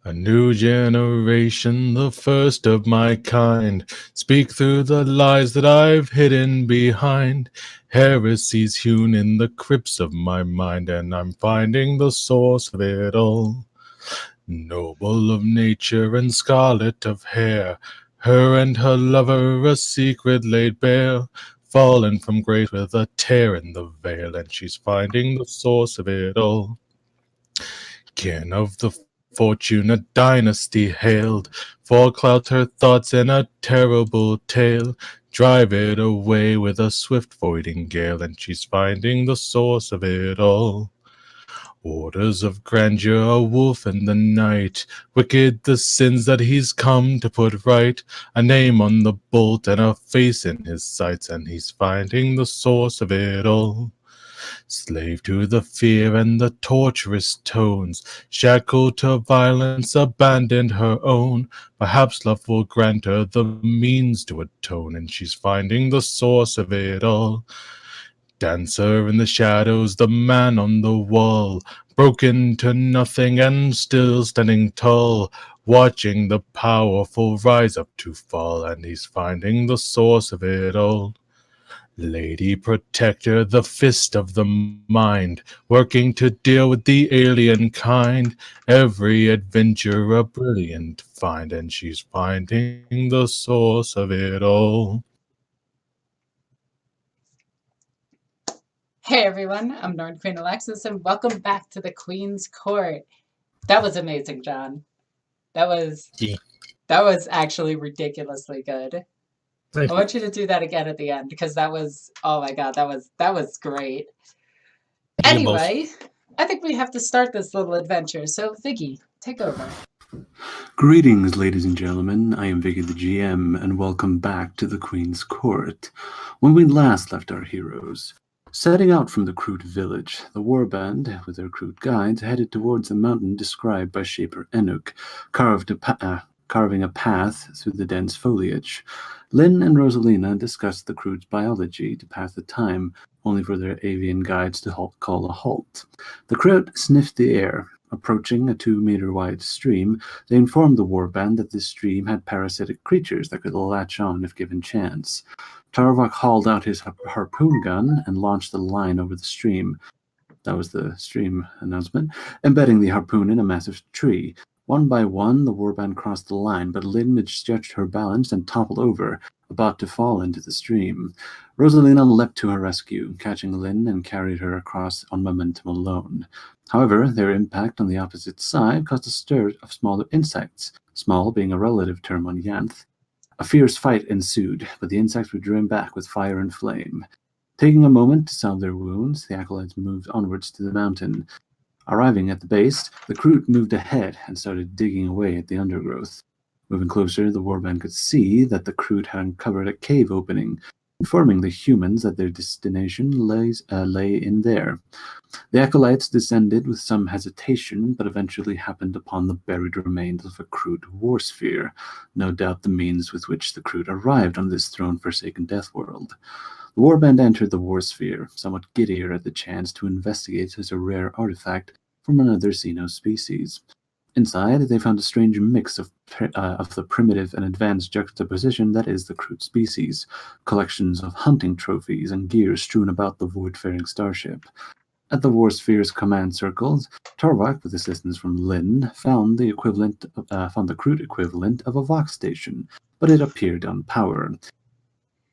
A new generation, the first of my kind, speak through the lies that I've hidden behind. Heresies hewn in the crypts of my mind, and I'm finding the source of it all. Noble of nature and scarlet of hair, her and her lover a secret laid bare, fallen from grace with a tear in the veil, and she's finding the source of it all. Kin of the fortune a dynasty hailed, for clouds her thoughts in a terrible tale, drive it away with a swift voiding gale, and she's finding the source of it all. Orders of grandeur, a wolf in the night, wicked the sins that he's come to put right, a name on the bolt and a face in his sights, and he's finding the source of it all. Slave to the fear and the torturous tones, shackled to violence, abandoned her own. Perhaps love will grant her the means to atone, and she's finding the source of it all. Dancer in the shadows, the man on the wall, broken to nothing and still standing tall, watching the powerful rise up to fall, and he's finding the source of it all. Lady Protector, the fist of the mind, working to deal with the alien kind. Every adventure a brilliant find, and she's finding the source of it all. Hey everyone, I'm Egoqueenalexis, and welcome back to the Queen's Court. That was amazing, John. That was actually ridiculously good. I want you to do that again at the end because that was, oh my god, that was great. Anyway, I think we have to start this little adventure. So Vicky, take over. Greetings, ladies and gentlemen. I am Vicky the GM, and welcome back to the Queen's Court. When we last left our heroes, setting out from the Kroot village, the warband, with their Kroot guides, headed towards the mountain described by Shaper Enuk, carving a path through the dense foliage. Lynn and Rosalina discussed the Kroot's biology to pass the time, only for their avian guides to call a halt. The Kroot sniffed the air. Approaching a 2-meter-wide stream, they informed the warband that this stream had parasitic creatures that could latch on if given chance. Tarvok hauled out his harpoon gun and launched the line over the stream. That was the stream announcement, embedding the harpoon in a massive tree. One by one, the warband crossed the line, but Lynn misjudged her balance and toppled over, about to fall into the stream. Rosalina leapt to her rescue, catching Lynn and carried her across on momentum alone. However, their impact on the opposite side caused a stir of smaller insects, small being a relative term on Yanth. A fierce fight ensued, but the insects were driven back with fire and flame. Taking a moment to salve their wounds, the Acolytes moved onwards to the mountain. Arriving at the base, the Kroot moved ahead and started digging away at the undergrowth. Moving closer, the warband could see that the Kroot had uncovered a cave opening, informing the humans that their destination lay in there. The Acolytes descended with some hesitation, but eventually happened upon the buried remains of a Kroot war sphere, no doubt the means with which the Kroot arrived on this throne-forsaken death world. The warband entered the war sphere, somewhat giddier at the chance to investigate such a rare artifact from another Xeno species. Inside, they found a strange mix of the primitive and advanced juxtaposition that is the Kroot species, collections of hunting trophies and gear strewn about the void-faring starship. At the war sphere's command circles, Tarvok, with assistance from Lynn, found the Kroot equivalent of a Vox station, but it appeared unpowered.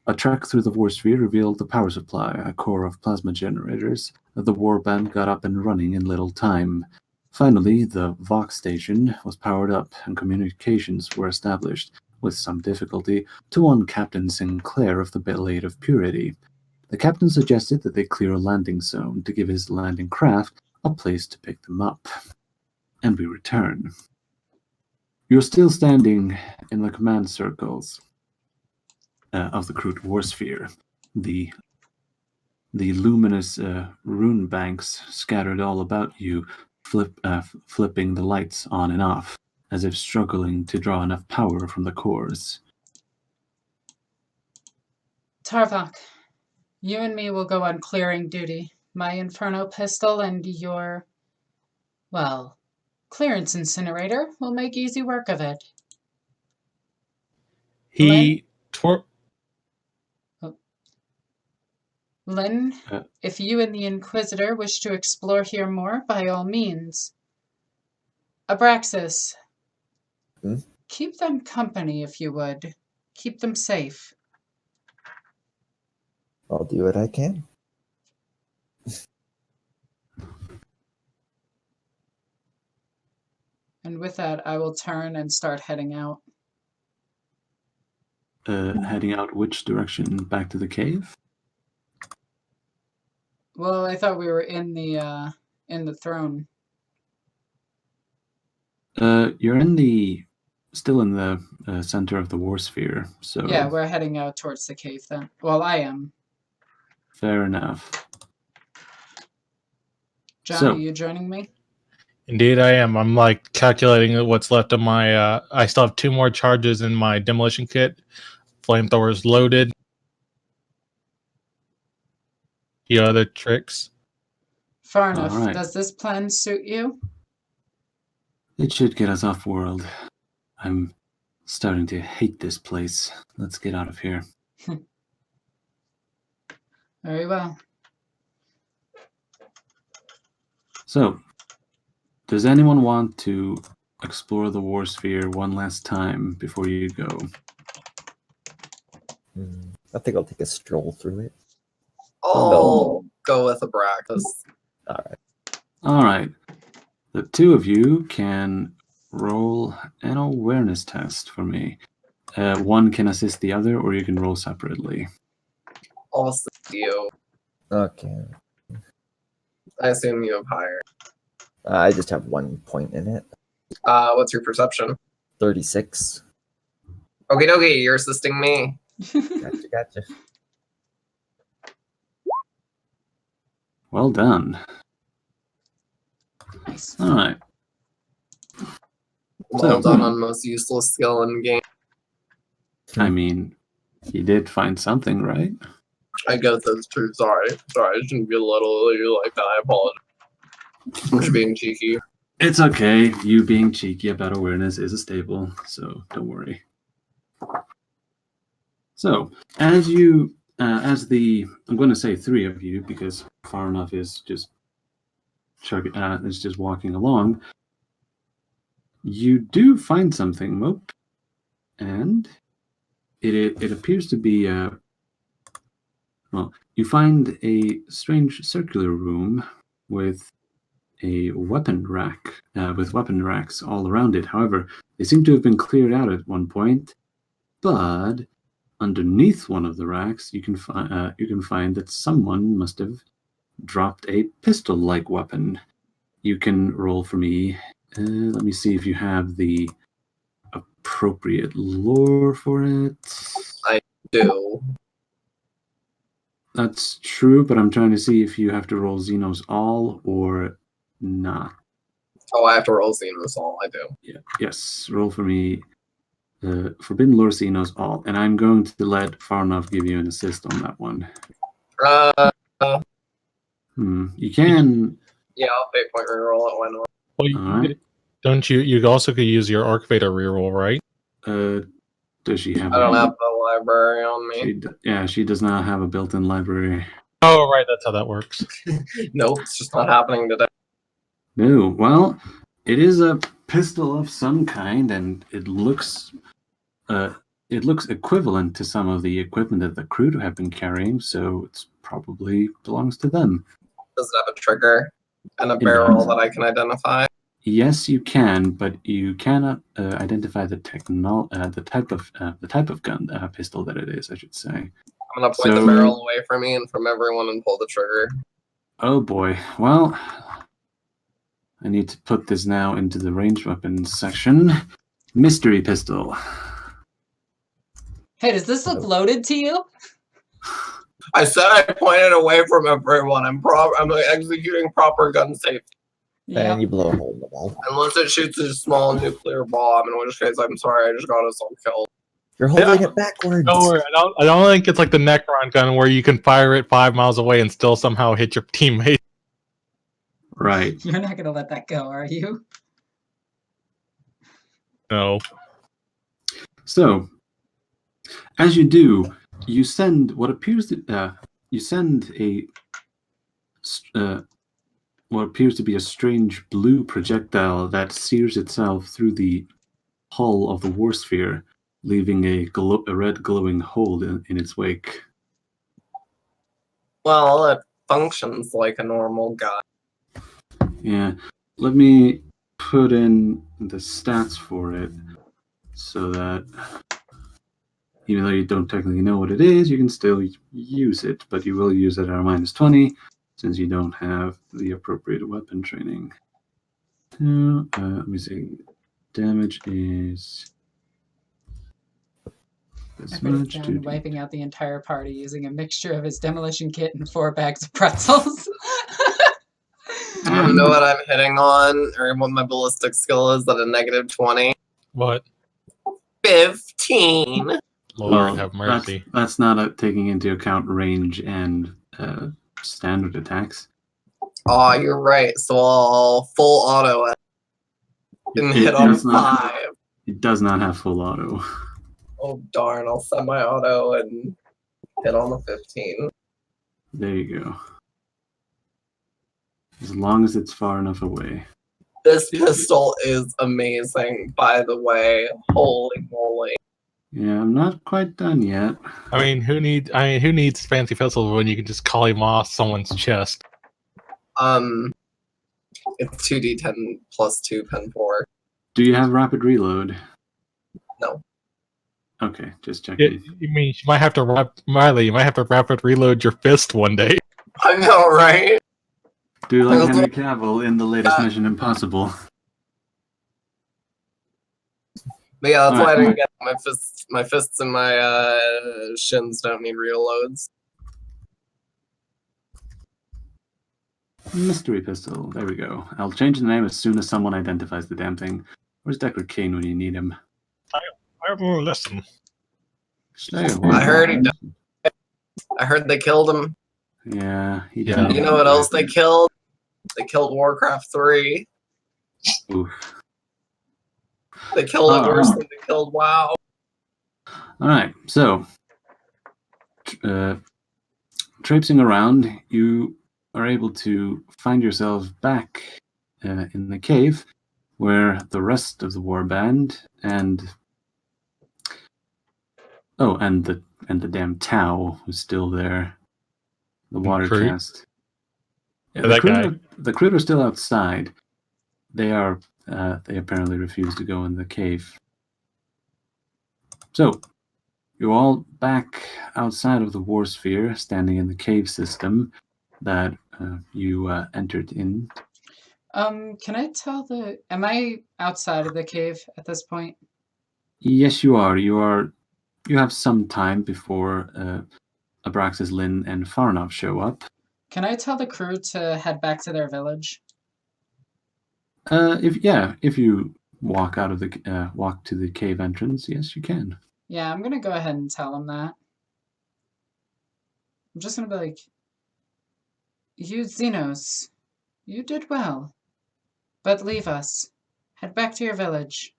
A trek through the war sphere revealed the power supply, a core of plasma generators, that the warband got up and running in little time. Finally, the Vox station was powered up and communications were established, with some difficulty, to one Captain Sinclair of the Blade of Purity. The captain suggested that they clear a landing zone to give his landing craft a place to pick them up. And we return. You're still standing in the command circles of the Kroot war sphere. The luminous rune banks scattered all about you, flipping the lights on and off, as if struggling to draw enough power from the cores. Tarvok, you and me will go on clearing duty. My Inferno pistol and your, well, Clearance incinerator will make easy work of it. Lynn, if you and the Inquisitor wish to explore here more, by all means. Abraxas, keep them company if you would. Keep them safe. I'll do what I can. And with that, I will turn and start heading out. Heading out which direction? Back to the cave? Well, I thought we were in the throne. You're still in the center of the war sphere, so... Yeah, we're heading out towards the cave then. Well, I am. Fair enough. John, are you joining me? Indeed, I am. I'm like calculating what's left of my. I still have 2 more charges in my demolition kit. Flamethrowers loaded. The other tricks. Far enough. Right. Does this plan suit you? It should get us off world. I'm starting to hate this place. Let's get out of here. Very well. So, does anyone want to explore the war sphere one last time before you go? I think I'll take a stroll through it. I'll go with Abraxas. All right. The 2 of you can roll an awareness test for me. One can assist the other, or you can roll separately. I'll assist you. Okay. I assume you have higher. I just have 1 point in it. What's your perception? 36. Okay, you're assisting me. Gotcha. Well done. Nice. All right. Well done on most useless skill in the game. I mean, you did find something, right? I guess that's true. Sorry, I shouldn't be little you like that. I apologize. I'm just being cheeky. It's okay. You being cheeky about awareness is a staple, so don't worry. So, I'm going to say 3 of you because Far Enough is just walking along. You do find something, Mope, and it appears to be you find a strange circular room with a weapon rack, with weapon racks all around it. However, they seem to have been cleared out at one point, but underneath one of the racks, you can find that someone must have dropped a pistol-like weapon. You can roll for me. Let me see if you have the appropriate lore for it. I do. That's true, but I'm trying to see if you have to roll Xenos all or not. Oh, I have to roll Xenos all. I do. Yeah. Yes. Roll for me. Forbidden Lore Xenos all, and I'm going to let Far Enough give you an assist on that one. You can. Yeah, I'll fate point reroll it. Why not? Well, don't you? You also could use your Archvator reroll, right? Does she have? I don't have the library on me. She does not have a built-in library. Oh, right. That's how that works. Nope, it's just not happening today. No. Well, it is a pistol of some kind, and it looks equivalent to some of the equipment that the crew have been carrying, so it probably belongs to them. Does it have a trigger and a barrel that I can identify? Yes, you can, but you cannot identify the type of gun, pistol that it is, I should say. I'm gonna point the barrel away from me and from everyone and pull the trigger. Oh boy. Well, I need to put this now into the ranged weapons section. Mystery pistol. Hey, does this look loaded to you? I said I pointed away from everyone. I'm executing proper gun safety. Yeah. And you blow a hole in the wall. Unless it shoots a small nuclear bomb, in which case I'm sorry, I just got us all killed. You're holding it backwards. Don't worry. I don't think it's like the Necron gun where you can fire it 5 miles away and still somehow hit your teammate. Right. You're not gonna let that go, are you? No. So, as you do, you send what appears to what appears to be a strange blue projectile that sears itself through the hull of the war sphere, leaving a red glowing hole in its wake. Well, it functions like a normal guy. Yeah, let me put in the stats for it so that even though you don't technically know what it is, you can still use it, but you will use it at a -20 since you don't have the appropriate weapon training. Let me see. Damage is I this put it much. down wiping out the entire party using a mixture of his demolition kit and 4 bags of pretzels. Do you know what I'm hitting on, or what my ballistic skill is at a -20? What? 15. Lord have mercy. That's not taking into account range and standard attacks. Oh, you're right. So I'll full auto it and hit on 5. It does not have full auto. Oh darn! I'll set my auto and hit on the 15. There you go. As long as it's far enough away. This pistol is amazing, by the way. Holy moly! Yeah, I'm not quite done yet. I mean, who needs fancy pistols when you can just call him off someone's chest? It's 2d10 plus 2 pen 4. Do you have rapid reload? No. Okay, just checking. You mean you might have to rapid reload your fist one day? I know, right? Do you like Henry Cavill in the latest Mission Impossible? But yeah, that's why I didn't get my fists and my shins don't need reloads. Mystery pistol. There we go. I'll change the name as soon as someone identifies the damn thing. Where's Deckard Cain when you need him? I will listen. Stay away. I heard he died. I heard they killed him. Yeah, he Yeah. died. You know what else they killed? They killed Warcraft 3. Oof. They killed it worse than they killed WoW. Alright, so traipsing around, you are able to find yourself back in the cave where the rest of the warband and the damn Tau was still there. The water Crew? cast. Yeah, That guy. The crew are still outside. They apparently refuse to go in the cave. So, you're all back outside of the war sphere, standing in the cave system that you entered in. Can I tell am I outside of the cave at this point? Yes, you are. You have some time before Abraxas, Lynn, and Farnov show up. Can I tell the crew to head back to their village? If you walk out of the walk to the cave entrance, yes, you can. Yeah, I'm gonna go ahead and tell them that. I'm just gonna be like, you Xenos, you did well, but leave us. Head back to your village.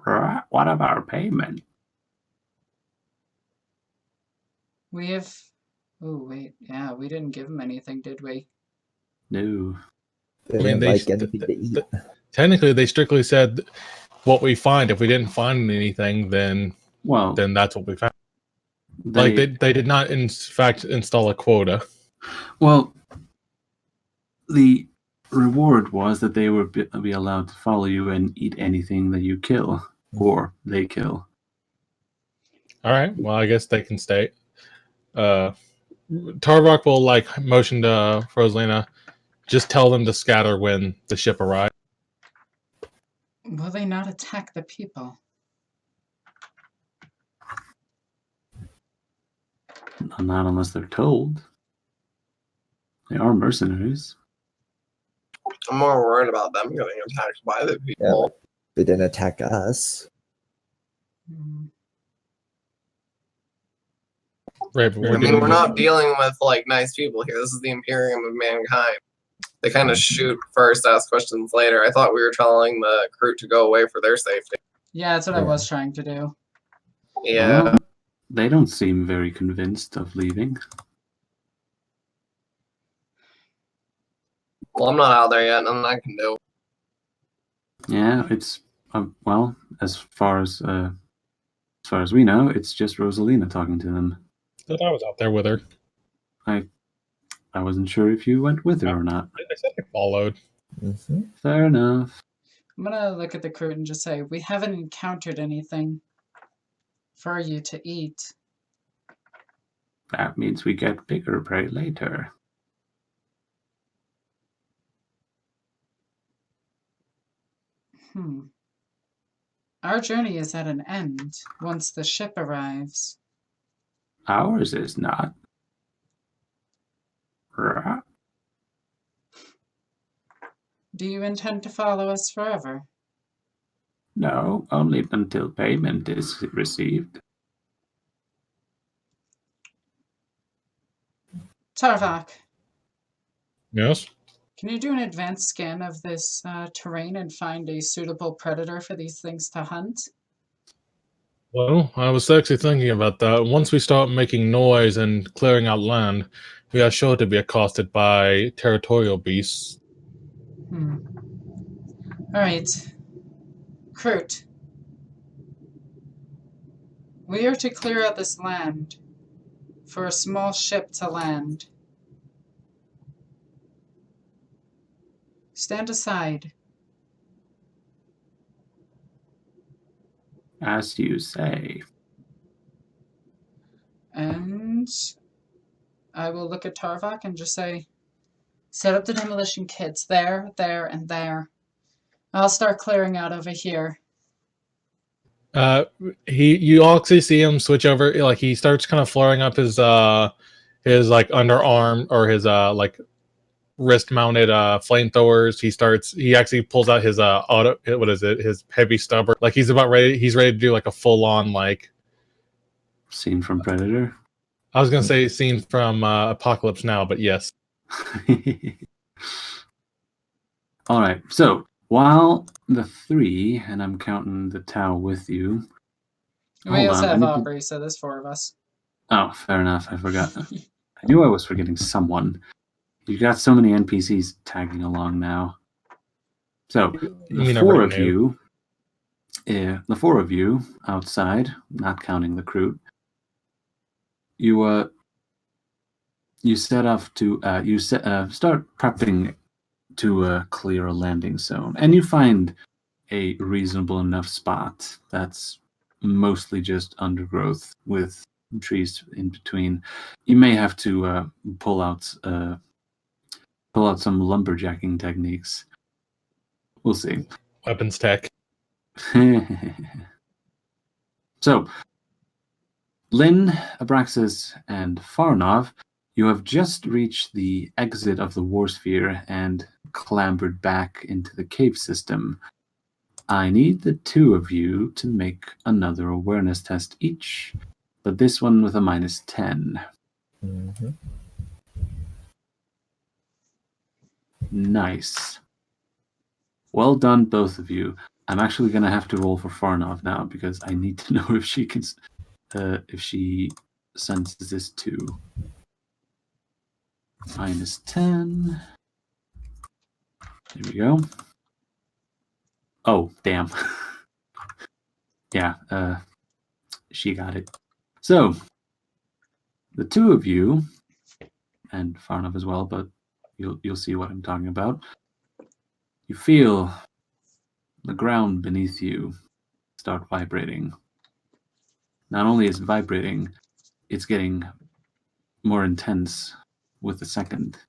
What of our payment? We have... Oh, wait. Yeah, we didn't give them anything, did we? No. They I mean, didn't like anything to eat. Technically, they strictly said what we find. If we didn't find anything, then that's what we found. They did not, in fact, install a quota. Well, the reward was that they would be allowed to follow you and eat anything that you kill or they kill. All right. Well, I guess they can stay. Tarvok will motion to Rosalina. Just tell them to scatter when the ship arrives. Will they not attack the people? Not unless they're told. They are mercenaries. I'm more worried about them getting attacked by the people. Yeah, they didn't attack us. Right, but we're not dealing with nice people here. This is the Imperium of mankind. They kind of shoot first, ask questions later. I thought we were telling the crew to go away for their safety. Yeah, that's what I Yeah. was trying to do. Yeah. Well, they don't seem very convinced of leaving. Well, I'm not out there yet. Nothing I can do. Yeah, it's well, as far as we know, it's just Rosalina talking to them. But I was out there with her. I wasn't sure if you went with her or not. I said I followed. Mm-hmm. Fair enough. I'm gonna look at the crew and just say, we haven't encountered anything for you to eat. That means we get bigger prey later. Our journey is at an end once the ship arrives. Ours is not. Rah. Do you intend to follow us forever? No, only until payment is received. Tarvak, Yes. can you do an advanced scan of this terrain and find a suitable predator for these things to hunt? Well, I was actually thinking about that. Once we start making noise and clearing out land, we are sure to be accosted by territorial beasts. Alright. Kroot. We are to clear out this land for a small ship to land. Stand aside. As you say. And I will look at Tarvak and just say, set up the demolition kits there, there, and there. I'll start clearing out over here. You actually see him switch over, like he starts kind of flaring up his like underarm or his like wrist mounted flamethrowers. He actually pulls out his his heavy stubber, like he's ready to do like a full on, like, Scene from Predator. I was gonna say scene from Apocalypse Now, but yes. All right. So while the three, and I'm counting the Tau with you. We also have Aubrey, so there's 4 of us. Oh, fair enough. I forgot. I knew I was forgetting someone. You got so many NPCs tagging along now. So the four of you outside, not counting the crew, you set off to start prepping to clear a landing zone, and you find a reasonable enough spot that's mostly just undergrowth with trees in between. You may have to pull out some lumberjacking techniques. We'll see. Weapons tech. So, Lynn, Abraxas, and Farnov, you have just reached the exit of the Warsphere and clambered back into the cave system. I need the 2 of you to make another awareness test each, but this one with a -10. Mm-hmm. Nice. Well done, both of you. I'm actually going to have to roll for Farnov now because I need to know if she can, if she senses this too. -10. There we go. Oh, damn. Yeah, she got it. So, the 2 of you, and Farnov as well, but you'll see what I'm talking about. You feel the ground beneath you start vibrating. Not only is it vibrating, it's getting more intense with the second.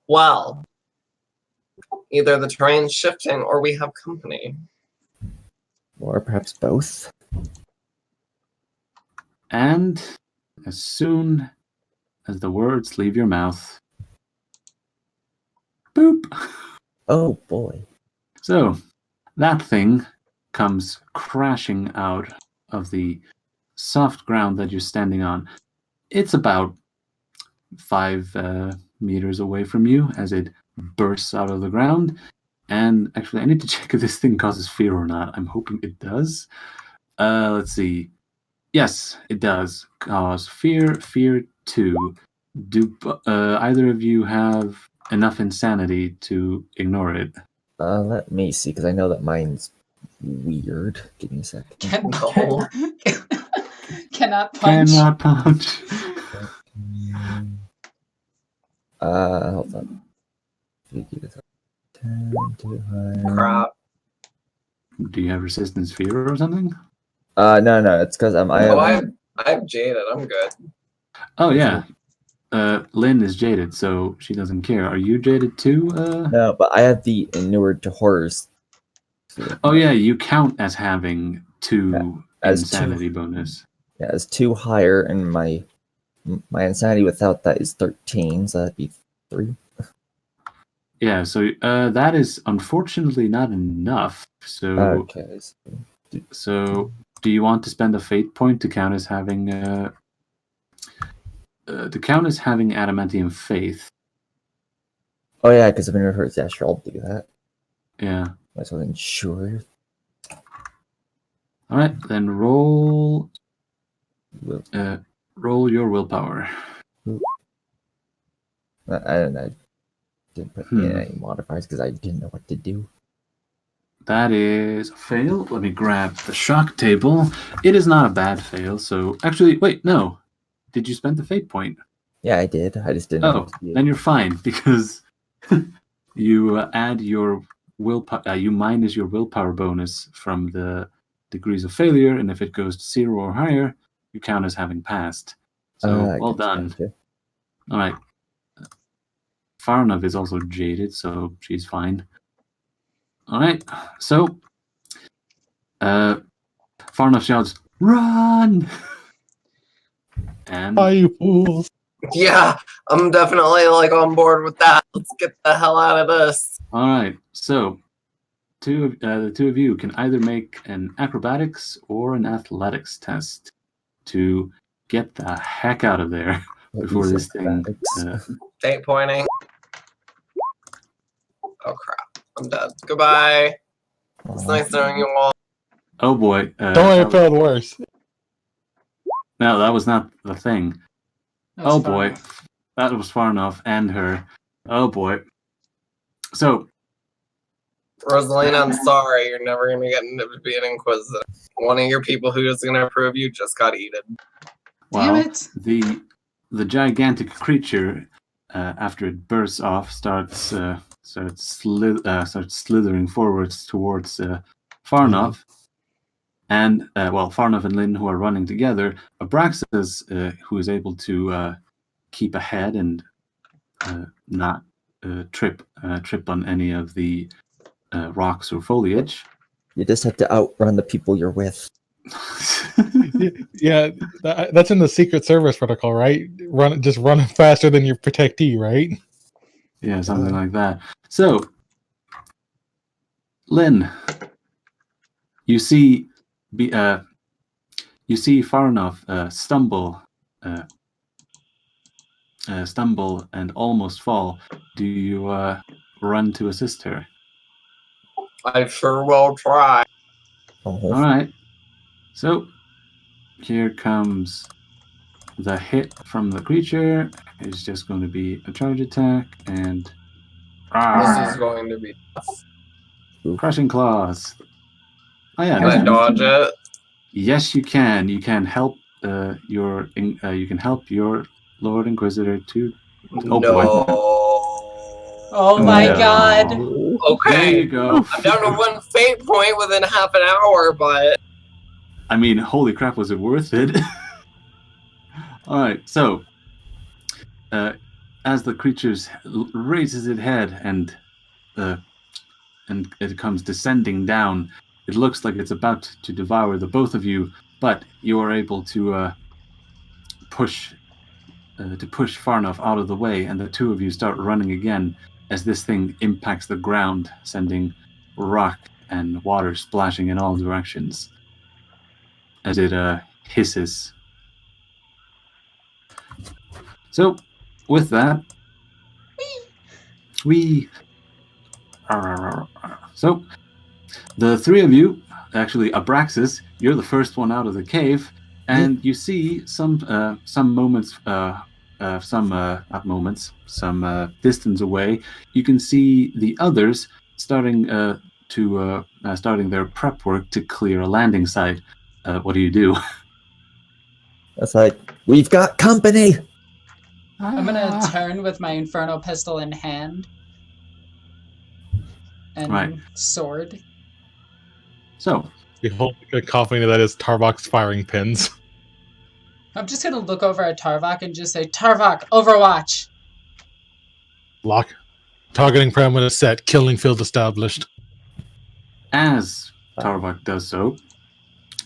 Well, either the terrain's shifting or we have company. Or perhaps both. And as soon as the words leave your mouth, boop. Oh boy. So that thing comes crashing out of the soft ground that you're standing on. It's about 5 meters away from you as it bursts out of the ground. And actually, I need to check if this thing causes fear or not. I'm hoping it does. Let's see. Yes, it does cause fear. Fear 2. Do either of you have enough insanity to ignore it? Let me see, because I know that mine's weird. Give me a second. No. Cannot punch. Cannot punch. Hold on. 10 too high. Crap. Do you have resistance fear or something? No, it's because I I'm jaded. I'm good. Oh yeah. Lynn is jaded, so she doesn't care. Are you jaded too? No, but I have the inured to horrors. Oh yeah, you count as having 2 as insanity 2. bonus. Yeah, it's 2 higher, and my insanity without that is 13, so that'd be 3. Yeah, so that is unfortunately not enough. So Okay. so do you want to spend a fate point to count as having adamantium faith? Oh yeah, because I've been referred. Yeah, sure, I'll do that. Yeah. I wasn't sure. All right, then roll Will. roll your willpower. I didn't put in any modifiers because I didn't know what to do. That is a fail. Let me grab the shock table. It is not a bad fail. So actually, wait, no. Did you spend the fate point? Yeah, I did. I just didn't know Oh, what to do. then you're fine because you add your willpower. You minus your willpower bonus from the degrees of failure, and if it goes to 0 or higher, you count as having passed. So well done. Gotcha. All right. Farnav is also jaded, so she's fine. All right. So Farnav shouts, "Run!" And Why, you fools? Yeah, I'm definitely like on board with that. Let's get the hell out of this. all right. So the two of you can either make an acrobatics or an athletics test to get the heck out of there before this thing. Fate pointing. Oh crap! I'm dead. Goodbye. It's nice knowing you all. Oh boy! Don't worry, it failed worse. No, that was not the thing. That was Oh far boy, enough. that was far enough, and her. Oh boy. So Rosalina, I'm sorry. You're never gonna get into being an inquisitor. One of your people who is gonna approve you just got eaten. Damn well, it. the gigantic creature, after it bursts off, starts slithering forwards towards Farnov. And Farnov and Lynn, who are running together, Abraxas, who is able to keep ahead and not trip on any of the rocks or foliage. You just have to outrun the people you're with. Yeah, that's in the Secret Service protocol, right? Just run faster than your protectee, right? Yeah, something like that. So, Lynn, you see Farnov stumble and almost fall. Do you run to assist her? I sure will try. All right. So here comes the hit from the creature. It's just going to be a charge attack and This is going to be tough. crushing claws. Oh yeah. Can I dodge it? Yes, you can. You can help your Lord Inquisitor to. Oh No. boy. Oh my No. god. Okay. There you go. I'm down to 1 fate point within half an hour, but I mean, holy crap, was it worth it? All right, so as the creature raises its head and it comes descending down, it looks like it's about to devour the both of you, but you are able to push Farnov out of the way, and the two of you start running again as this thing impacts the ground, sending rock and water splashing in all directions as it hisses. So, with that, So, the three of you, actually, Abraxas, you're the first one out of the cave, and you see some moments, not moments, some distance away. You can see the others starting starting their prep work to clear a landing site. What do you do? It's like, we've got company! I'm gonna turn with my infernal pistol in hand and Right. sword. So, Behold the cacophony that is Tarvok's firing pins. I'm just gonna look over at Tarvok and just say, Tarvok, Overwatch! Lock. Targeting parameter set. Killing field established. as Tarvok does so,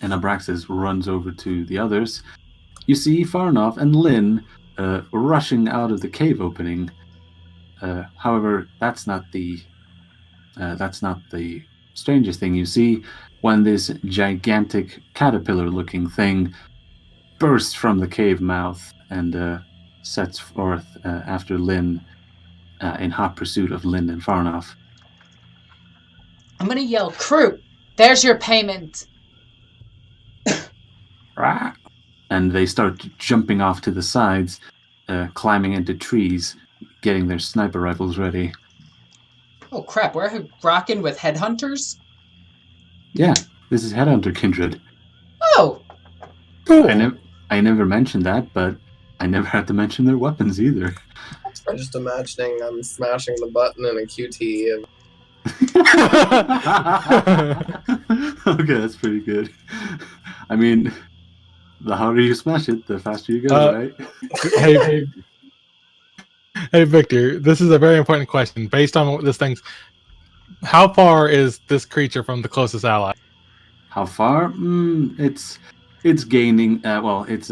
and Abraxas runs over to the others, you see Farnoff and Lynn rushing out of the cave opening. However, that's not the strangest thing you see when this gigantic caterpillar-looking thing bursts from the cave mouth and sets forth after Lynn in hot pursuit of Lynn and Farnoff. I'm gonna yell, crew, there's your payment! And they start jumping off to the sides, climbing into trees, getting their sniper rifles ready. Oh crap, we're rocking with headhunters? Yeah, this is Headhunter Kindred. Oh! Cool. I never mentioned that, but I never had to mention their weapons either. I'm just imagining I'm smashing the button in a QT and Okay, that's pretty good. I mean, the harder you smash it, the faster you go, right? Hey, Victor, this is a very important question. Based on this thing's... How far is this creature from the closest ally? How far? It's gaining. It's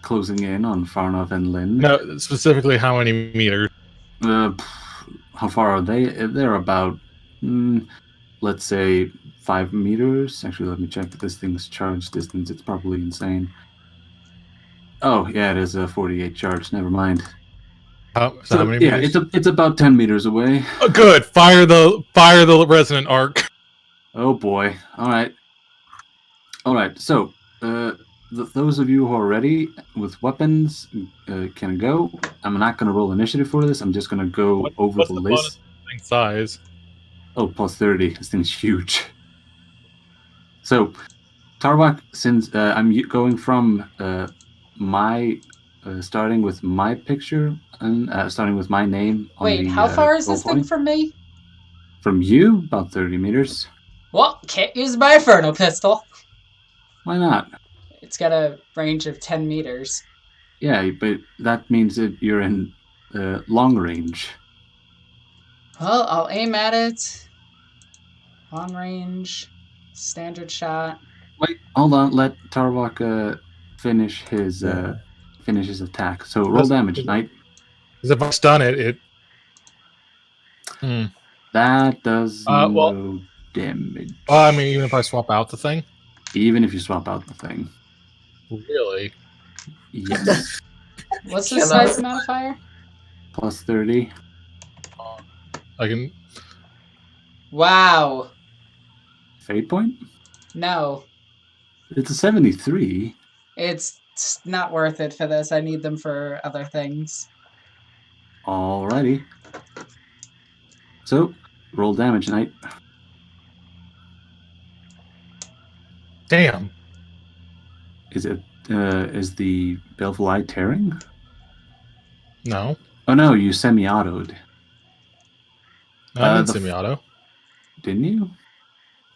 closing in on Farnoff and Lynn. No, specifically how many meters? How far are they? They're about, let's say, 5 meters. Actually, let me check this thing's charge distance. It's probably insane. Oh, yeah, it is a 48 charge. Never mind. So how many meters? It's about 10 meters away. Oh, good. Fire the resonant arc. Oh boy. All right. So, those of you who are ready with weapons can go. I'm not going to roll initiative for this. I'm just going to go over what's the the list. bonus size? Oh, plus 30. This thing's huge. So, Tarvok, since I'm going from starting with my picture and starting with my name. Wait, how far is this thing from me? From you, about 30 meters. Well, can't use my infernal pistol. Why not? It's got a range of 10 meters. Yeah, but that means that you're in long range. Well, I'll aim at it. Long range. Standard shot. Wait, hold on. Let Tarvok finish his attack. So roll damage, Knight. Because if I stun it... That does no damage. Well, I mean, even if I swap out the thing? Even if you swap out the thing. Really? Yes. What's the size modifier? Plus 30. I can... Wow. Fate point? No. It's a 73. It's not worth it for this. I need them for other things. Alrighty. So, roll damage, Knight. Damn. Is the Baleful Eye tearing? No. Oh no, you semi-autoed. No, I didn't semi-auto. Didn't you?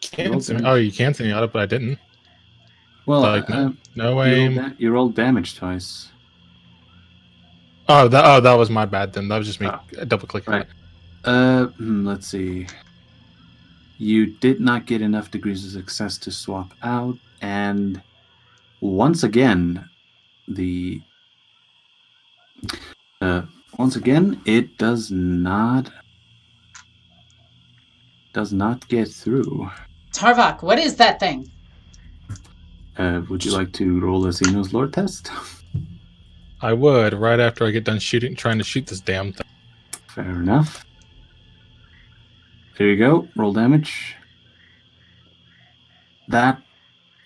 You can semi-auto, but I didn't. Well, no aim. You rolled damage twice. Oh, that was my bad then. That was just me double-clicking. Right. Let's see. You did not get enough degrees of success to swap out, and once again, it does not get through. Tarvok, what is that thing? Would you like to roll a Xenos lore test? I would, right after I get done trying to shoot this damn thing. Fair enough. There you go. Roll damage. That.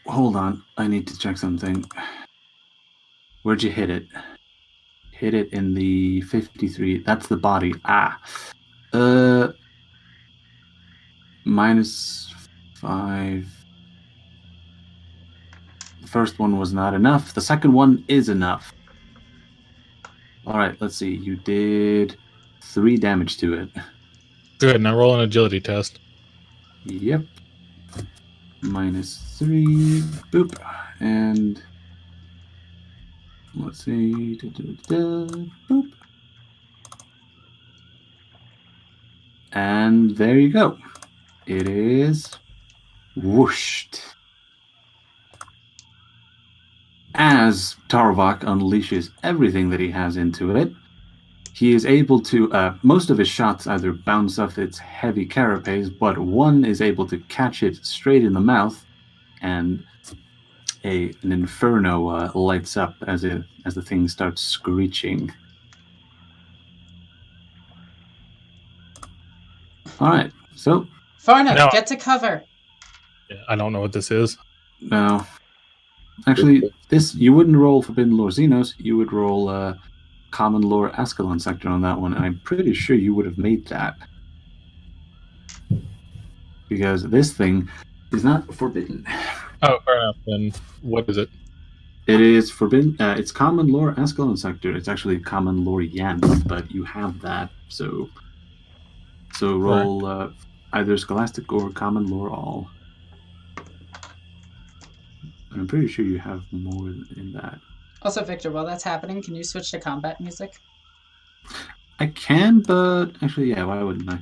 Hold on. I need to check something. Where'd you hit it? Hit it in the 53. That's the body. -5. The first one was not enough. The second one is enough. All right, let's see. You did 3 damage to it. Good. Now roll an agility test. Yep. -3. Boop. And let's see. Boop. And there you go. It is whooshed. As Tarvok unleashes everything that he has into it, he is able to, most of his shots either bounce off its heavy carapace, but one is able to catch it straight in the mouth, and an inferno lights up as the thing starts screeching. All right, so Farna, No. get to cover. Yeah, I don't know what this is. now, actually, this you wouldn't roll Forbidden Lore Xenos. You would roll Common Lore Ascalon Sector on that one, and I'm pretty sure you would have made that because this thing is not forbidden. Oh, fair enough. Then what is it? It is forbidden. It's Common Lore Ascalon Sector. It's actually Common Lore Yanth, but you have that, so roll either Scholastic or Common Lore All. And I'm pretty sure you have more in that. Also, Victor, while that's happening, can you switch to combat music? I can, but actually, yeah, why wouldn't I?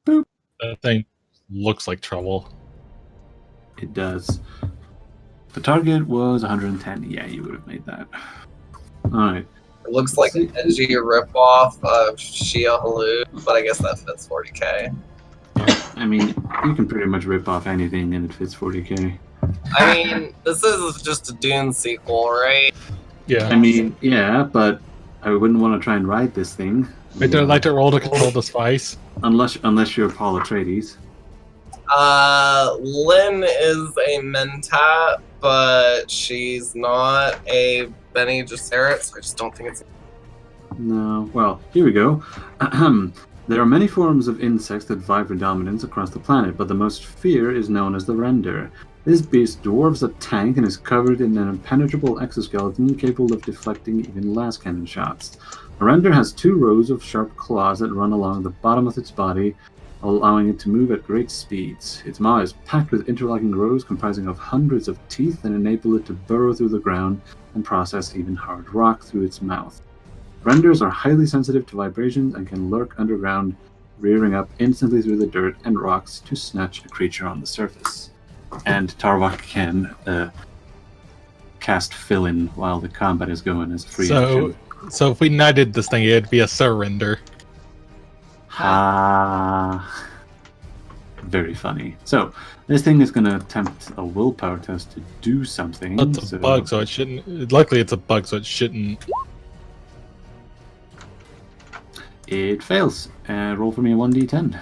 Boop. That thing looks like trouble. It does. The target was 110. Yeah, you would have made that. Alright. It looks like an edgy ripoff of Shia Halu, but I guess that fits 40k. I mean, you can pretty much rip off anything and it fits 40k. I mean, this is just a Dune sequel, right? Yeah. I mean, yeah, but I wouldn't want to try and ride this thing. I'd like to roll to control the spice. Unless you're Paul Atreides. Lynn is a Mentat, but she's not a Bene Gesserit, so I just don't think it's... No. Well, here we go. There are many forms of insects that vie for dominance across the planet, but the most feared is known as the Render. This beast dwarfs a tank and is covered in an impenetrable exoskeleton capable of deflecting even las cannon shots. A Render has 2 rows of sharp claws that run along the bottom of its body, allowing it to move at great speeds. Its maw is packed with interlocking rows comprising of hundreds of teeth that enable it to burrow through the ground and process even hard rock through its mouth. Renders are highly sensitive to vibrations and can lurk underground, rearing up instantly through the dirt and rocks to snatch a creature on the surface. And Tarvok can cast fill-in while the combat is going as free action. So if we knighted this thing, it'd be a surrender. Very funny. So, this thing is going to attempt a willpower test to do something. That's a bug, so it shouldn't... Luckily it's a bug, so it shouldn't... It fails. Roll for me a 1d10.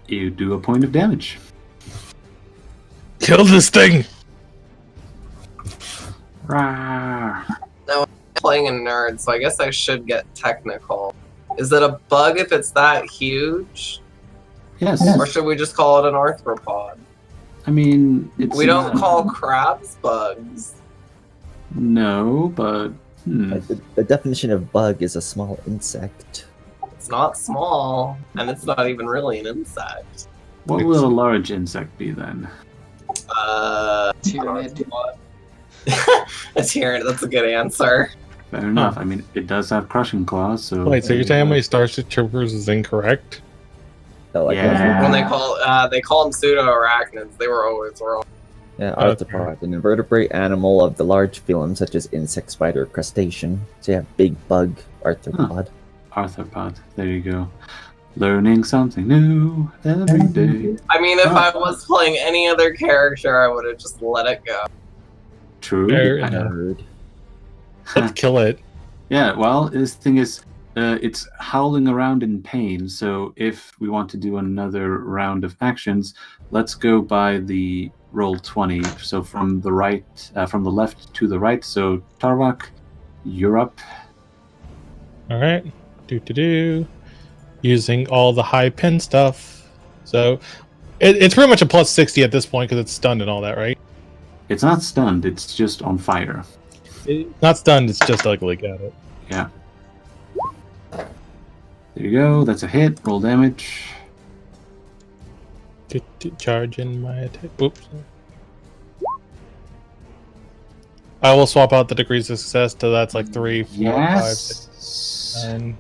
You do a point of damage. Kill this thing! Rawr. Now, I'm playing a nerd, so I guess I should get technical. Is it a bug if it's that huge? Yes. Or should we just call it an arthropod? I mean, it's We don't call crabs bugs. No, but... The definition of bug is a small insect. It's not small, and it's not even really an insect. What will a large insect be then? Tyranid. A Tyranid, that's a good answer. Fair enough. I mean, it does have crushing claws, so... Wait, so you're telling me Starship Troopers is incorrect? So, like, Yeah. When they call them pseudo-arachnids, they were always wrong. Yeah, arthropod, an invertebrate animal of the large phylum such as insect, spider, crustacean. So you have big bug, arthropod. Arthropod. There you go. Learning something new every day. I mean, if I was playing any other character, I would have just let it go. True. Fair I- enough. Nerd. Let's kill it. Yeah, well, this thing is, it's howling around in pain. So if we want to do another round of actions, let's go by the roll 20. So from the left to the right. So Tarvak, you're up. All right. Using all the high pin stuff. So it's pretty much a plus 60 at this point because it's stunned and all that, right? It's not stunned. It's just on fire. It's not stunned. It's just ugly. Got it. Yeah. There you go. That's a hit. Roll damage. Charge in my attack. Oops. I will swap out the degrees of success to that's like 3, 4, 5, 6, 9.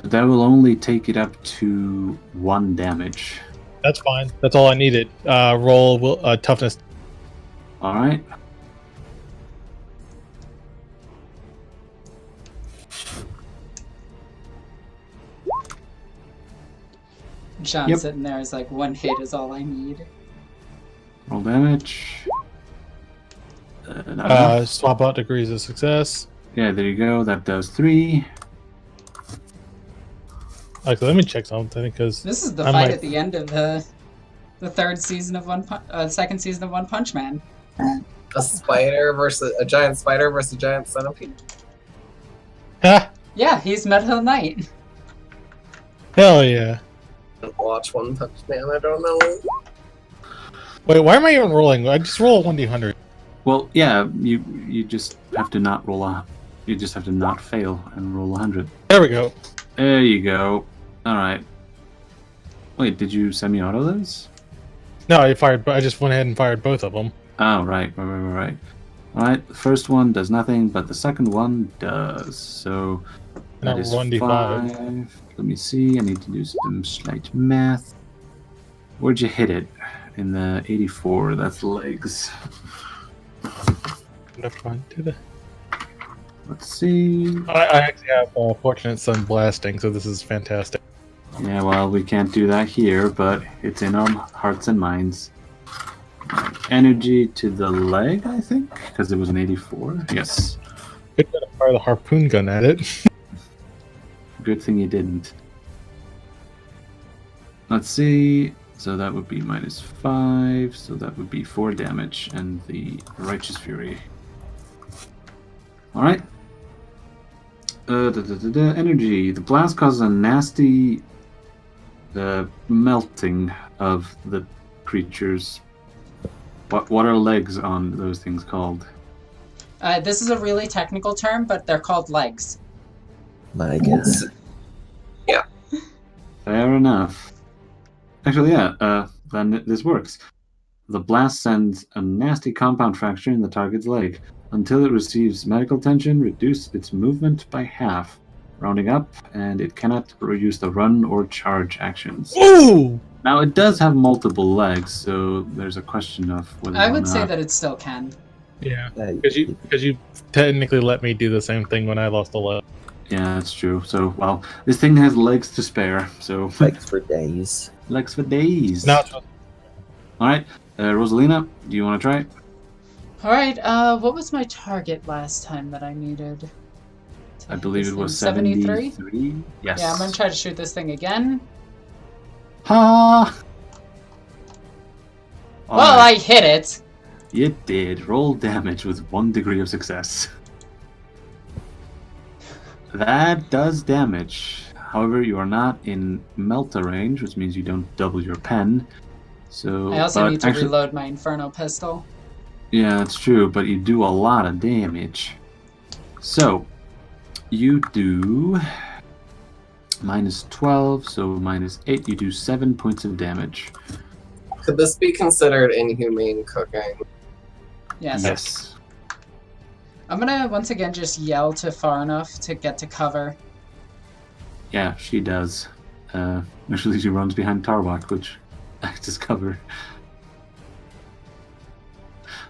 But that will only take it up to 1 damage. That's fine. That's all I needed. Roll toughness. All right. John sitting there is like, 1 hit is all I need. Roll damage. Swap out degrees of success. Yeah, there you go. That does 3. Actually, let me check something because this is the fight at the end of the third season of second season of One Punch Man. A giant spider versus a giant centipede. Yeah, he's Metal Knight. Hell yeah! Watch One Punch Man. I don't know. Wait, why am I even rolling? I just roll a 1d100. Well, yeah, you just have to not roll you just have to not fail and roll 100. There we go. There you go. All right. Wait, did you semi-auto those? No, I just went ahead and fired both of them. Oh, right. All right, the first one does nothing, but the second one does. So that is 1d5. 5. Let me see. I need to do some slight math. Where'd you hit it? In the 84. That's legs. Let's see. I actually have Fortunate Sun blasting, so this is fantastic. Yeah, well, we can't do that here, but it's in our hearts and minds. Energy to the leg, I think, because it was an 84. Yes. Good to fire the harpoon gun at it. Good thing you didn't. Let's see. So that would be -5. So that would be 4 damage, and the Righteous Fury. All right. Energy. The blast causes a nasty melting of the creatures. What are legs on those things called? This is a really technical term, but they're called legs. My guess. Yeah. Fair enough. Actually, yeah. Then this works. The blast sends a nasty compound fracture in the target's leg. Until it receives medical attention, reduce its movement by half, rounding up, and it cannot use the run or charge actions. Ooh! Now, it does have multiple legs, so there's a question of whether I would say that it still can. Yeah, because you technically let me do the same thing when I lost a leg. Yeah, that's true. So, well, this thing has legs to spare, so... Legs for days. Legs for days. No. Alright, Rosalina, do you want to try? Alright, what was my target last time that I needed? I believe it was 73? 73? Yes. Yeah, I'm gonna try to shoot this thing again. Ha! Well, I hit it! You did. Roll damage with 1 degree of success. That does damage. However, you are not in melta range, which means you don't double your pen. So, I also need to reload my Inferno pistol. Yeah, that's true, but you do a lot of damage. So, you do -12, so -8. You do 7 points of damage. Could this be considered inhumane cooking? Yes. Yes. I'm gonna once again just yell to far enough to get to cover. Yeah, she does. Actually, she runs behind Tarwak, which acts as cover.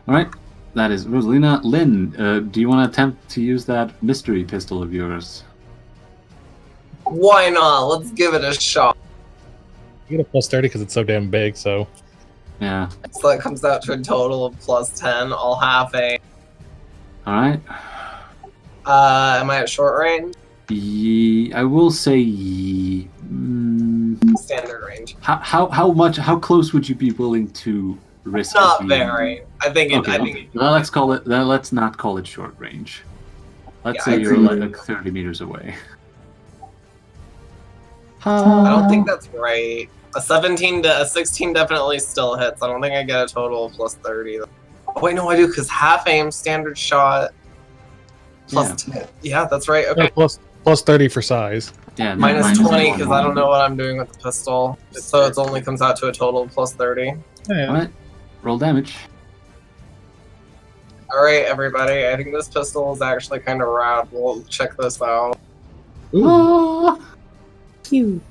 Alright, that is Rosalina. Lynn, do you want to attempt to use that mystery pistol of yours? Why not? Let's give it a shot. You get a +30 because it's so damn big, so... Yeah. So that comes out to a total of +10. I'll have a... Alright. Am I at short range? I will say Standard range. how close would you be willing to risk? Not being... very. I think Well, let's call it. Let's not call it short range. Let's say you're like 30 meters away. I don't think that's right. A 16 definitely still hits. I don't think I get a total of plus 30. Oh, wait, no, I do, because half aim, standard shot, plus 10. Yeah, that's right. Okay. Yeah, plus 30 for size. Yeah, minus 20, because I don't know what I'm doing with the pistol. So it only comes out to a total of plus 30. Yeah. All right, roll damage. Alright, everybody, I think this pistol is actually kind of rad. We'll check this out. Oh, Pew.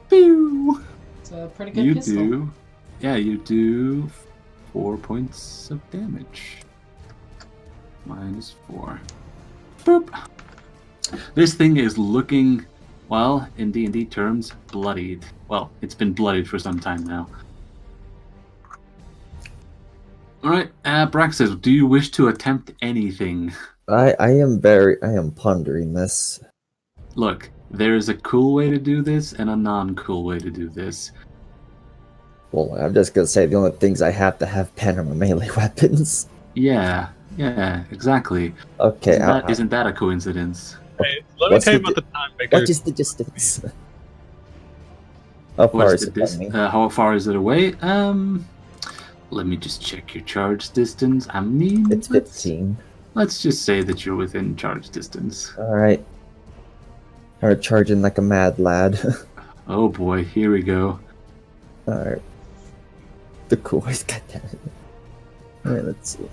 pew. It's a pretty good You pistol. do. Yeah, you do 4 points of damage. -4. Boop. This thing is looking, well, in D&D terms, bloodied. Well, it's been bloodied for some time now. Alright, Braxis, do you wish to attempt anything? I am pondering this. Look, there is a cool way to do this and a non-cool way to do this. Well, I'm just gonna say the only things I have to have pen are my melee weapons. Yeah, exactly. Okay, Isn't that a coincidence? Hey, let me What's tell you the about the time what maker. is the distance? How far What's is the it from me? how far is it away? Let me just check your charge distance. I mean, It's 15. Let's just say that you're within charge distance. Alright. I'm charging like a mad lad. Oh boy, here we go. Alright. The cool ways, goddammit. Alright, let's see.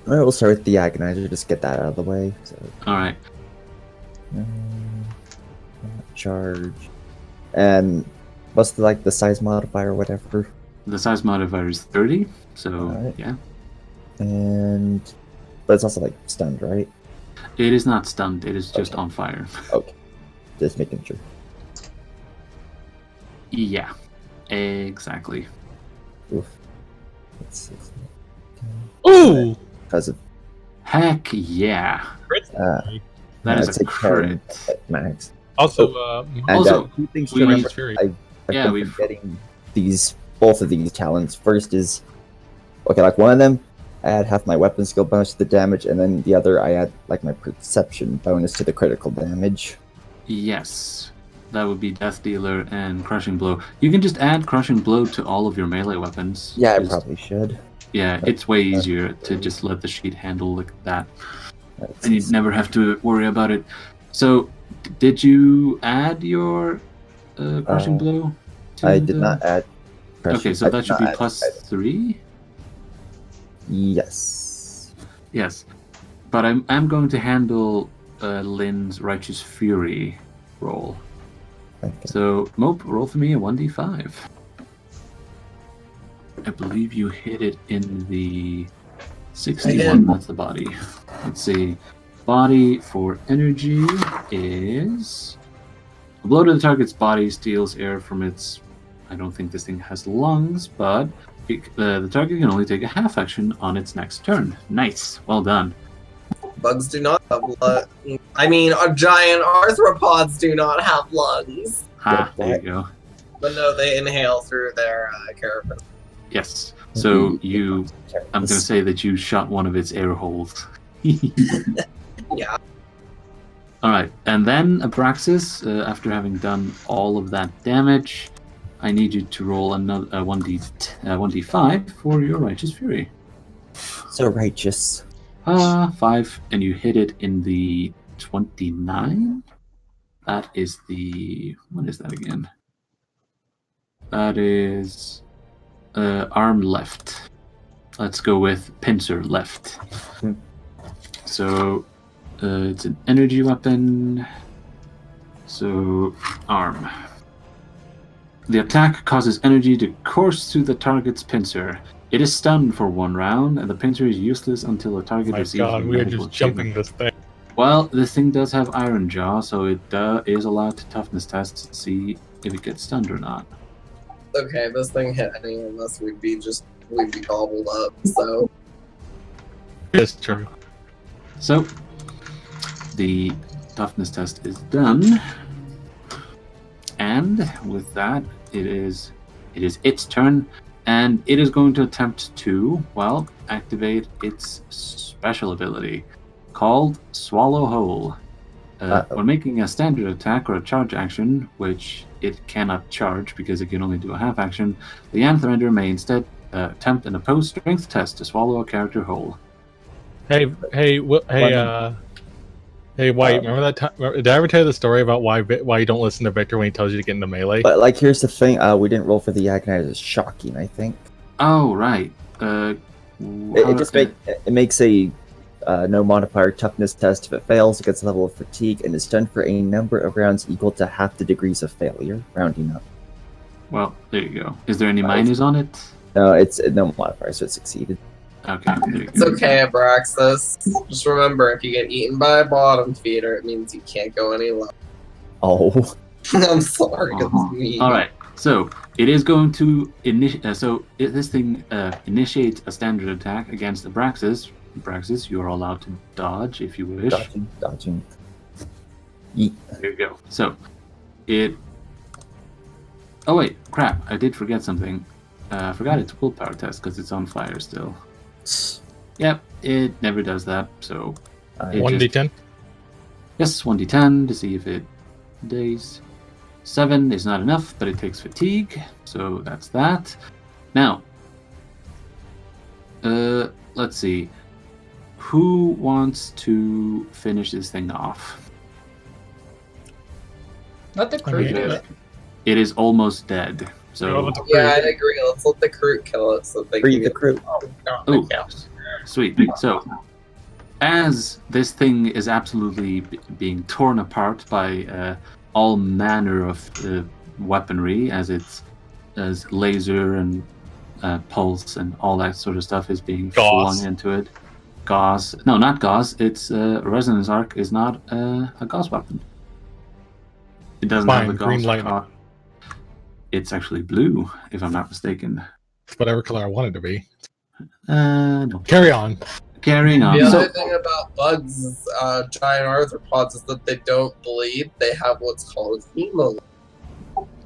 Alright, we'll start with the agonizer, just get that out of the way. So, Alright. charge. And what's the size modifier or whatever? The size modifier is 30, so Alright. yeah. And but it's also stunned, right? It is not stunned, it is just on fire. Okay. Just making sure. Yeah, exactly. Oof. Let's see. Ooh! Because of Heck yeah. That is a crit. max. Also, And Also, two things to we- remember. Fury. I've Yeah, been we've- getting both of these talents. First is one of them I add half my weapon skill bonus to the damage, and then the other I add my perception bonus to the critical damage. Yes, that would be Death Dealer and Crushing Blow. You can just add Crushing Blow to all of your melee weapons. Yeah, I Just- probably should. Yeah, it's way easier to just let the sheet handle like that, That's and you never have to worry about it. So, did you add your Crushing Blow? I did not add. Okay, so I that did should not be add plus either. 3? Yes. Yes, but I'm going to handle Lynn's Righteous Fury roll. Okay. So, Mope, roll for me a 1d5. I believe you hit it in the 61, that's the body. Let's see. Body for energy is... A blow to the target's body steals air from its... I don't think this thing has lungs, but the target can only take a half action on its next turn. Nice. Well done. Bugs do not have lungs. I mean, giant arthropods do not have lungs. Ha, there you go. But no, they inhale through their carapace. Yes. So you... I'm going to say that you shot one of its air holes. Yeah. Alright, and then Abraxas, after having done all of that damage, I need you to roll another 1d5 for your Righteous Fury. So righteous. 5, and you hit it in the 29? That is the... What is that again? That is... arm left. Let's go with pincer left. So... it's an energy weapon. So, arm. The attack causes energy to course through the target's pincer. It is stunned for 1 round, and the pincer is useless until the target My receives god, a we are medical just jumping achievement. this thing. Well, this thing does have Iron Jaw, so it is allowed to toughness test to see if it gets stunned or not. Okay, if this thing hit any of us, we'd be gobbled up. So It's true. So, the toughness test is done. And with that, it is its turn, and it is going to attempt to, well, activate its special ability called Swallow Whole. When making a standard attack or a charge action, which it cannot charge because it can only do a half action, the Yanth render may instead attempt an opposed strength test to swallow a character whole. Hey, White. Remember that time? Did I ever tell you the story about why you don't listen to Victor when he tells you to get into melee? But like, here's the thing: we didn't roll for the Agonizer. It's shocking, I think. Oh right. It makes a no modifier toughness test. If it fails, it gets a level of fatigue and is stunned for a number of rounds equal to half the degrees of failure, rounding up. Well, there you go. Is there any minus on it? No, it's no modifier, so it succeeded. Okay, there you It's go. okay, Abraxas. Just remember, if you get eaten by a bottom feeder, it means you can't go any lower. Oh. I'm sorry, it's me. All right. So it is going to this thing initiates a standard attack against Abraxas. Abraxas, you are allowed to dodge if you wish. Dodging. There you go. So it. Oh wait, crap! I did forget something. I forgot its willpower test because it's on fire still. Yep, it never does that. So 1d10. Yes, 1d10 to see if it dies. 7 is not enough, but it takes fatigue, so that's that. Now, let's see. Who wants to finish this thing off? Let the crew do it. It is almost dead. So Yeah, I'd agree. Let's let the crew kill it so they Free can the crew. Ooh, sweet. So, as this thing is absolutely being torn apart by all manner of weaponry, as laser and pulse and all that sort of stuff is being flung into it. Gauze. No, not gauze. It's resonance arc is not a gauze weapon. It doesn't have a gauze green lightning. It's actually blue, if I'm not mistaken. Whatever color I want it to be. No. Carry on. Carrying on. The other thing about bugs, giant arthropods, is that they don't bleed. They have what's called hemo.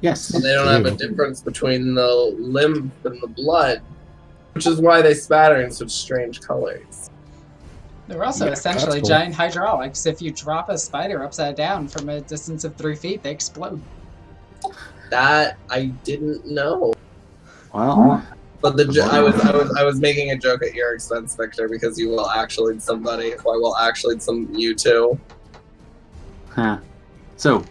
Yes. So they don't have a difference between the lymph and the blood, which is why they spatter in such strange colors. They're also essentially giant hydraulics. If you drop a spider upside down from a distance of 3 feet, they explode. That I didn't know. Well, But I was making a joke at your expense, Victor, because you will actually somebody. If I will actually some you too. Huh. So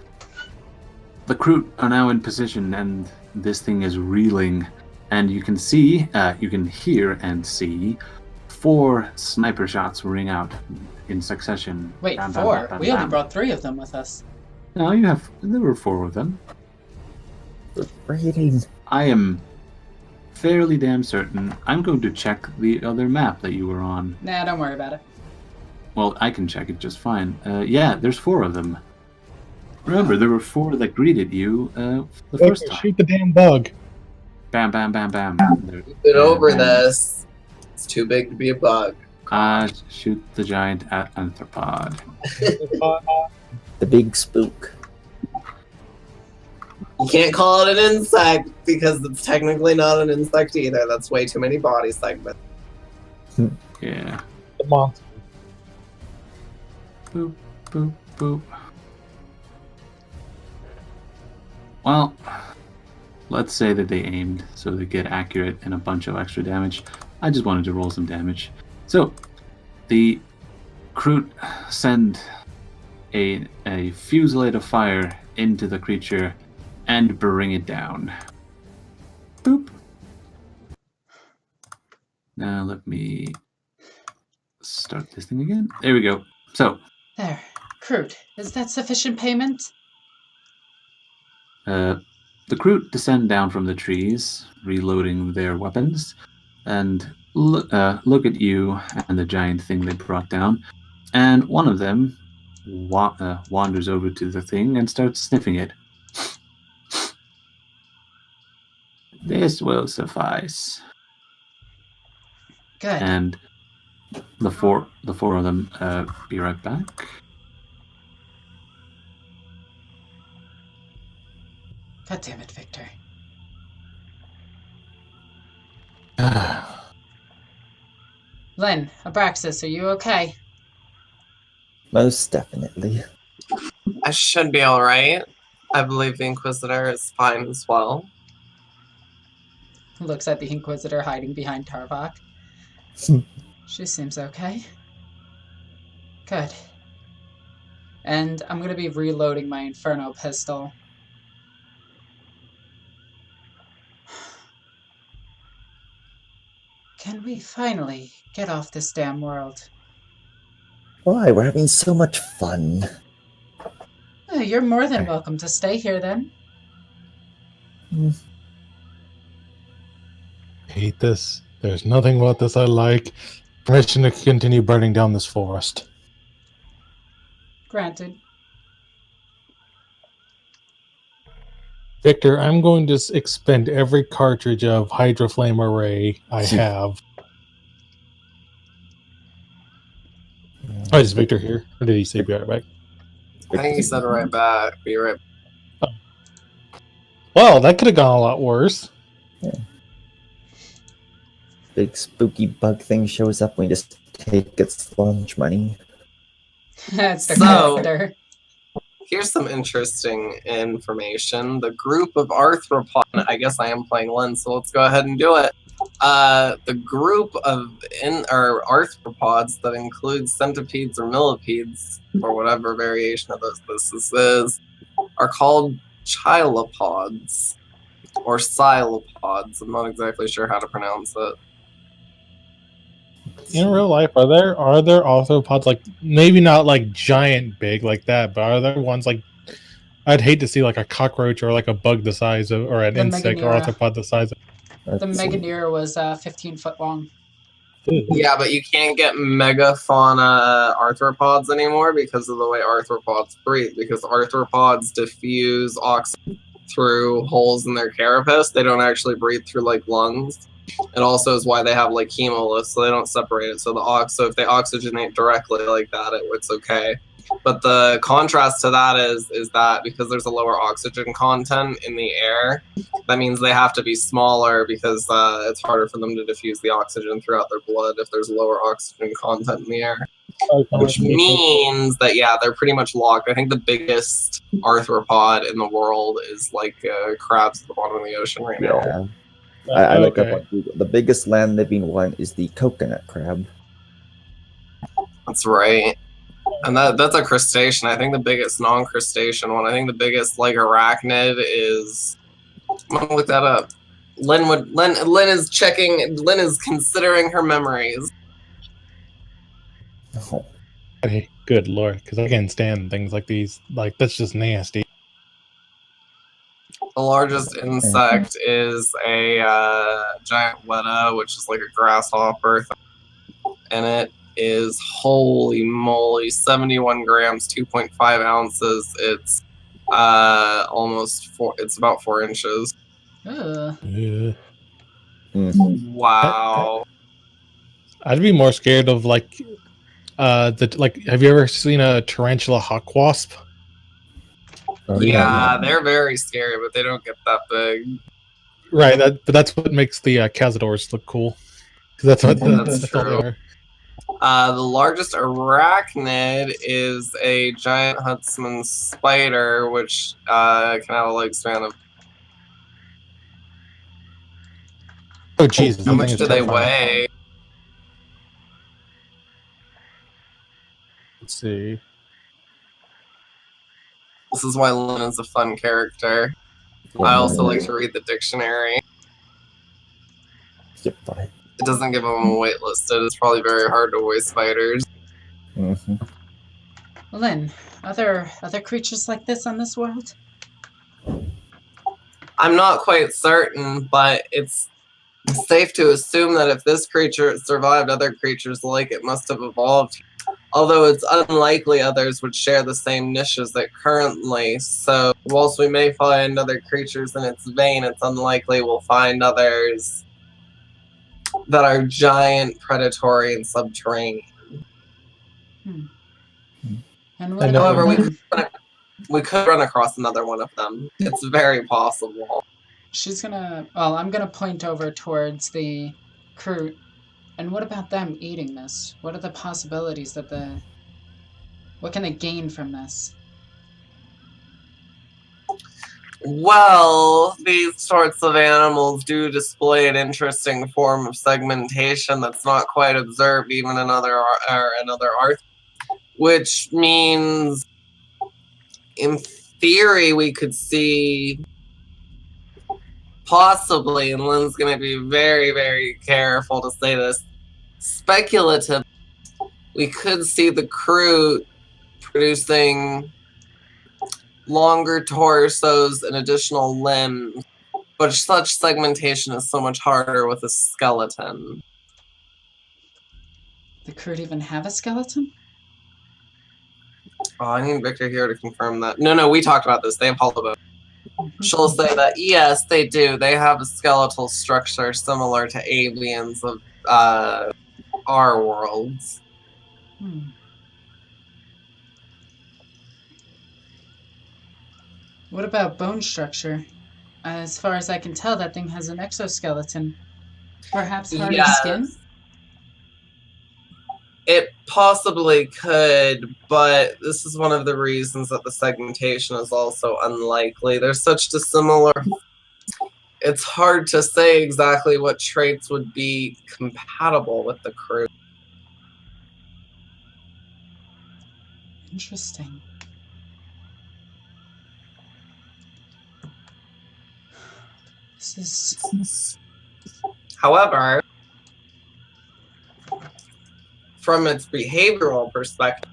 the crew are now in position, and this thing is reeling. And you can see, you can hear and see 4 sniper shots ring out in succession. Wait, Bam, bam, 4? bam, bam, We only bam. brought 3 of them with us. No, there were 4 of them. Rating. I am fairly damn certain. I'm going to check the other map that you were on. Nah, don't worry about it. Well, I can check it just fine. Yeah, there's 4 of them. Remember, there were 4 that greeted you the first time. Shoot the damn bug. Bam, bam, bam, bam. We've been over this. It's too big to be a bug. Shoot the giant arthropod. The big spook. You can't call it an insect because it's technically not an insect either. That's way too many body segments. Yeah. The monster. Boop, boop, boop. Well, let's say that they aimed so they get accurate and a bunch of extra damage. I just wanted to roll some damage. So, the crew send a fusillade of fire into the creature and bring it down. Boop. Now let me start this thing again. There we go. So, There. Crude, is that sufficient payment? the crew descend down from the trees, reloading their weapons, and look at you and the giant thing they brought down. And one of them wanders over to the thing and starts sniffing it. This will suffice. Good. And the four of them be right back. God damn it, Victor. Lynn, Abraxas, are you okay? Most definitely. I should be alright. I believe the Inquisitor is fine as well. Looks at the Inquisitor hiding behind Tarvok. She seems okay. Good. And I'm gonna be reloading my Inferno pistol. Can we finally get off this damn world? Why? We're having so much fun. You're more than welcome to stay here then. I hate this. There's nothing about this I like. Permission to continue burning down this forest. Granted. Victor, I'm going to expend every cartridge of Hydroflame Array I have. Oh, is Victor here? Or did he say be right back? I think he said right back. Be right back. Well, that could have gone a lot worse. Yeah. Big spooky bug thing shows up when we just take its lunch money. That's the So- character. Here's some interesting information. The group of arthropods, I guess I am playing Lynn, so let's go ahead and do it. The group of arthropods that includes centipedes or millipedes, or whatever variation of this is, are called chilopods, or silopods. I'm not exactly sure how to pronounce it. In real life, are there arthropods, like, maybe not like giant big like that, but are there ones like, I'd hate to see like a cockroach or like a bug the size of, or an The insect or Meganeura. arthropod the size of. The Meganeura was 15 foot long. Yeah, but you can't get megafauna arthropods anymore because of the way arthropods breathe. Because arthropods diffuse oxygen through holes in their carapace. They don't actually breathe through like lungs. It also is why they have like hemolysis, so they don't separate it. So so if they oxygenate directly like that, it's okay. But the contrast to that is that because there's a lower oxygen content in the air, that means they have to be smaller because it's harder for them to diffuse the oxygen throughout their blood if there's lower oxygen content in the air. Which means that, yeah, they're pretty much locked. I think the biggest arthropod in the world is like crabs at the bottom of the ocean right now. Yeah. I look up on Google. The biggest land living one is the coconut crab. That's right. And that's a crustacean. I think the biggest non-crustacean one. I think the biggest like arachnid is. I'm gonna look that up. Lynn is checking. Lynn is considering her memories. Oh. Hey, good lord, because I can't stand things like these. Like, that's just nasty. The largest insect is a giant weta, which is like a grasshopper, and it is, holy moly, 71 grams, 2.5 ounces. It's almost four. It's about 4 inches. Ugh. Yeah. Wow. I'd be more scared of like have you ever seen a tarantula hawk wasp? Oh, Yeah, they're very scary, but they don't get that big. Right, but that's what makes the Cazadors look cool. Because that's what That's all they true. are. The largest arachnid is a giant huntsman spider, which can have a lifespan of. Oh Jesus! How much do they weigh? Let's see. This is why Lynn is a fun character. I also like to read the dictionary. Skip by. It doesn't give them a weight listed. It's probably very hard to weigh spiders. Mm-hmm. Lynn, are there other creatures like this on this world? I'm not quite certain, but it's safe to assume that if this creature survived, other creatures like it must have evolved. Although it's unlikely others would share the same niche as it currently. So whilst we may find other creatures in its vein, it's unlikely we'll find others that are giant, predatory, and subterranean. And what However, about we them? We could run across another one of them. It's very possible. She's gonna... Well, I'm gonna point over towards the crew. And what about them eating this? What are the possibilities that the... What can they gain from this? Well, these sorts of animals do display an interesting form of segmentation that's not quite observed even in other arts, which means, in theory, we could see possibly, and Lynn's going to be very, very careful to say this, speculative, we could see the crew producing longer torsos and additional limbs, but such segmentation is so much harder with a skeleton. The crew even have a skeleton? Oh, I need Victor here to confirm that. No, we talked about this. They have hollow bones. She'll say that, yes, they do. They have a skeletal structure similar to aliens of our worlds. What about bone structure? As far as I can tell, that thing has an exoskeleton. Perhaps harder skin? It possibly could, but this is one of the reasons that the segmentation is also unlikely. There's such dissimilar... It's hard to say exactly what traits would be compatible with the crew. Interesting. This is... However, from its behavioral perspective,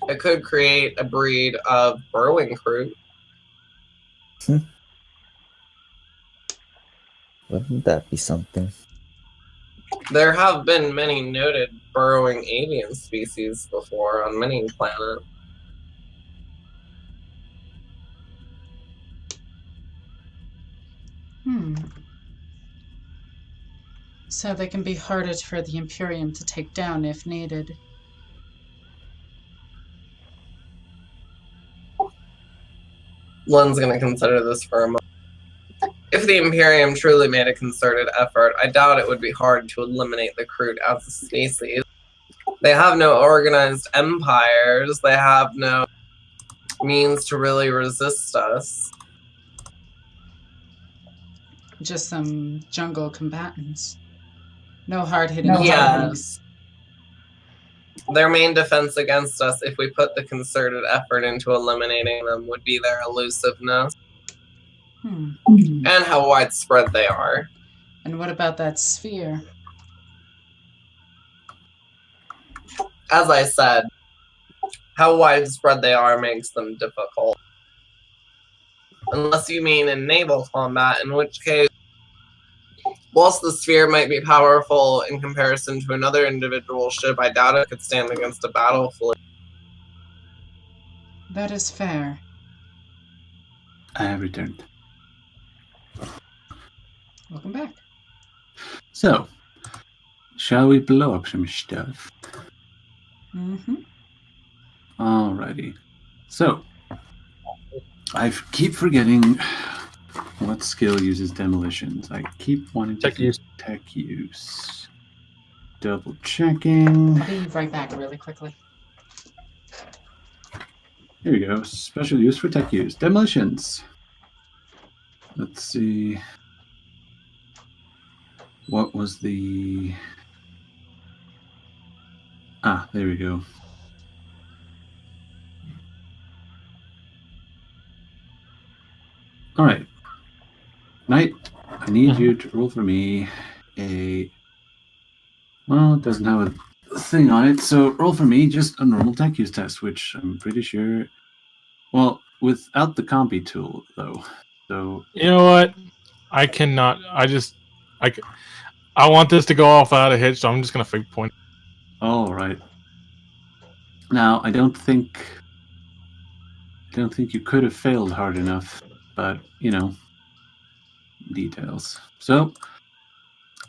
it could create a breed of burrowing crew. Wouldn't that be something? There have been many noted burrowing alien species before on many planets. So they can be harder for the Imperium to take down if needed. Lynn's going to consider this for a moment. If the Imperium truly made a concerted effort, I doubt it would be hard to eliminate the Crude as a species. They have no organized empires. They have no means to really resist us. Just some jungle combatants. No hard-hitting Yes. Their main defense against us, if we put the concerted effort into eliminating them, would be their elusiveness. And how widespread they are. And what about that sphere? As I said, how widespread they are makes them difficult. Unless you mean in naval combat, in which case, whilst the sphere might be powerful in comparison to another individual ship, I doubt it could stand against a battle fleet. That is fair. I have returned. Welcome back. So, shall we blow up some stuff? Alrighty. So, I keep forgetting what skill uses demolitions. I keep wanting to use tech use. Double checking. I'll be right back really quickly. Here we go. Special use for tech use. Demolitions. Let's see. What was the... Ah, there we go. All right. Knight, I need you to roll for me a... Well, it doesn't have a thing on it, so roll for me just a normal tech use test, which I'm pretty sure... Well, without the compy tool, though. So... You know what? I cannot... I want this to go off without a hitch, so I'm just going to fake point. All right. Now, I don't think you could have failed hard enough, but, you know, details. So,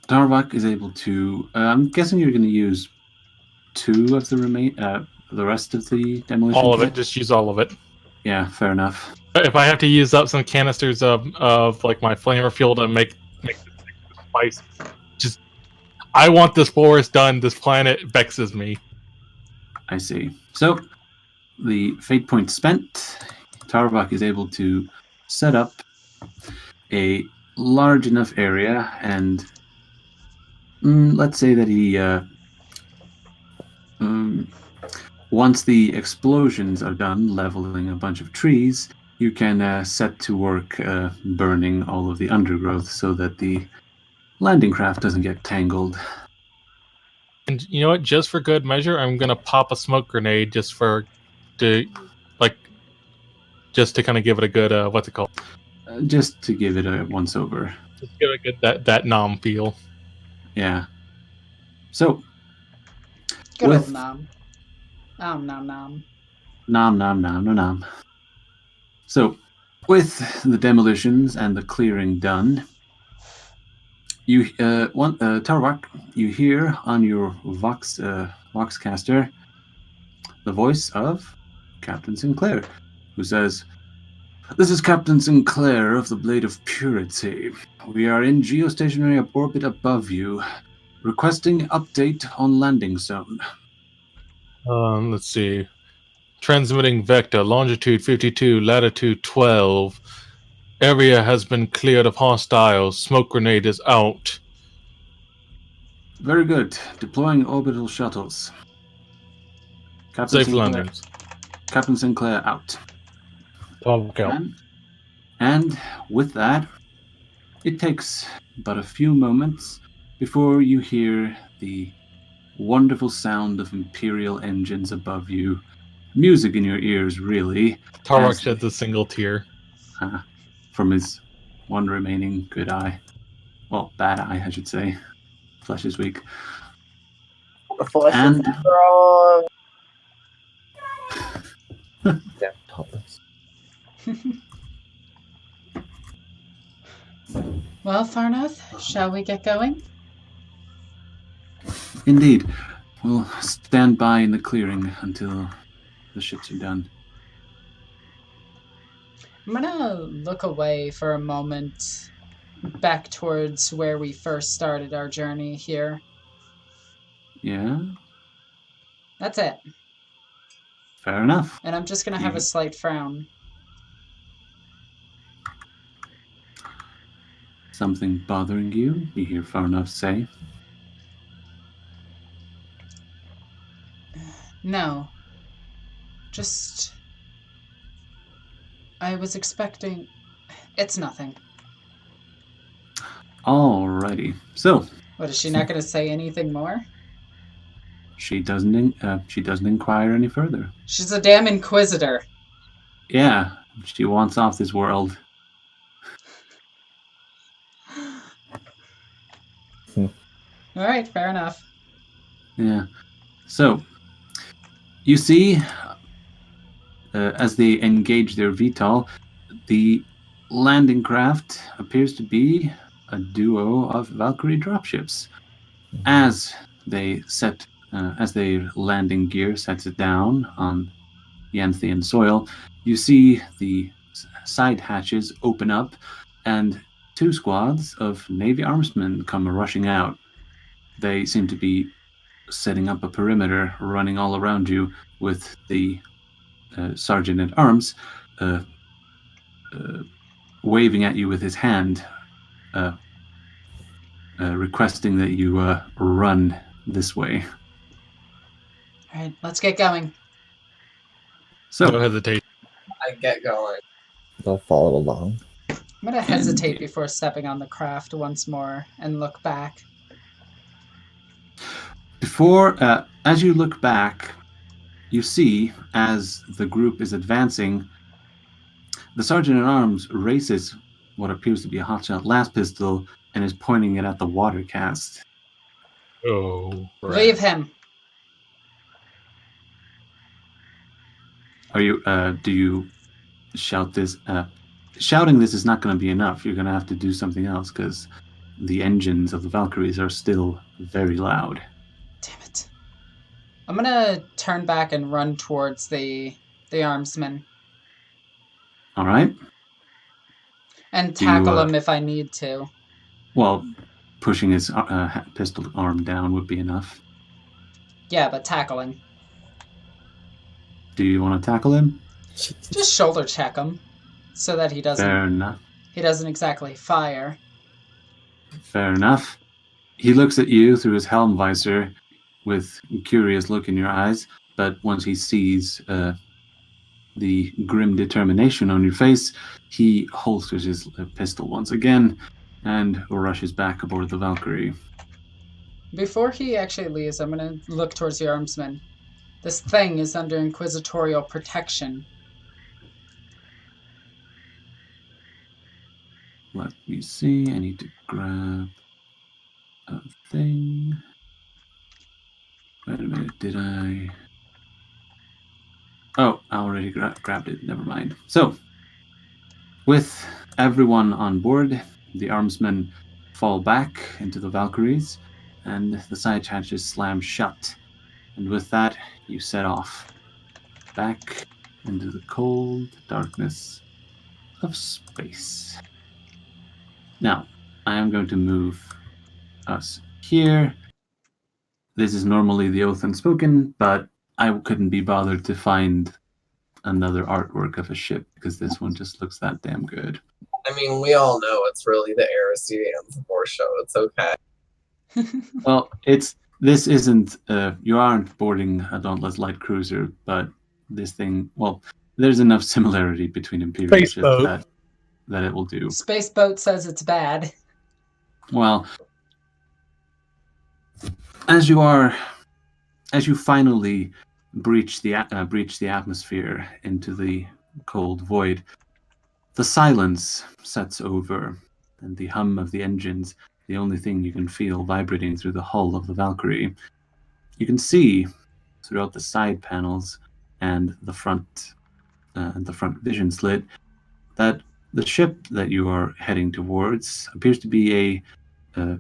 Darvak is able to... I'm guessing you're going to use 2 of the rest of the demolition. All of it. Just use all of it. Yeah, fair enough. If I have to use up some canisters of like my flamer fuel to make this spice, just I want this forest done. This planet vexes me. I see. So, the fate point spent, Tarbak is able to set up a large enough area, and let's say that he, once the explosions are done, leveling a bunch of trees, you can set to work burning all of the undergrowth so that the landing craft doesn't get tangled. And you know what? Just for good measure, I'm gonna pop a smoke grenade just to kind of give it a good what's it called? Just to give it a once over. Just give it a good that nom feel. Yeah. So. Good old nom. Nom nom nom. Nom nom nom nom nom. So, with the demolitions and the clearing done, you Tarwak, you hear on your Voxcaster the voice of Captain Sinclair, who says, "This is Captain Sinclair of the Blade of Purity. We are in geostationary orbit above you, requesting update on landing zone." Let's see. Transmitting vector, longitude 52, latitude 12. Area has been cleared of hostiles. Smoke grenade is out. Very good. Deploying orbital shuttles. Safe landings. Captain Sinclair out. Okay. And with that, it takes but a few moments before you hear the wonderful sound of Imperial engines above you. Music in your ears, really. Tarwak sheds a single tear. From his one remaining good eye. Well, bad eye, I should say. Flesh is weak. The flesh is strong. Damn topless. Well, Farnath, shall we get going? Indeed. We'll stand by in the clearing until the ships are done. I'm gonna look away for a moment, back towards where we first started our journey here. Yeah? That's it. Fair enough. And I'm just gonna have a slight frown. Something bothering you? You hear Farnath say. No. Just... I was expecting... It's nothing. Alrighty. So... What, is she not going to say anything more? She doesn't inquire any further. She's a damn inquisitor. Yeah, she wants off this world. Alright, fair enough. Yeah. So, you see, as they engage their VTOL, the landing craft appears to be a duo of Valkyrie dropships. As they as their landing gear sets it down on Yanthian soil, you see the side hatches open up, and 2 squads of Navy armsmen come rushing out. They seem to be setting up a perimeter, running all around you, with the sergeant at arms waving at you with his hand, requesting that you run this way. All right, let's get going. So, no hesitation. I get going. They'll follow along. I'm going to hesitate before stepping on the craft once more and look back. Before, as you look back, you see, as the group is advancing, the sergeant-at-arms raises what appears to be a hotshot las pistol and is pointing it at the water cast. Oh, right. Leave him. Are you, do you shout this? Shouting this is not going to be enough. You're going to have to do something else, because the engines of the Valkyries are still very loud. Damn it. I'm going to turn back and run towards the armsman. All right. And Do you, tackle him if I need to. Well, pushing his pistol arm down would be enough. Yeah, but tackling. Do you want to tackle him? Just shoulder check him, so that he doesn't. Fair enough. He doesn't exactly fire. Fair enough. He looks at you through his helm visor with a curious look in your eyes, but once he sees the grim determination on your face, he holsters his pistol once again and rushes back aboard the Valkyrie. Before he actually leaves, I'm going to look towards the armsman. This thing is under inquisitorial protection. Let me see. I need to grab a thing. Wait a minute. Did I? Oh, I already grabbed it. Never mind. So, with everyone on board, the armsmen fall back into the Valkyries, and the side hatches slam shut. And with that, you set off back into the cold darkness of space. Now, I am going to move us here. This is normally the Oath Unspoken, but I couldn't be bothered to find another artwork of a ship because this one just looks that damn good. I mean, we all know it's really the Heresy and the War show. It's okay. Well, this isn't. You aren't boarding a Dauntless light cruiser, but this thing. Well, there's enough similarity between Imperial ships that it will do. Space Boat says it's bad. Well, as you finally breach the atmosphere into the cold void, the silence sets over, and the hum of the engines, the only thing you can feel vibrating through the hull of the Valkyrie. You can see throughout the side panels and the front vision slit that the ship that you are heading towards appears to be a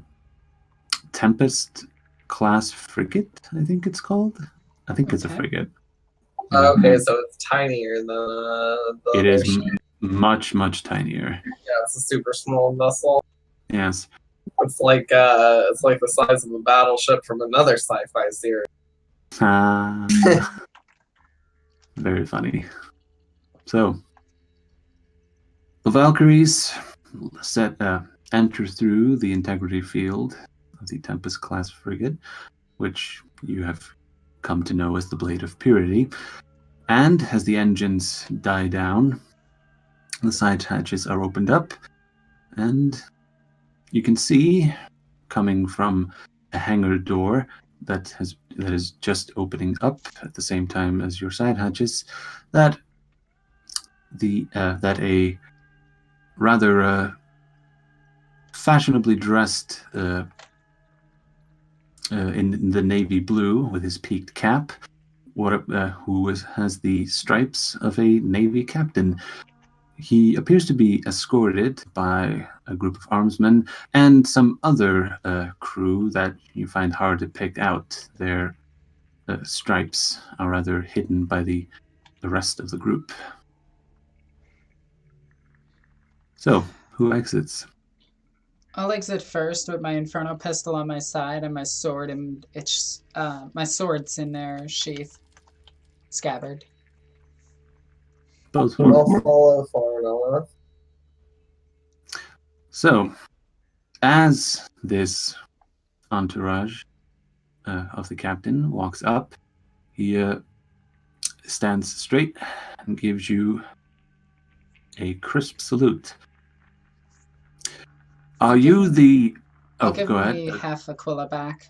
Tempest class frigate, I think it's called. I think it's a frigate. Okay, so it's tinier than the It other is ship. much, much tinier. Yeah, it's a super small vessel. Yes. It's like the size of a battleship from another sci-fi series. Very funny. So, the Valkyries enter through the integrity field of the Tempest class frigate, which you have come to know as the Blade of Purity. And as the engines die down, the side hatches are opened up, and you can see, coming from a hangar door that is just opening up at the same time as your side hatches, that a rather fashionably dressed in the navy blue with his peaked cap, who has the stripes of a navy captain. He appears to be escorted by a group of armsmen and some other crew that you find hard to pick out. Their stripes are rather hidden by the rest of the group. So, who exits? I'll exit first with my Inferno pistol on my side and my sword, and my sword's in their sheath, scabbard. Both. I'll follow far enough. So, as this entourage of the captain walks up, he stands straight and gives you a crisp salute. Are you the... I'll Oh, give go ahead. me half Aquila back.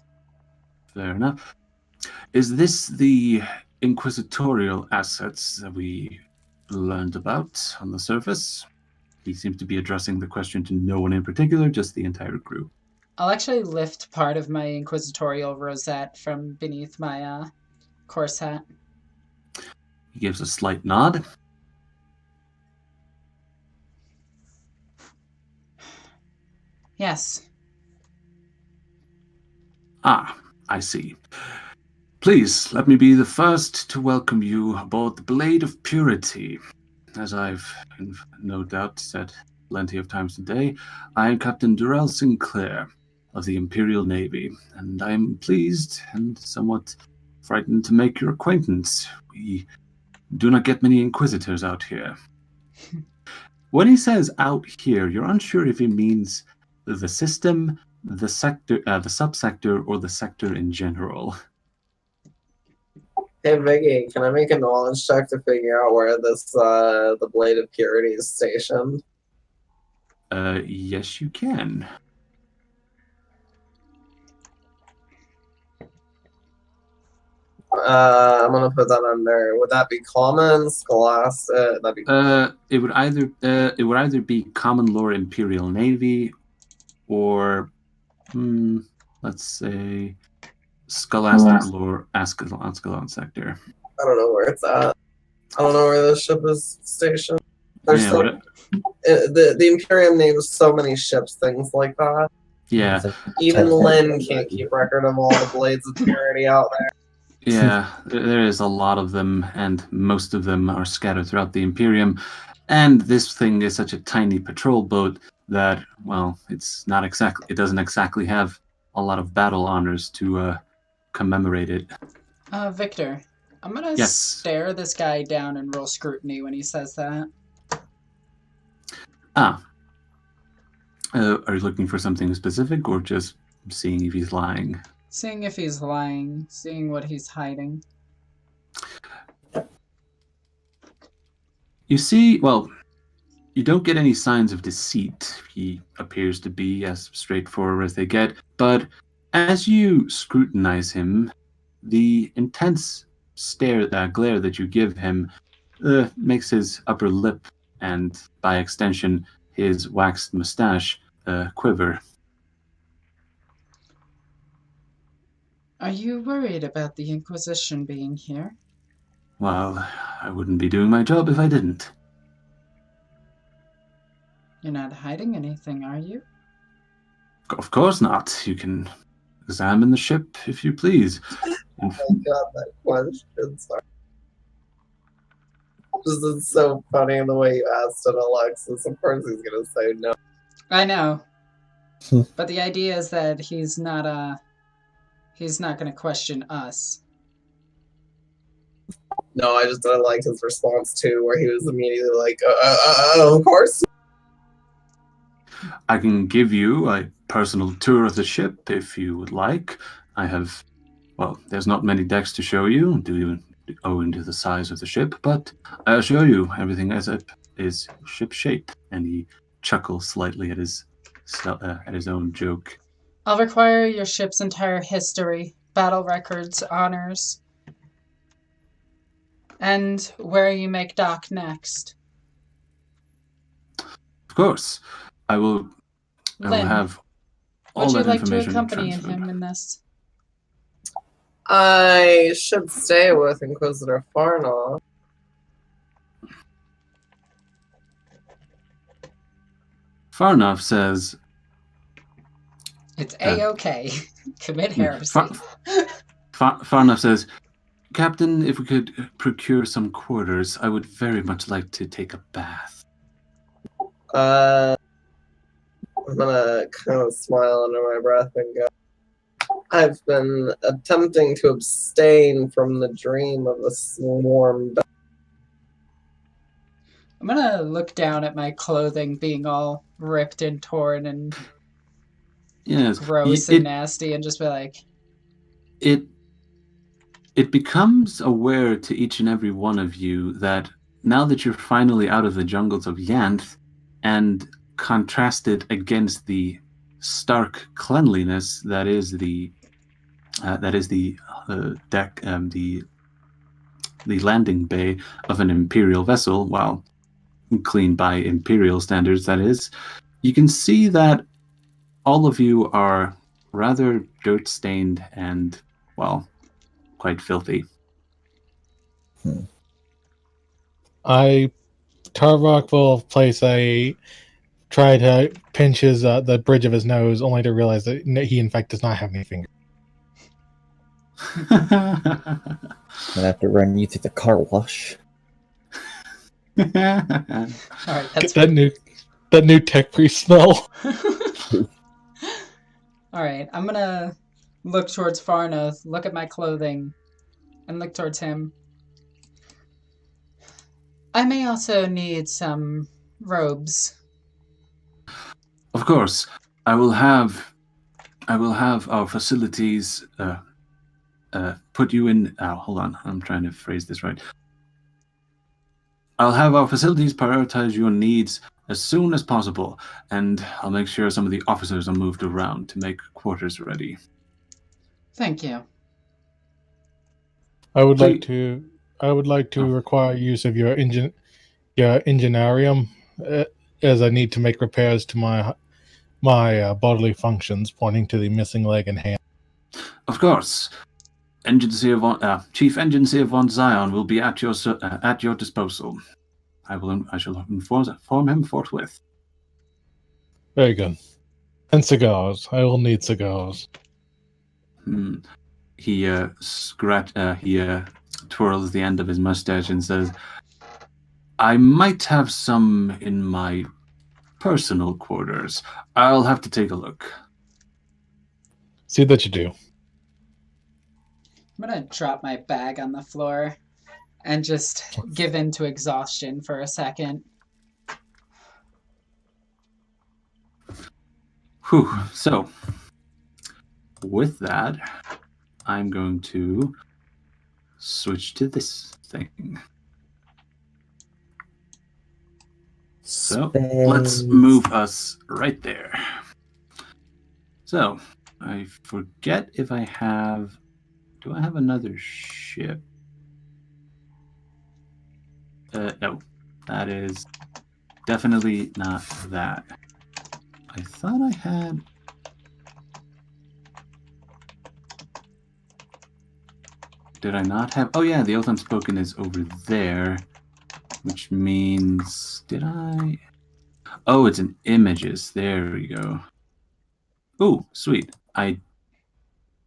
Fair enough. Is this the inquisitorial assets that we learned about on the surface? He seems to be addressing the question to no one in particular, just the entire group. I'll actually lift part of my inquisitorial rosette from beneath my course hat. He gives a slight nod. Yes. Ah, I see. Please, let me be the first to welcome you aboard the Blade of Purity. as I've no doubt said plenty of times today, I am Captain Durrell Sinclair of the Imperial Navy, and I am pleased and somewhat frightened to make your acquaintance. We do not get many Inquisitors out here. When he says out here, you're unsure if he means the system, the sector, the subsector, or the sector in general. Hey Viggy, can I make a knowledge check to figure out where this the Blade of Purity is stationed? Yes, you can. I'm gonna put that under. Would that be common, scholastic? That'd be. It would either be common lore Imperial Navy, or let's say scholastic lore Ascalon sector. I don't know where it's at. I don't know where the ship is stationed. There's the Imperium names so many ships, things like that. Yeah. Even Lynn can't keep record of all the Blades of Purity out there. Yeah, there is a lot of them, and most of them are scattered throughout the Imperium. And this thing is such a tiny patrol boat that, well, it doesn't exactly have a lot of battle honors to commemorate it. Victor, I'm gonna stare this guy down and roll scrutiny when he says that. Are you looking for something specific, or just seeing if he's lying? Seeing if he's lying, seeing what he's hiding. You see, well, you don't get any signs of deceit. He appears to be as straightforward as they get, but as you scrutinize him, the intense glare that you give him makes his upper lip, and by extension, his waxed mustache, quiver. Are you worried about the Inquisition being here? Well, I wouldn't be doing my job if I didn't. You're not hiding anything, are you? Of course not. You can examine the ship if you please. Oh my god, that question. Sorry. This is so funny the way you asked it, Alexis. Of course he's gonna say no. I know. But the idea is that he's not gonna question us. No, I just didn't like his response too, where he was immediately like, of course. I can give you a personal tour of the ship if you would like. There's not many decks to show you, owing to the size of the ship, but I'll show you everything as it is ship shape. And he chuckles slightly at his own joke. I'll require your ship's entire history, battle records, honors, and where you make dock next. Of course. I will have all that information. Would you like to accompany him in this? I should stay with Inquisitor Farnoff. Farnoff says, it's A-okay. Commit heresy. Farnoff says, Captain, if we could procure some quarters, I would very much like to take a bath. I'm gonna kind of smile under my breath and go, I've been attempting to abstain from the dream of a swarm. I'm gonna look down at my clothing being all ripped and torn and gross and nasty, and just be like... It becomes aware to each and every one of you that now that you're finally out of the jungles of Yanth and contrasted against the stark cleanliness that is the deck, the landing bay of an Imperial vessel, well, clean by Imperial standards, that is, you can see that all of you are rather dirt-stained and, well, quite filthy. Tarvok will try to pinch the bridge of his nose, only to realize that he, in fact, does not have any fingers. I'm gonna have to run you through the car wash. Alright, that's Get that new tech priest smell. Alright, I'm gonna look towards Farnoth, look at my clothing, and look towards him. I may also need some robes. Of course, I will have our facilities put you in. Oh, hold on, I'm trying to phrase this right. I'll have our facilities prioritize your needs as soon as possible, and I'll make sure some of the officers are moved around to make quarters ready. Thank you. I would like to require use of your enginarium, as I need to make repairs to my bodily functions, pointing to the missing leg and hand. Of course, Chief Engine Seer von Zion will be at your disposal. I shall inform him forthwith. Very good. And cigars. I will need cigars. He twirls the end of his mustache and says, I might have some in my personal quarters. I'll have to take a look. See that you do. I'm gonna drop my bag on the floor and just give in to exhaustion for a second. Whew. So, with that, I'm going to switch to this thing. So, let's move us right there. So, I forget if I have... Do I have another ship? No. That is definitely not that. I thought I had... Did I not have... Oh yeah, the Oath Unspoken is over there. Which means... Did I... Oh, it's in images. There we go. Ooh, sweet.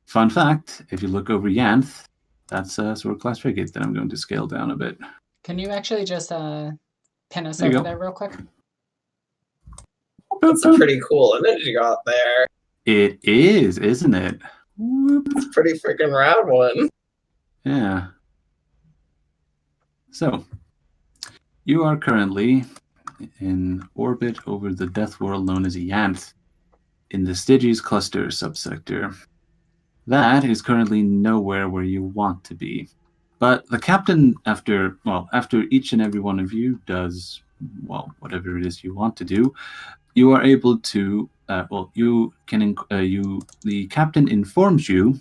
Fun fact, if you look over Yanth, that's a sword class frigate that I'm going to scale down a bit. Can you actually just pin us There you over go. there real quick? That's a pretty cool image you got there. It is, isn't it? It's a pretty freaking rad one. Yeah. So, you are currently in orbit over the death world known as Yanth, in the Styges cluster subsector. That is currently nowhere where you want to be. But the captain, after each and every one of you does, whatever it is you want to do, you are able to, the captain informs you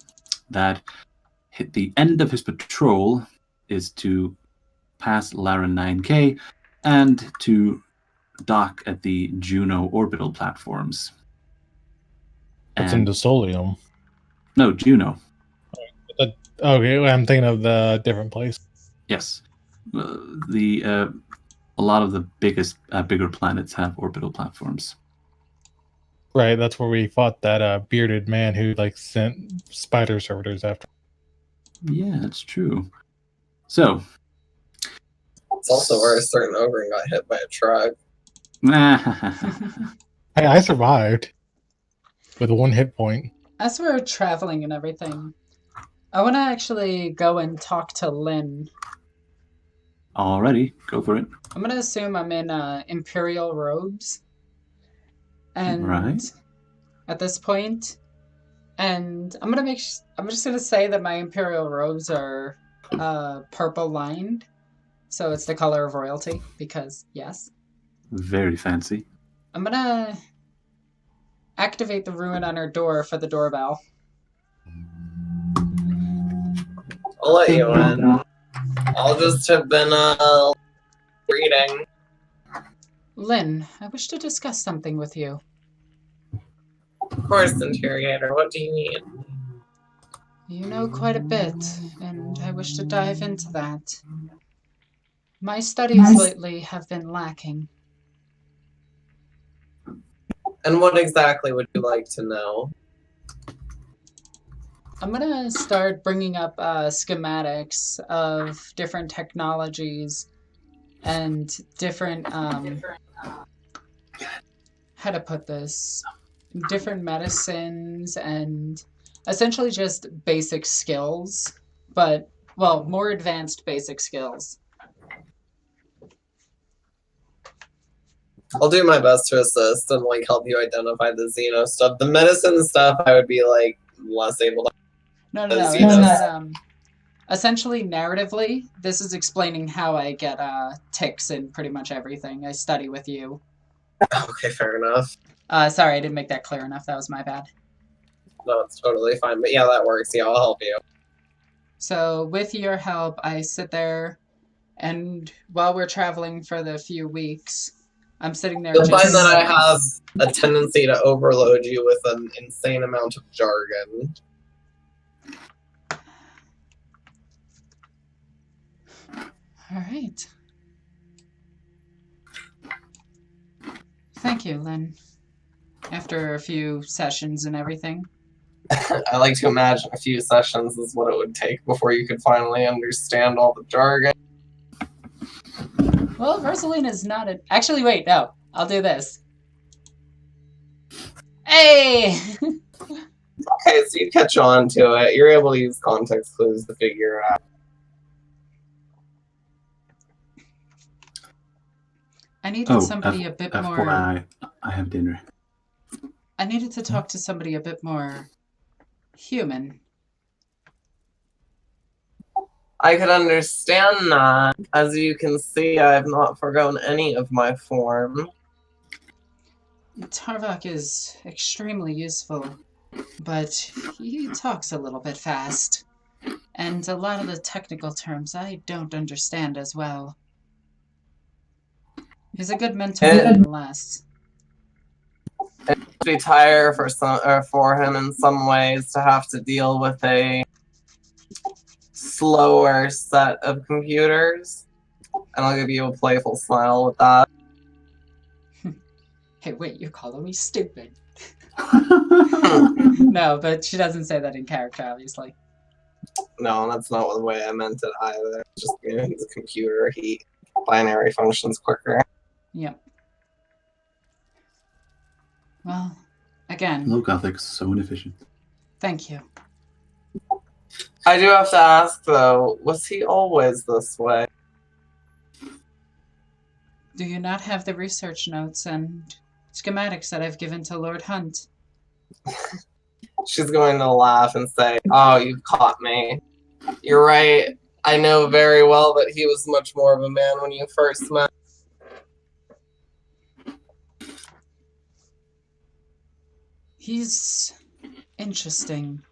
that the end of his patrol is to pass Lara 9K and to dock at the Juno orbital platforms. It's in Desolium. No, Juno. Okay, I'm thinking of the different place. Yes. A lot of the bigger planets have orbital platforms. Right, that's where we fought that bearded man who sent spider servitors after. Yeah, that's true. So, It's also where a certain ogre got hit by a truck. I survived with 1 hit point. As we're traveling and everything, I want to actually go and talk to Lynn. Alrighty, go for it. I'm going to assume I'm in Imperial robes. And Right. at this point, and I'm just going to say that my Imperial robes are purple lined. So it's the color of royalty, because yes. Very fancy. I'm going to activate the rune on her door for the doorbell. I'll let you in. I'll just have been reading. Lynn, I wish to discuss something with you. Of course, Interrogator. What do you need? You know quite a bit, and I wish to dive into that. My studies lately have been lacking. And what exactly would you like to know? I'm going to start bringing up schematics of different technologies and different, how to put this, different medicines and essentially just basic skills, but, well, more advanced basic skills. I'll do my best to assist and like help you identify the Xeno stuff. The medicine stuff, I would be like less able to. No. As It's you know. that, essentially, narratively, this is explaining how I get ticks in pretty much everything. I study with you. Okay, fair enough. Sorry, I didn't make that clear enough. That was my bad. No, it's totally fine. But yeah, that works. Yeah, I'll help you. So with your help, I sit there, and while we're traveling for the few weeks, I'm sitting there You'll just... find that I have a tendency to overload you with an insane amount of jargon. All right. Thank you, Lynn. After a few sessions and everything. I like to imagine a few sessions is what it would take before you could finally understand all the jargon. Well, Rosalina's not a... Actually, wait, no. I'll do this. Hey! Okay, so you catch on to it. You're able to use context clues to figure it out. I needed somebody a bit more... FYI, I have dinner. I needed to talk to somebody a bit more human. I could understand that. As you can see, I have not forgotten any of my form. Tarvok is extremely useful, but he talks a little bit fast. And a lot of the technical terms I don't understand as well. He's a good mentor nonetheless. It must be tiring for him in some ways to have to deal with a slower set of computers. And I'll give you a playful smile with that. Hey, wait, you're calling me stupid. No, but she doesn't say that in character, obviously. No, that's not the way I meant it either. Just, you know, he's a computer. He binary functions quicker. Yep. Well, again. Low Gothic's so inefficient. Thank you. I do have to ask, though, was he always this way? Do you not have the research notes and schematics that I've given to Lord Hunt? She's going to laugh and say, "Oh, you've caught me. You're right. I know very well that he was much more of a man when you first met." He's interesting.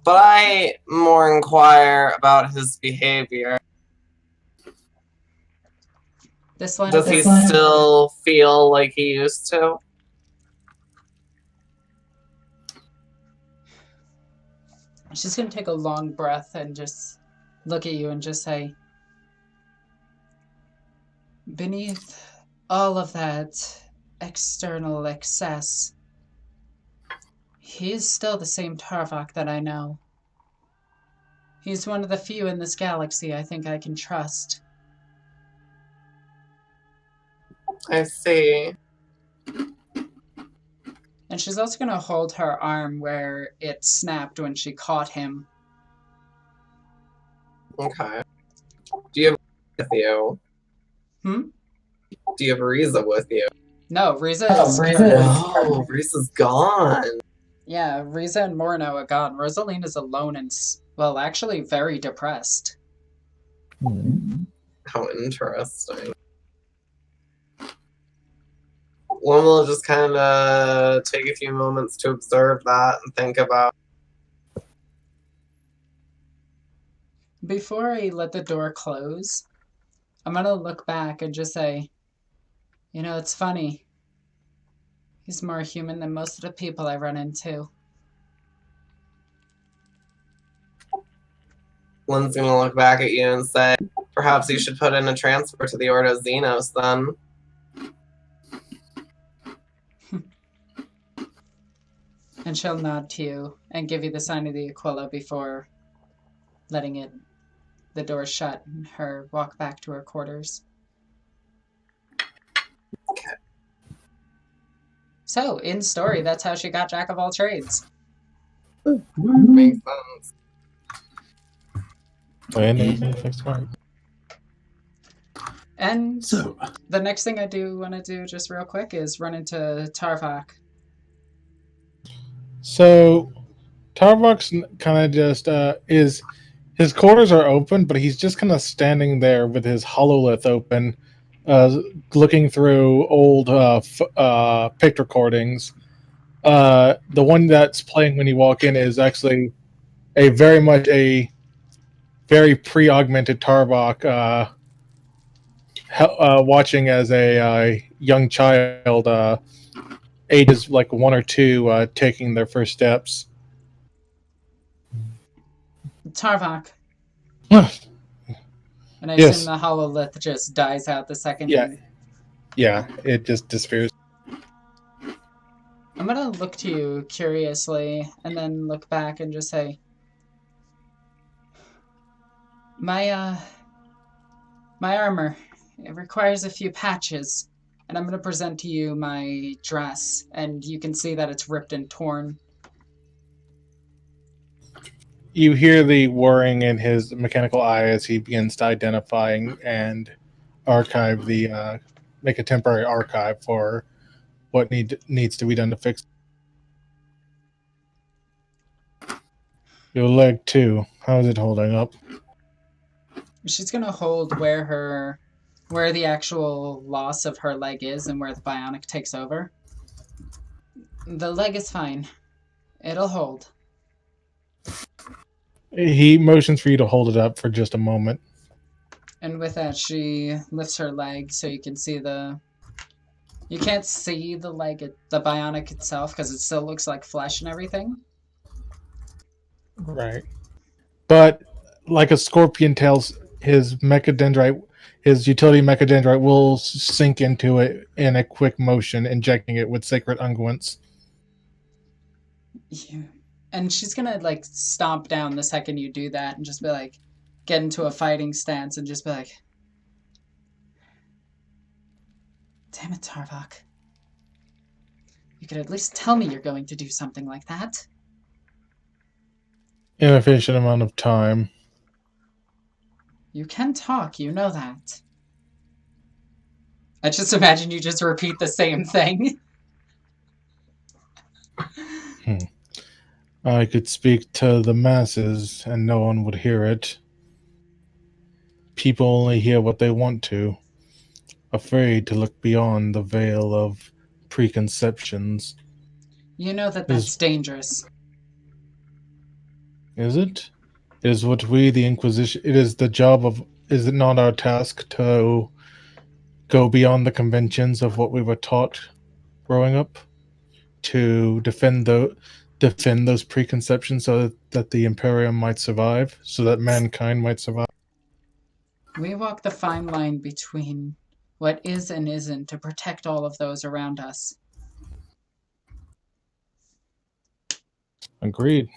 But I more inquire about his behavior. Does he still feel like he used to? She's going to take a long breath and just look at you and just say, beneath all of that external excess, he is still the same Tarvok that I know. He's one of the few in this galaxy I think I can trust. I see. And she's also going to hold her arm where it snapped when she caught him. Okay. Do you have Riza with you? Hmm? Do you have Riza with you? No, Riza is... Oh, Riza's gone. Yeah, Riza and Morno are gone. Rosalina's alone and, well, actually very depressed. How interesting. One will just kind of take a few moments to observe that and think about. Before I let the door close, I'm going to look back and just say, you know, it's funny. He's more human than most of the people I run into. Lynn's going to look back at you and say, perhaps you should put in a transfer to the Ordo Xenos then. And she'll nod to you and give you the sign of the Aquila before letting it the door shut and her walk back to her quarters. Okay. So, in story, that's how she got Jack of all trades. Makes sense. And So, the next thing I do want to do just real quick is run into Tarvok. So, Tarvok's kind of just is his quarters are open, but he's just kind of standing there with his hololith open, looking through old pic recordings. The one that's playing when you walk in is actually a very pre-augmented Tarvok, watching as a young child, ages like 1 or 2, taking their first steps. Tarvok. And I Yes. assume the hololith just dies out the second. Yeah, it just disappears. I'm gonna look to you curiously and then look back and just say, my armor, it requires a few patches, and I'm gonna present to you my dress, and you can see that it's ripped and torn. You hear the whirring in his mechanical eye as he begins to identifying and archive make a temporary archive for what needs to be done to fix. Your leg too. How's it holding up? She's gonna hold where the actual loss of her leg is and where the bionic takes over. The leg is fine. It'll hold. He motions for you to hold it up for just a moment. And with that, she lifts her leg so you can see you can't see the leg, the bionic itself, because it still looks like flesh and everything. Right. But like a scorpion tails, his mechadendrite, his utility mechadendrite will sink into it in a quick motion, injecting it with sacred unguents. Yeah. And she's gonna like stomp down the second you do that and just be like, get into a fighting stance and just be like, damn it, Tarvok. You could at least tell me you're going to do something like that. Inefficient amount of time. You can talk, you know that. I just imagine you just repeat the same thing. I could speak to the masses and no one would hear it. People only hear what they want to, afraid to look beyond the veil of preconceptions. You know that that's dangerous. Is it? It is what we, the Inquisition, it is the job of, is it not our task to go beyond the conventions of what we were taught growing up? To defend those preconceptions so that the Imperium might survive, so that mankind might survive? We walk the fine line between what is and isn't to protect all of those around us. Agreed.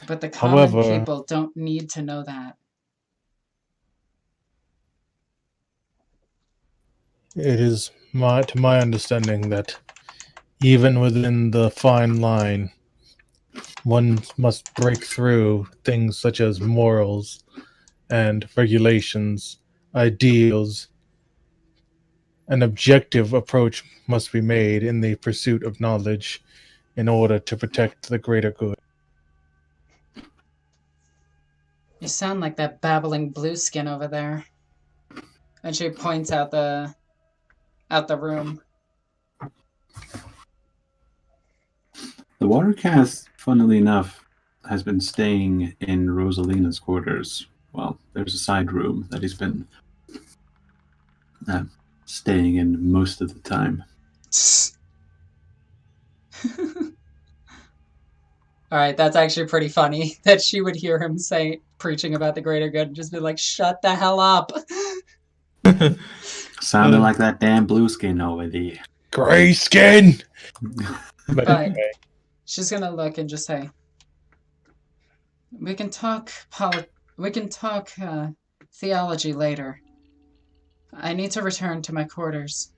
But the common However, people don't need to know that. it is to my understanding that even within the fine line, one must break through things such as morals and regulations, ideals. An objective approach must be made in the pursuit of knowledge in order to protect the greater good. You sound like that babbling blueskin over there. And she points out the room. The Watercast, funnily enough, has been staying in Rosalina's quarters. Well, there's a side room that he's been staying in most of the time. Alright, that's actually pretty funny that she would hear him preaching about the greater good and just be like, shut the hell up. Sounded like that damn blue skin over there. Gray skin! But she's gonna look and just say, we can talk We can talk theology later. I need to return to my quarters.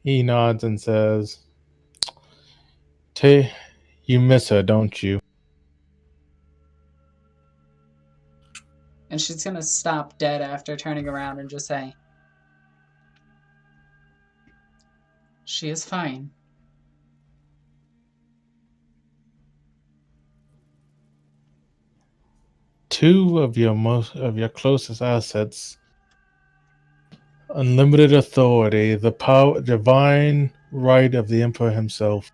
He nods and says, Tay, you miss her, don't you? And she's gonna stop dead after turning around and just say, she is fine. Two of your closest assets, unlimited authority, the power, divine right of the Emperor himself.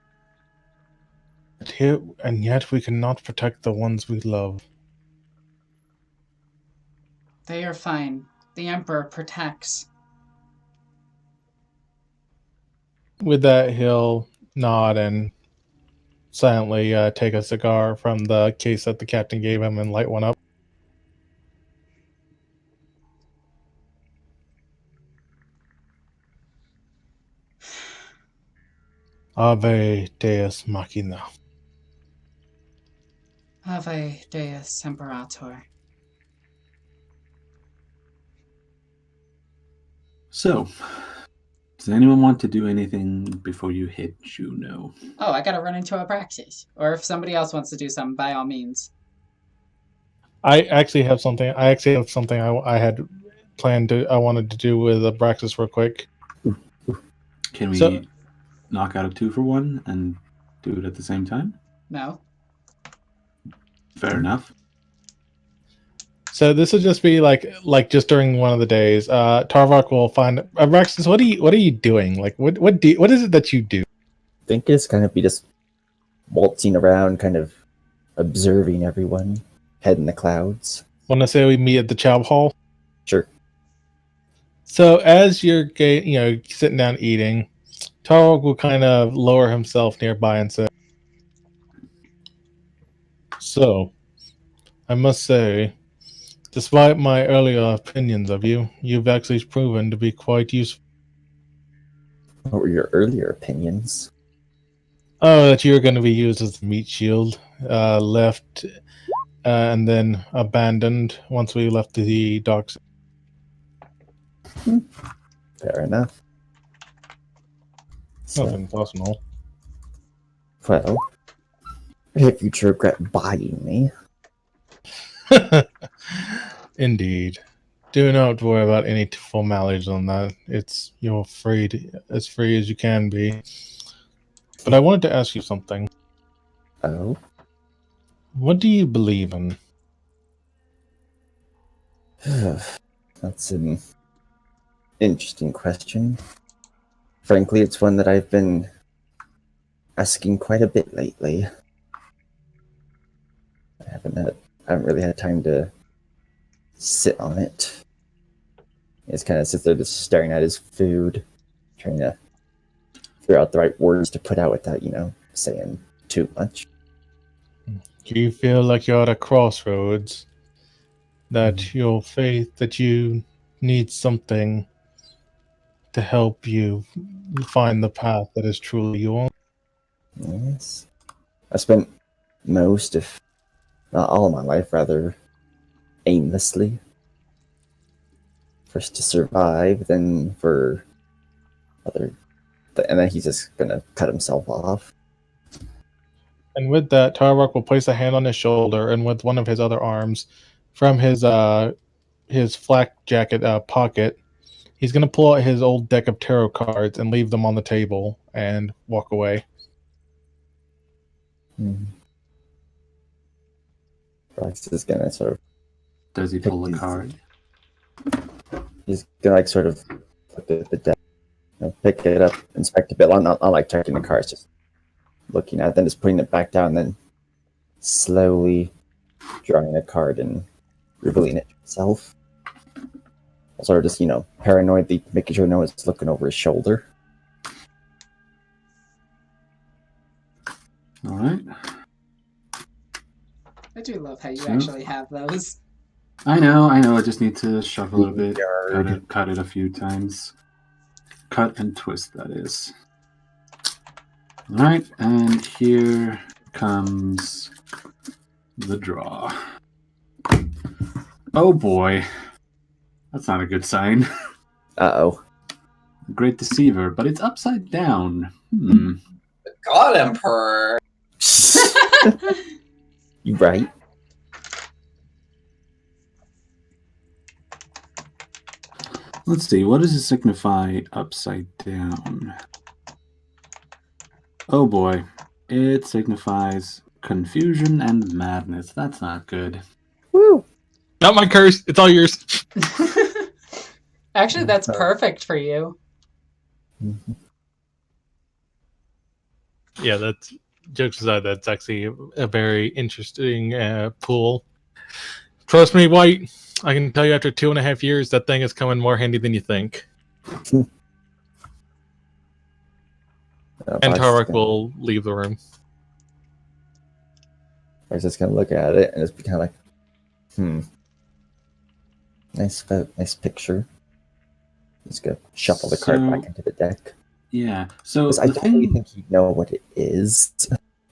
And yet we cannot protect the ones we love. They are fine. The Emperor protects. With that, he'll nod and silently take a cigar from the case that the captain gave him and light one up. Ave Deus Machina. Ave Deus Imperator. So, does anyone want to do anything before you hit Juno? Oh, I gotta run into Abraxas. Or if somebody else wants to do something, by all means. I actually have something. I had planned to. I wanted to do with Abraxas real quick. Can we knock out a 2-for-1 and do it at the same time? No. Fair enough. So this will just be like just during one of the days. Tarvok will find Abraxas. What are you doing? Like what is it that you do? I think it's kind of be just waltzing around, kind of observing everyone, head in the clouds. Want to say we meet at the Chow Hall? Sure. So as you're sitting down eating, Tarvok will kind of lower himself nearby and say, "So, I must say, despite my earlier opinions of you, you've actually proven to be quite useful." What were your earlier opinions? Oh, that you're going to be used as the meat shield, left, and then abandoned once we left the docks. Fair enough. So, Nothing personal. well, if you regret buying me. Indeed. Do not worry about any formalities on that. You're as free as you can be. But I wanted to ask you something. Oh? What do you believe in? That's an interesting question. Frankly, it's one that I've been asking quite a bit lately. I haven't really had time to sit on it. He just kind of sits there just staring at his food, trying to figure out the right words to put out without, saying too much. Do you feel like you're at a crossroads? That your faith, that you need something to help you find the path that is truly yours? Yes. I spent most, if not all of my life, rather aimlessly. First to survive, then for other... And then he's just gonna cut himself off. And with that, Tarvok will place a hand on his shoulder, and with one of his other arms, from his flak jacket pocket, he's going to pull out his old deck of tarot cards and leave them on the table and walk away. Rex is gonna sort of... Does he pull a card? He's gonna sort of look at the deck, pick it up, inspect a bit. Not like checking the cards, just looking at it, then just putting it back down, then slowly drawing a card and revealing it to himself. Sort of just, paranoidly making sure no one's looking over his shoulder. All right. I do love how you actually have those. I know. I just need to shuffle it a bit. Cut it a few times. Cut and twist, that is. All right, and here comes the draw. Oh boy. That's not a good sign. Uh-oh. Great Deceiver, but it's upside down. God Emperor. You right. Let's see, what does it signify upside down? Oh boy. It signifies confusion and madness. That's not good. Woo! Not my curse. It's all yours. Actually, that's perfect for you. Yeah, that's jokes aside. That's actually a very interesting pool. Trust me, White. I can tell you after 2.5 years, that thing is coming more handy than you think. And Tarek will leave the room. I was just gonna look at it and just be kind of like, nice picture. Just gonna shuffle the card back into the deck. Yeah. So I don't really think you know what it is,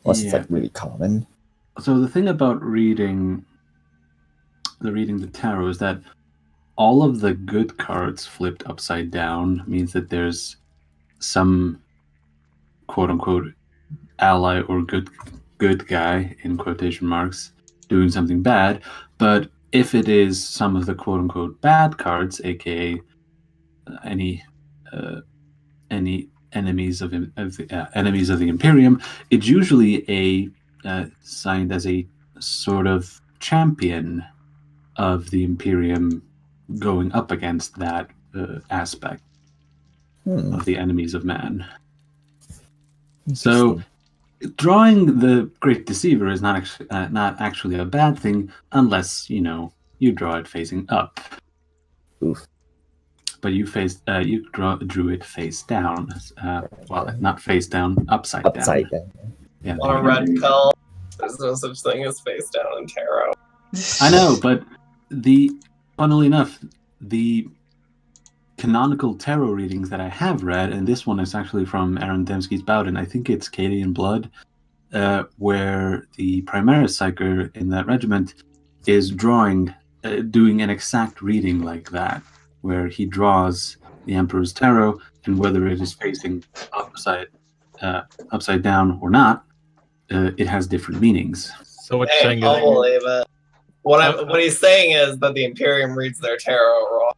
unless it's like really common. So the thing about reading the tarot is that all of the good cards flipped upside down means that there's some quote unquote ally or good guy in quotation marks doing something bad. But if it is some of the quote unquote bad cards, aka any enemies of the Imperium, it's usually signed as a sort of champion of the Imperium going up against that aspect of the enemies of man. So drawing the Great Deceiver is not actually a bad thing unless you draw it facing up. Oof. But you drew it face down. Well, not face down, upside down. Upside down. Yeah. On a red pill. There's no such thing as face down in tarot. I know, but funnily enough, the canonical tarot readings that I have read, and this one is actually from Aaron Dembski's Bowden, I think it's Cadian Blood, where the Primaris Psyker in that regiment is doing an exact reading like that, where he draws the Emperor's Tarot, and whether it is facing upside down or not, it has different meanings. So what you're saying I'll is, believe it. What he's saying is that the Imperium reads their tarot wrong.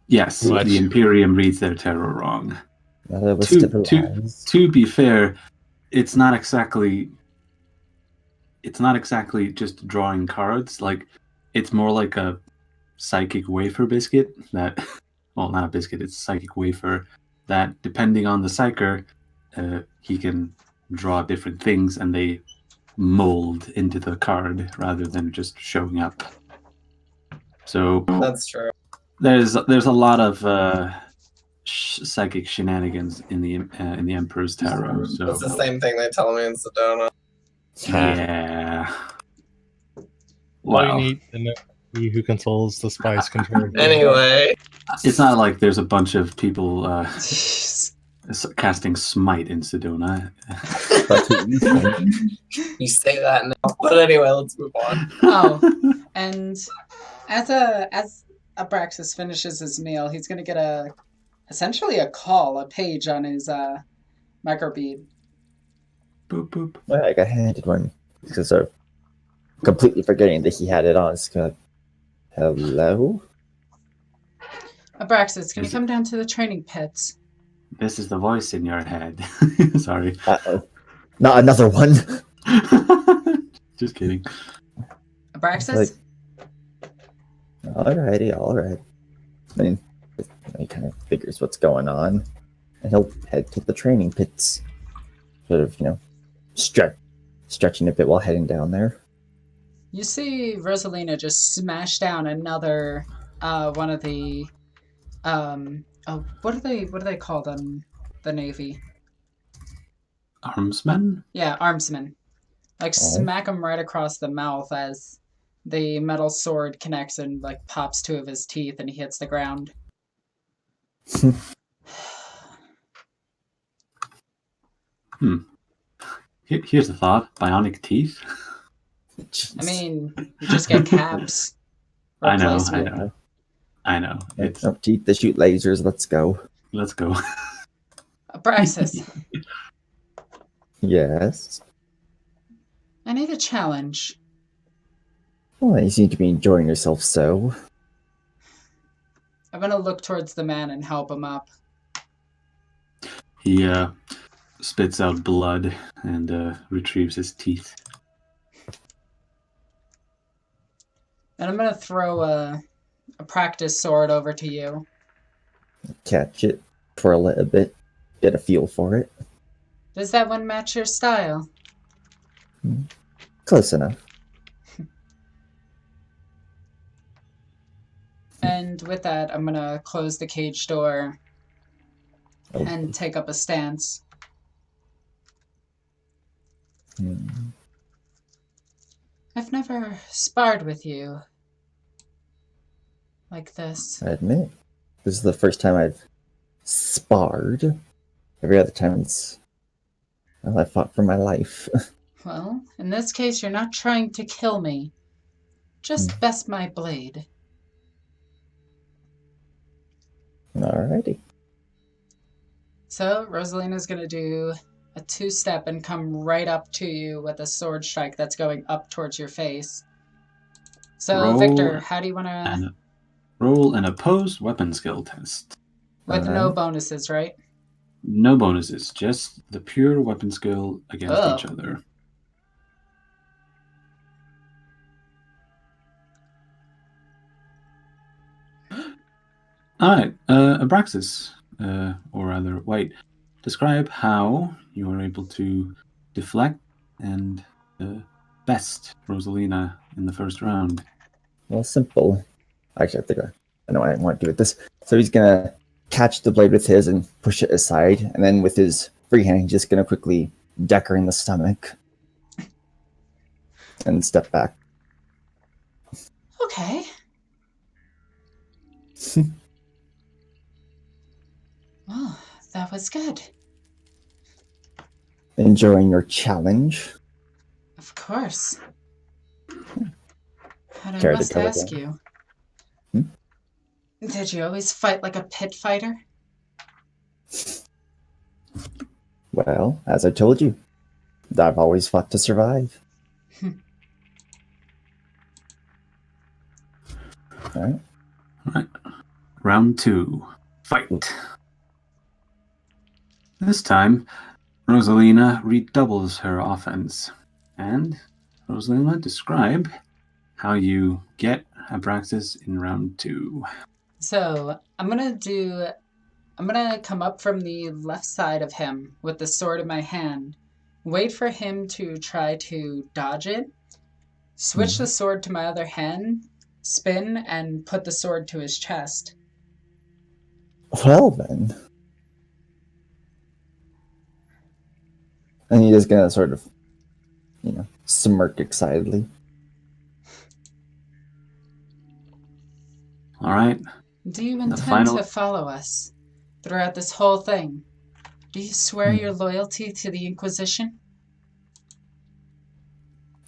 Yes, the Imperium reads their tarot wrong. To be fair, it's not exactly just drawing cards. Like, it's more like a psychic wafer biscuit that, well, not a biscuit, it's a psychic wafer that, depending on the psyker, he can draw different things and they mold into the card rather than just showing up. So that's true. There's a lot of psychic shenanigans in the Emperor's Tarot. So it's the same thing they tell me in Sedona. Yeah. All you need to know who controls the spice control. Anyway, it's not like there's a bunch of people casting Smite in Sedona. You say that now, but anyway, let's move on. Oh, and as Abraxas finishes his meal, he's going to get essentially a page on his microbead. Boop boop. Well, I got handed one because of completely forgetting that he had it on. It's kind of, hello? Abraxas, can you come down to the training pits? This is the voice in your head. Sorry. Uh-oh. Not another one. Just kidding. Abraxas? All right. I mean, he kind of figures what's going on, and he'll head to the training pits. Sort of, stretching a bit while heading down there. You see Rosalina just smash down another one of the what are they called on the Navy? Armsmen? Yeah, armsmen. Like smack him right across the mouth as the metal sword connects and like pops 2 of his teeth and he hits the ground. Here's a thought. Bionic teeth? I mean, you just get caps. I know. Replacement. It's Teeth to shoot lasers. Let's go. let's go. Abraxas, Yes. I need a challenge. Well, you seem to be enjoying yourself so. I'm gonna look towards the man and help him up. He spits out blood and retrieves his teeth. And I'm gonna throw a practice sword over to you. Catch it for a little bit. Get a feel for it. Does that one match your style? Close enough. And with that, I'm gonna close the cage door Oh. and take up a stance. Hmm. I've never sparred with you like this. I admit, this is the first time I've sparred. Every other time I fought for my life. Well, in this case, you're not trying to kill me. Just best my blade. Alrighty. So, Rosalina's gonna do a two-step and come right up to you with a sword strike that's going up towards your face. So, Roll Victor, how do you want to... And roll an opposed weapon skill test. With no bonuses, right? No bonuses, just the pure weapon skill against Oh. each other. Alright, Abraxas, or rather, White, describe how you are able to deflect and best Rosalina in the first round. Well, simple. Actually, I know what I want to do with this. So he's gonna catch the blade with his and push it aside, and then with his free hand, he's just gonna quickly deck her in the stomach and step back. Okay. Well, that was good. Enjoying your challenge. Of course. But I Care to must tell ask again? you. Did you always fight like a pit fighter? Well, as I told you, I've always fought to survive. Alright. Alright, round 2, fight. This time, Rosalina redoubles her offense. And, Rosalina, describe how you get Abraxas in round 2. So, I'm gonna come up from the left side of him with the sword in my hand, wait for him to try to dodge it, switch the sword to my other hand, spin, and put the sword to his chest. Well then. And he's just gonna sort of, smirk excitedly. Alright, Do you intend final- to follow us throughout this whole thing? Do you swear your loyalty to the Inquisition?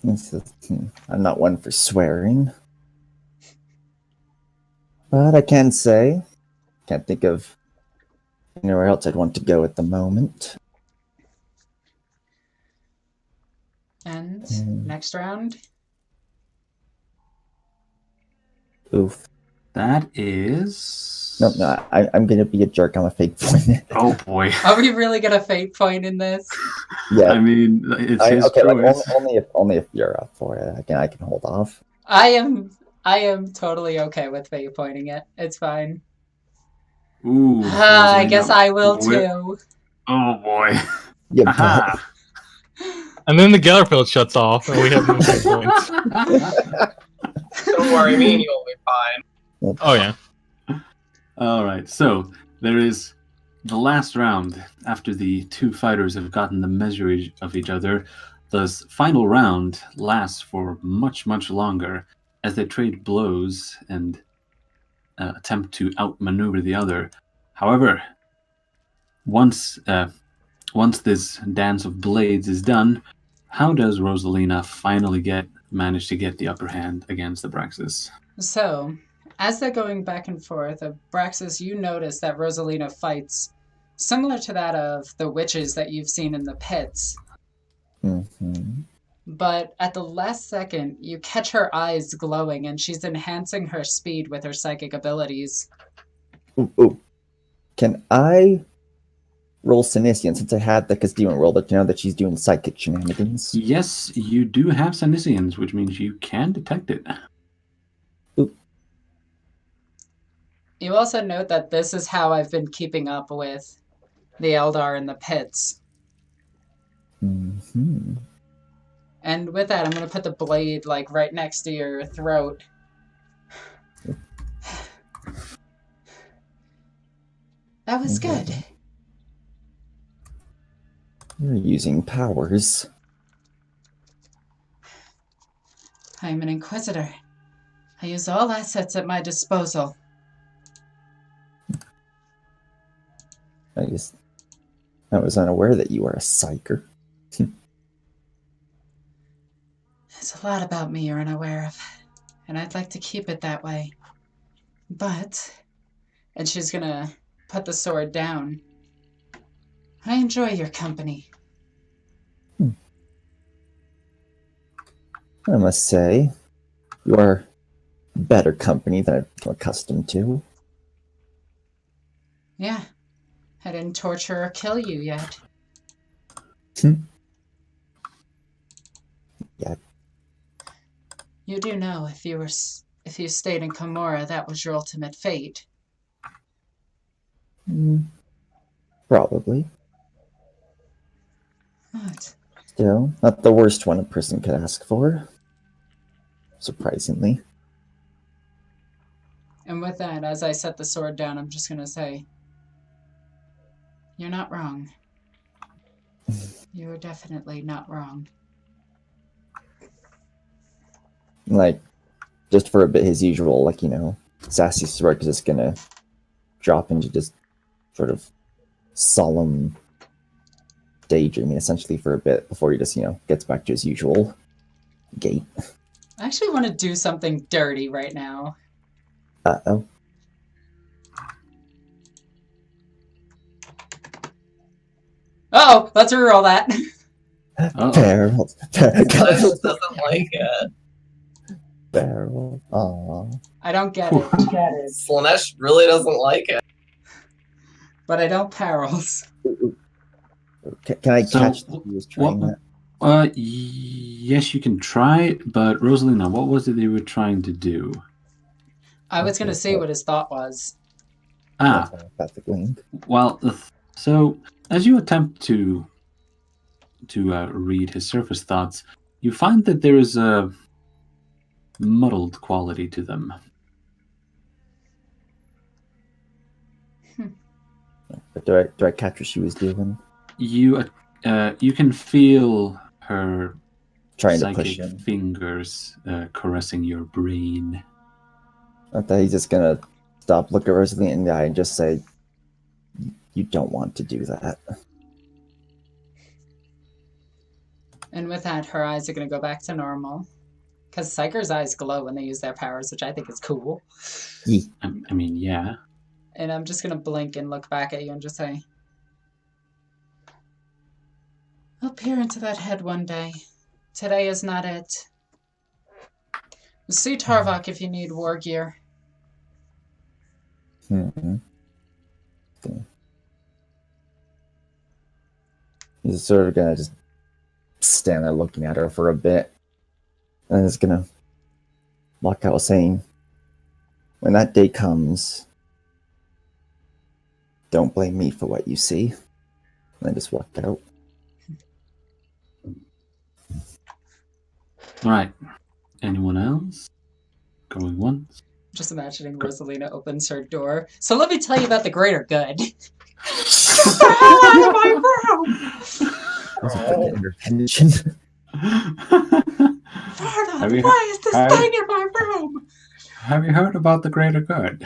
I'm not one for swearing. But I can say, can't think of anywhere else I'd want to go at the moment. And next round? Oof. that is... No, I'm gonna be a jerk. I'm a fake point. Oh boy. Are we really gonna fate point in this? Yeah. I mean, it's his Okay, like choice. only if you're up for it. I can hold off. I am totally okay with fate pointing it. It's fine. Ooh, I Rosalina guess I will whip- too. Oh boy. Yeah, Aha. And then the Gallerfield shuts off, and we have no hit points. Don't worry, me and you'll be fine. Oh yeah. Alright, so there is the last round. After the two fighters have gotten the measure of each other, the final round lasts for much, much longer as they trade blows and attempt to outmaneuver the other. However, once this dance of blades is done, how does Rosalina finally get manage to get the upper hand against Abraxas. So, as they're going back and forth, Abraxas, you notice that Rosalina fights similar to that of the witches that you've seen in the pits. Mm-hmm. But at the last second, you catch her eyes glowing, and she's enhancing her speed with her psychic abilities. Ooh. Can I roll Synesian since I had the Castillan roll that you know that she's doing psychic shenanigans? Yes, you do have Synesians, which means you can detect it. Ooh. You also note that this is how I've been keeping up with the Eldar in the pits. Mm-hmm. And with that, I'm going to put the blade like right next to your throat. That was good. You're using powers. I'm an Inquisitor. I use all assets at my disposal. I was unaware that you were a psyker. There's a lot about me you're unaware of, and I'd like to keep it that way. But, and she's gonna put the sword down. I enjoy your company. I must say, you are better company than I'm accustomed to. Yeah, I didn't torture or kill you yet. Yeah. You do know if you stayed in Camorra, that was your ultimate fate. Probably. What? Still, not the worst one a person could ask for. Surprisingly. And with that, as I set the sword down, I'm just gonna say, you're not wrong. You are definitely not wrong. Like, just for a bit, his usual, like, you know, sassy smirk is just gonna drop into just sort of solemn daydreaming, essentially, for a bit before he just, you know, gets back to his usual gait. I actually want to do something dirty right now. Uh-oh. Oh, let's reroll that. Barrel. Slanesh doesn't like it. Barrel. Aww. I don't get it. Slanesh really doesn't like it. But I don't perils. Can I catch that he was trying that? Yes, you can try, but Rosalina, what was it they were trying to do? I was going to see what his thought was. That's the gleam. Well, so as you attempt to read his surface thoughts, you find that there is a muddled quality to them. But do I catch what she was doing? You can feel her Trying to psychic push him. fingers caressing your brain. I thought he's just gonna stop, look at Rosalie in the eye, and just say, "You don't want to do that." And with that, her eyes are going to go back to normal. Because Psyker's eyes glow when they use their powers, which I think is cool. I mean, yeah. And I'm just going to blink and look back at you and just say, I'll peer into that head one day. Today is not it. See Tarvok if you need war gear. Mm-hmm. Okay. He's sort of gonna just stand there looking at her for a bit. And he's gonna walk out saying, when that day comes, don't blame me for what you see. And then just walk out. Right. Anyone else? Going once? Just imagining Rosalina opens her door. So let me tell you about the greater good. Get the hell out of my room! That's a freaking intervention. Varda, why is this thing in my room? Have you heard about the greater good?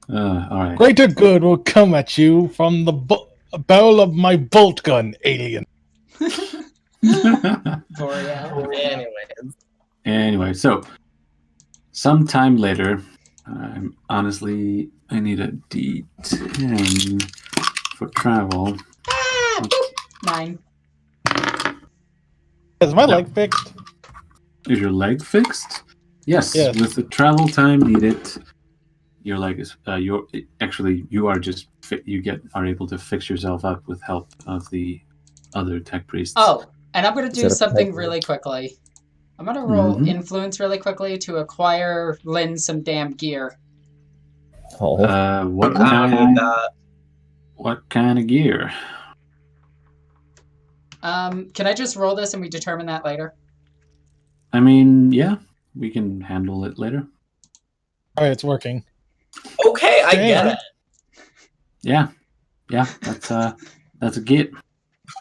Alright. Greater good will come at you from the barrel of my bolt gun, alien. Boreal. Anyway, so sometime later, honestly, I need a D10 for travel. 9. Is my No. leg fixed? Is your leg fixed? Yes. Yes. With the travel time needed, your leg is. You are able to fix yourself up with help of the other tech priests. Oh, and I'm going to Is do that a something peg? really quickly. I'm going to roll Mhm. influence really quickly to acquire Lynn some damn gear. Oh, What I don't kind? need that. What kind of gear? Can I just roll this and we determine that later? I mean, yeah, we can handle it later. All right, it's working. Okay, I get it. Yeah, that's a get.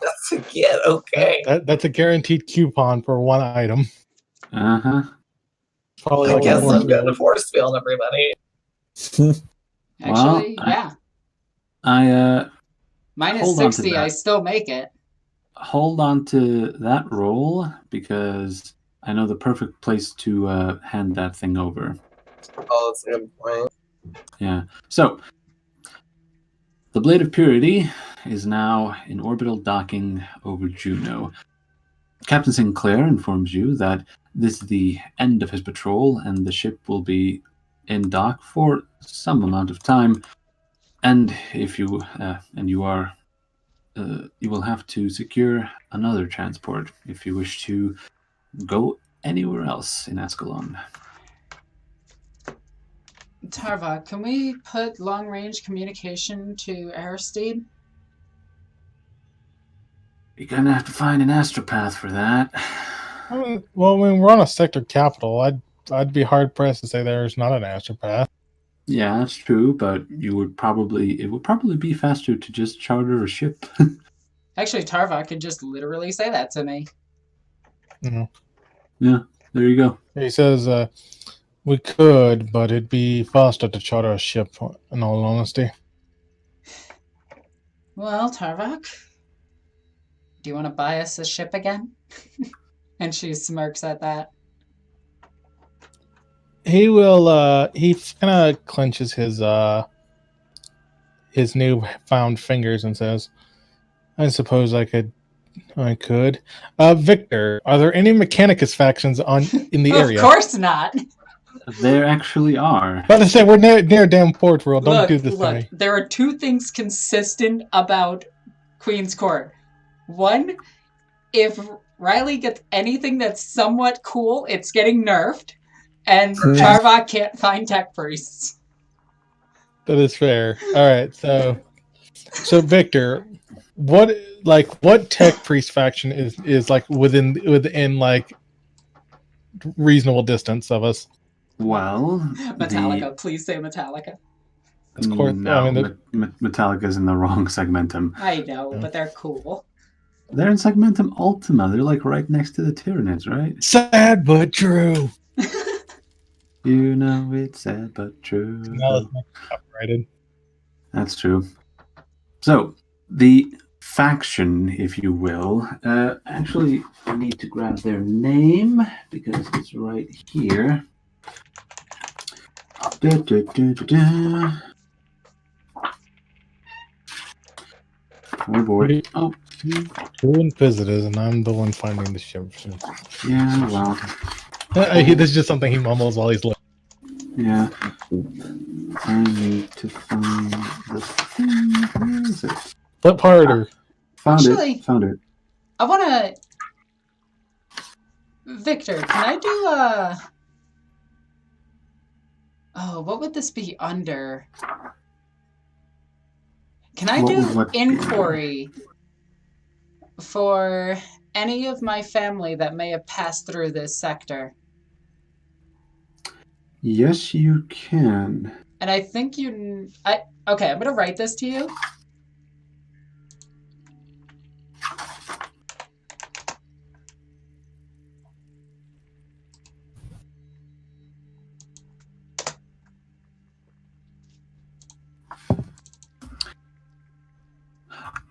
That's a get. Okay. That's a guaranteed coupon for one item. Uh-huh. Probably I like guess a force I'm going to field. force field everybody. Actually, Well, yeah. I Minus hold on to 60, I that. still make it. hold on to that roll because I know the perfect place to hand that thing over. Oh, that's a good point. Yeah. So the Blade of Purity is now in orbital docking over Juno. Captain Sinclair informs you that this is the end of his patrol and the ship will be in dock for some amount of time. And if you you will have to secure another transport if you wish to go anywhere else in Ascalon. Tarva, can we put long-range communication to Aristide? You're gonna have to find an astropath for that. Well, when we're on a sector capital, I'd be hard pressed to say there's not an astropath. Yeah, that's true, but it would probably be faster to just charter a ship. Actually, Tarva could just literally say that to me. You Yeah, there you go. He says we could, but it'd be faster to charter a ship. In all honesty, Well, Tarvok, do you want to buy us a ship again? And she smirks at that. he will. He kind of clenches his newfound fingers and says, "I suppose I could." Victor, are there any Mechanicus factions in the area? Of course not. There actually are. But I say we're near damn Port World. Don't do this to me. There are two things consistent about Queen's Court. One, if Riley gets anything that's somewhat cool, it's getting nerfed, and Tarvok can't find tech priests. That is fair. All right, so Victor, what tech priest faction is like within like reasonable distance of us? Well, Metallica, please say Metallica. Of course, no, I mean Metallica's in the wrong segmentum. I know, but they're cool. They're in segmentum Ultima. They're like right next to the Tyranids, right? sad but true. You know it's sad but true. Now it's not copyrighted. That's true. So, the faction, if you will, actually, I need to grab their name because it's right here. Oh boy. Oh. Two inquisitors, and I'm the one finding the ship. Yeah, well. This is just something he mumbles while he's looking. Yeah. I need to find the thing. Where is it? Flip harder. Found Actually, it. Found it. I want to... Victor, can I do Oh, what would this be under? Can I do inquiry for any of my family that may have passed through this sector? Yes, you can. And I think okay, I'm going to write this to you.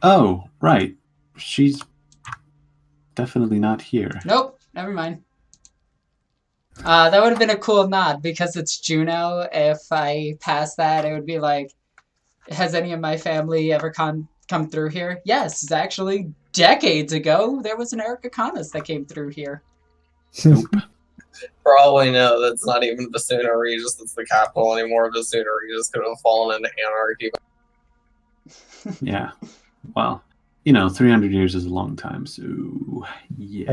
Oh, right. She's definitely not here. Nope, never mind. That would have been a cool nod because it's Juno. If I pass that, it would be like, has any of my family ever come through here? Yes, actually, decades ago, there was an Egoqueenalexis that came through here. Nope. For all we know, that's not even Basuna Regis that's the capital anymore. Basuna Regis could have fallen into anarchy. Yeah. Well, 300 years is a long time, so yeah.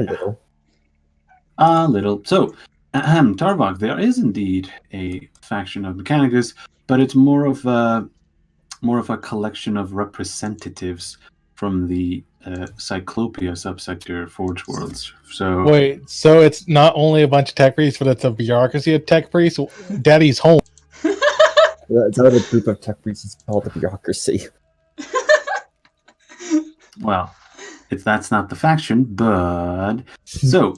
A little. So, Tarvok, there is indeed a faction of Mechanicus, but it's more of a collection of representatives from the Cyclopia subsector Forge Worlds. So Wait, so it's not only a bunch of tech priests, but it's a bureaucracy of tech priests? Daddy's home. It's not a group of tech priests, it's called the bureaucracy. well, that's not the faction, but so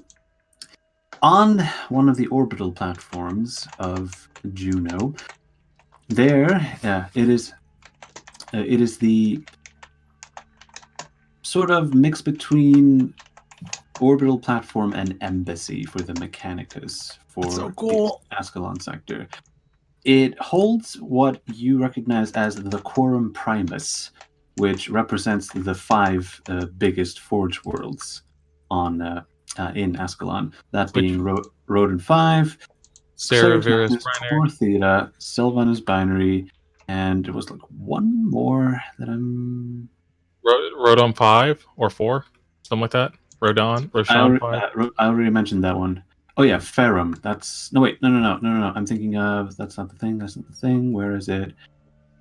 on one of the orbital platforms of Juno, there it is the sort of mix between orbital platform and embassy for the Mechanicus for so cool. the Ascalon sector. It holds what you recognize as the Quorum Primus, which represents the 5 biggest Forge worlds in Ascalon. That being Rodin 5, Cerberus Tor Theta, Sylvanus Binary, and it was like one more that I'm... Rodon 5 or 4, something like that. Roshan 5. I already mentioned that one. Oh yeah, Ferrum. That's no. I'm thinking of that's not the thing. Where is it?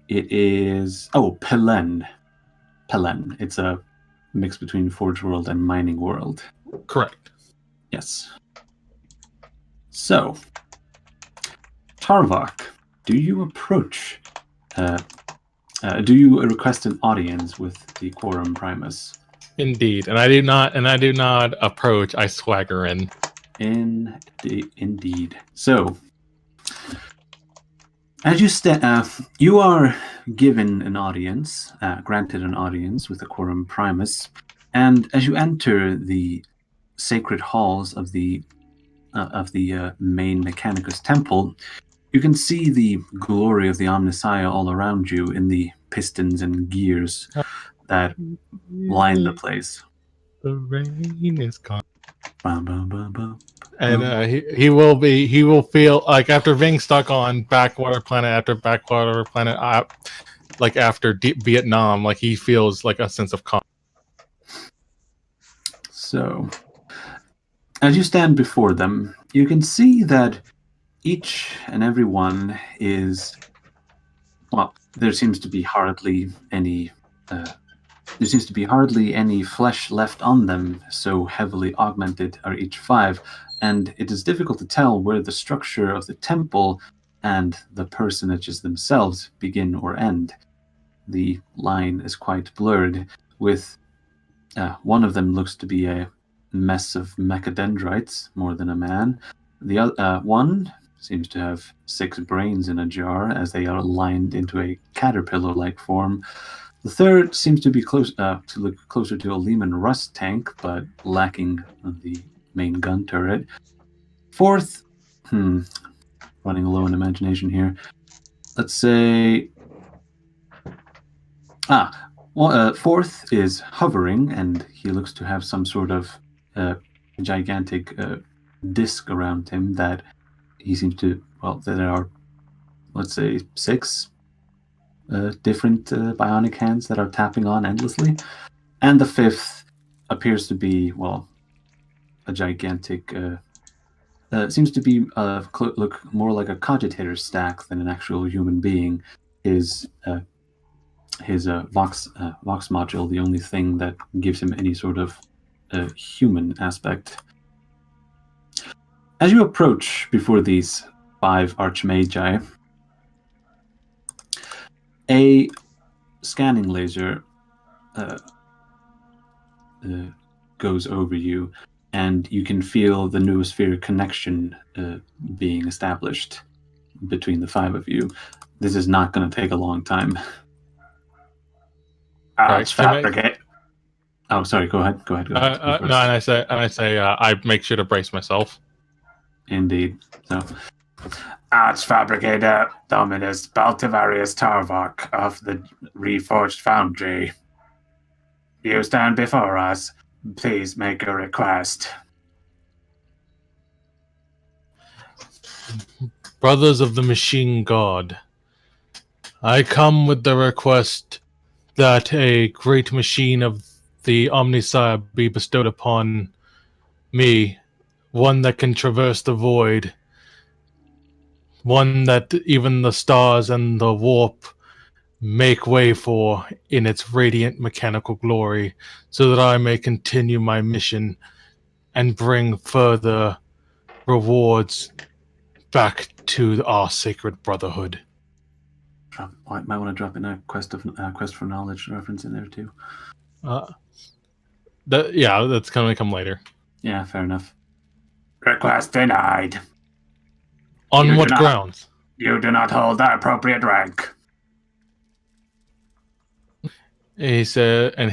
It is Pelen. It's a mix between Forge World and Mining World. Correct. Yes. So, Tarvok, do you approach? Do you request an audience with the Quorum Primus? Indeed, and I do not approach. I swagger in. Indeed. So, as you are given an audience, granted an audience with the Quorum Primus, and as you enter the sacred halls of the main Mechanicus temple, you can see the glory of the Omnissiah all around you in the pistons and gears that line the place. The rain is gone. Bum, bum, bum, bum. And he will feel like after being stuck on backwater planet after backwater planet, like after deep Vietnam, like he feels like a sense of calm. So, as you stand before them, you can see that each and every one is, well, there seems to be hardly any flesh left on them, so heavily augmented are each 5, and it is difficult to tell where the structure of the temple and the personages themselves begin or end. The line is quite blurred, with one of them looks to be a mess of mechadendrites more than a man. The other one seems to have 6 brains in a jar as they are lined into a caterpillar-like form. The third seems to be to look closer to a Lehman Rust tank, but lacking the main gun turret. Fourth, running low in imagination here. Let's say, fourth is hovering, and he looks to have some sort of gigantic disc around him that he seems to. Well, there are, let's say, 6. Different bionic hands that are tapping on endlessly. And the 5th appears to be, well, a gigantic, seems to be look more like a cogitator stack than an actual human being. His Vox module, the only thing that gives him any sort of human aspect. As you approach before these 5 Archmagi, a scanning laser goes over you, and you can feel the noosphere connection being established between the 5 of you. This is not going to take a long time. Let's fabricate. Oh, sorry. Go ahead. Go No, and I say, I make sure to brace myself. Indeed. So, Archfabricator Dominus Baltivarius Tarvok of the Reforged Foundry. You stand before us. Please make a request. Brothers of the Machine God, I come with the request that a great machine of the Omnisire be bestowed upon me, one that can traverse the void, one that even the stars and the warp make way for in its radiant mechanical glory, so that I may continue my mission and bring further rewards back to our sacred brotherhood. I might want to drop in a quest for knowledge reference in there too. That's going to come later. Yeah, fair enough. Request denied. On what grounds? You do not hold the appropriate rank. He said, and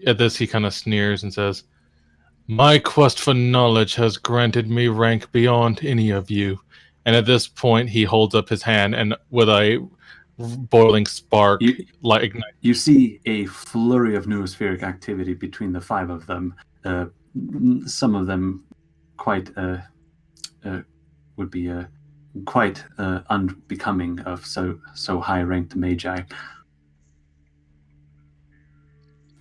at this he kind of sneers and says, "My quest for knowledge has granted me rank beyond any of you." And at this point, he holds up his hand, and with a boiling spark, ignite. You see a flurry of noospheric activity between the five of them. Some of them quite would be quite unbecoming of so high-ranked magi.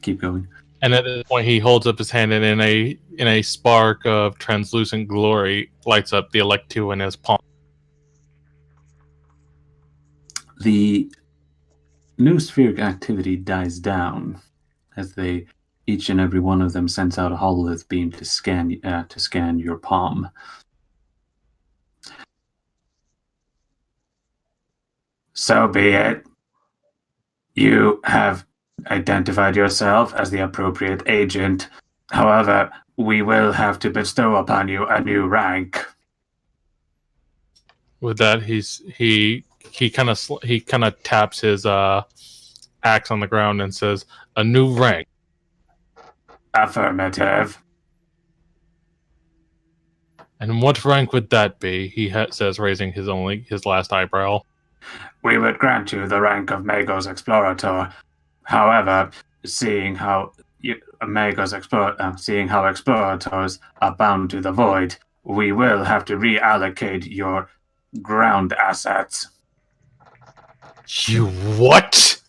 Keep going. And at this point, he holds up his hand, and in a spark of translucent glory, lights up the Electu in his palm. The noospheric activity dies down as each and every one of them sends out a hololith beam to scan your palm. So be it. You have identified yourself as the appropriate agent. However, we will have to bestow upon you a new rank. With that, he kind of taps his axe on the ground and says, "A new rank." Affirmative. And what rank would that be? He says, raising his last eyebrow. We would grant you the rank of Magos Explorator. However, seeing how explorators are bound to the void, we will have to reallocate your ground assets. You what?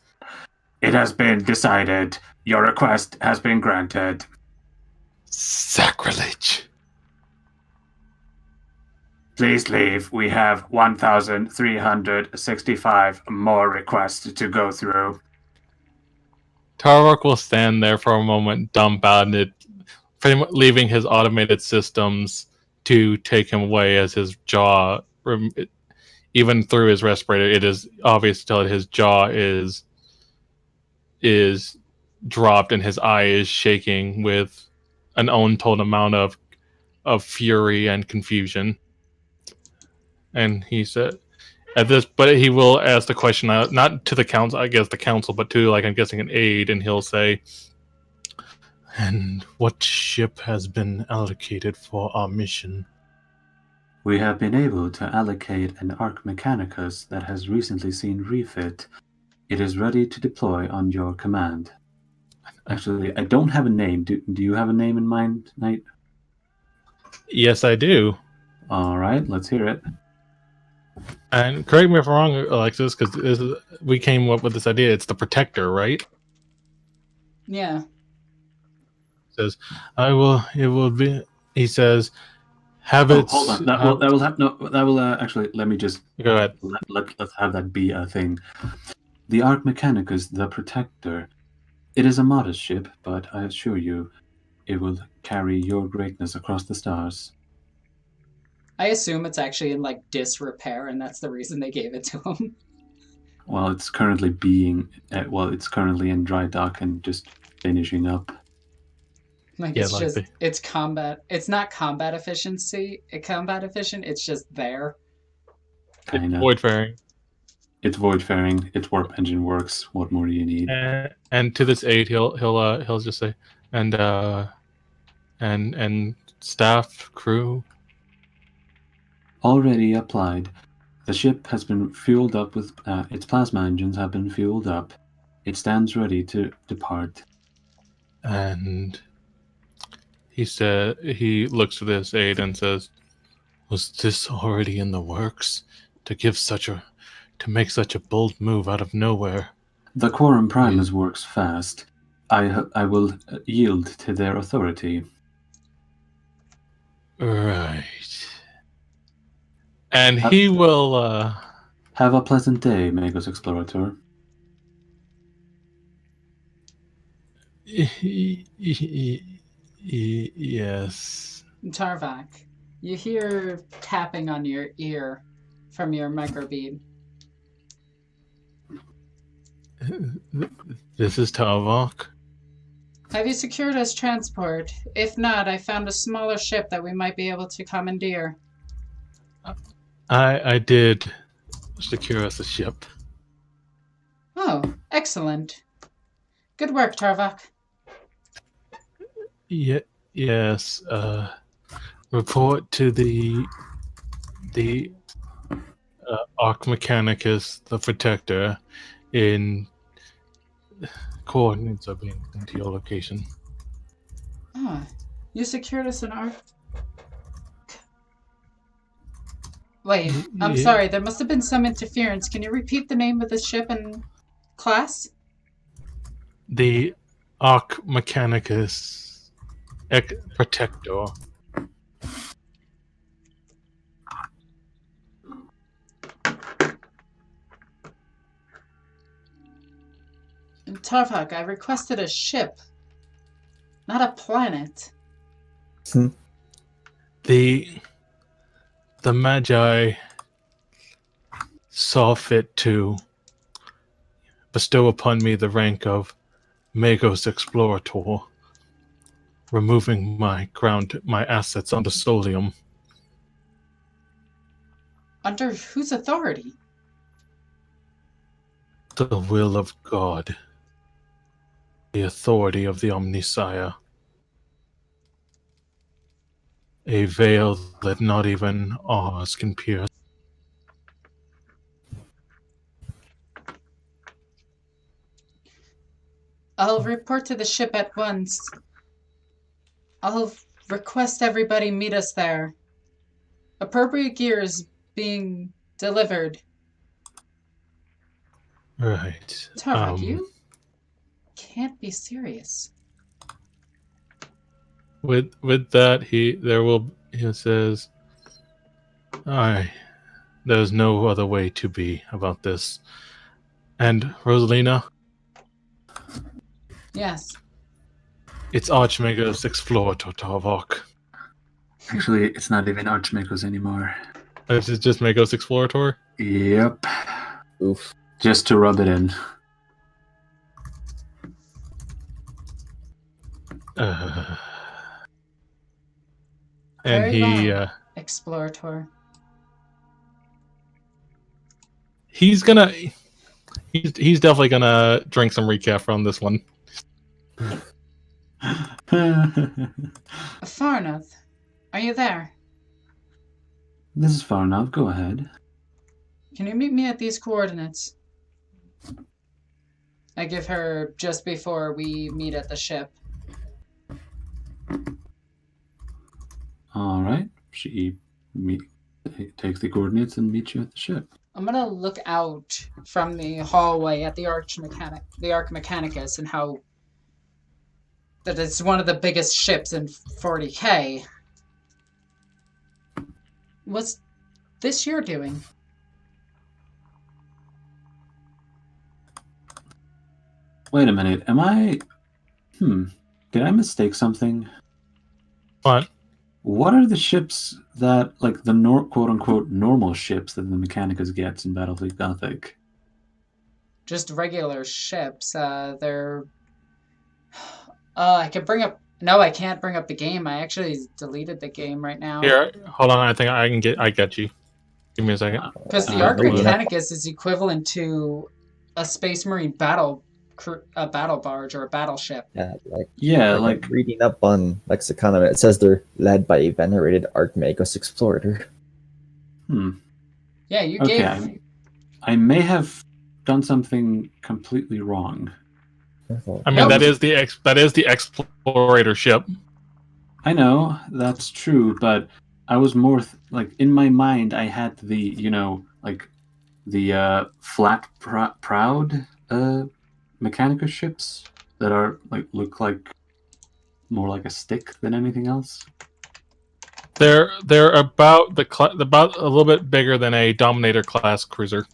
It has been decided. Your request has been granted. Sacrilege. Please leave. We have 1,365 more requests to go through. Tarvok will stand there for a moment, dumbfounded, pretty much leaving his automated systems to take him away as his jaw, even through his respirator, it is obvious to tell that his jaw is dropped and his eye is shaking with an untold amount of fury and confusion. And he said, but he will ask the question, not to the council, I guess the council, but to, I'm guessing, an aide, and he'll say, "And what ship has been allocated for our mission?" We have been able to allocate an Arc Mechanicus that has recently seen refit. It is ready to deploy on your command. Actually, I don't have a name. Do you have a name in mind, Knight? Yes, I do. All right, let's hear it. And correct me if I'm wrong, Alexis, because we came up with this idea. It's the Protector, right? Yeah. It says, it will be, he says, have it. Hold on. That will actually, let me just. Go ahead. Let's have that be a thing. The Arc Mechanicus, the Protector. It is a modest ship, but I assure you, it will carry your greatness across the stars. I assume it's actually in disrepair, and that's the reason they gave it to him. Well, it's currently it's currently in dry dock and just finishing up. It's combat. It's not combat efficient. It's just there. Kinda. It's void faring. Its warp engine works. What more do you need? And to this aid, he'll just say, and staff crew. Already applied. The ship has been fueled up with its plasma engines have been fueled up. It stands ready to depart. And he looks to this aide and says, "Was this already in the works? To make such a bold move out of nowhere?" The Quorum Primus works fast. I will yield to their authority. Right. And he will Have a pleasant day, Magos Explorator. Yes. Tarvak, you hear tapping on your ear from your microbead. This is Tarvak. Have you secured us transport? If not, I found a smaller ship that we might be able to commandeer. I did secure us a ship. Oh, excellent. Good work, Tarvak. Yes. Report to the Arc Mechanicus, the Protector, in coordinates are being sent to your location. Ah, you secured us an arc. Wait, I'm sorry. There must have been some interference. Can you repeat the name of the ship and class? The Arc Mechanicus Protector. Tarvak, I requested a ship, not a planet. The Magi saw fit to bestow upon me the rank of Magos Explorator, removing my assets under Solium. Under whose authority? The will of God. The authority of the Omnisire. A veil that not even ours can pierce. I'll report to the ship at once. I'll request everybody meet us there. Appropriate gear is being delivered. Right. Tarvak, you can't be serious. With that, he says, there's no other way to be about this. And Rosalina? Yes. It's Archmagos Explorator Tarvok. Actually, it's not even Archmagos anymore. Is it just Magos Explorator? Yep. Oof. Just to rub it in. And Very he well, Explorator. he's definitely gonna drink some recap from this one. Farnath, are you there? This is far enough. Go ahead. Can you meet me at these coordinates? I give her just before we meet at the ship. All right. She takes the coordinates and meets you at the ship. I'm gonna look out from the hallway at the Arc Mechanicus, and how that it's one of the biggest ships in 40K. What's this you're doing? Wait a minute. Did I mistake something? What? What are the ships that, like, the quote-unquote normal ships that the Mechanicus gets in Battlefleet Gothic? Just regular ships. They're... I can bring up... No, I can't bring up the game. I actually deleted the game right now. Here, hold on. I think I get you. Give me a second. Because the Arc Mechanicus is equivalent to a Space Marine battle a battle barge or a battleship. Yeah, like I'm reading up on Lexicon, it says they're led by a venerated Archmagos explorer. Yeah, you Okay, gave. I may have done something completely wrong. I mean, that is the explorator ship. I know that's true, but I was more like in my mind. I had the like the flat proud Mechanicus ships that are look like more like a stick than anything else. They're about about a little bit bigger than a Dominator class cruiser.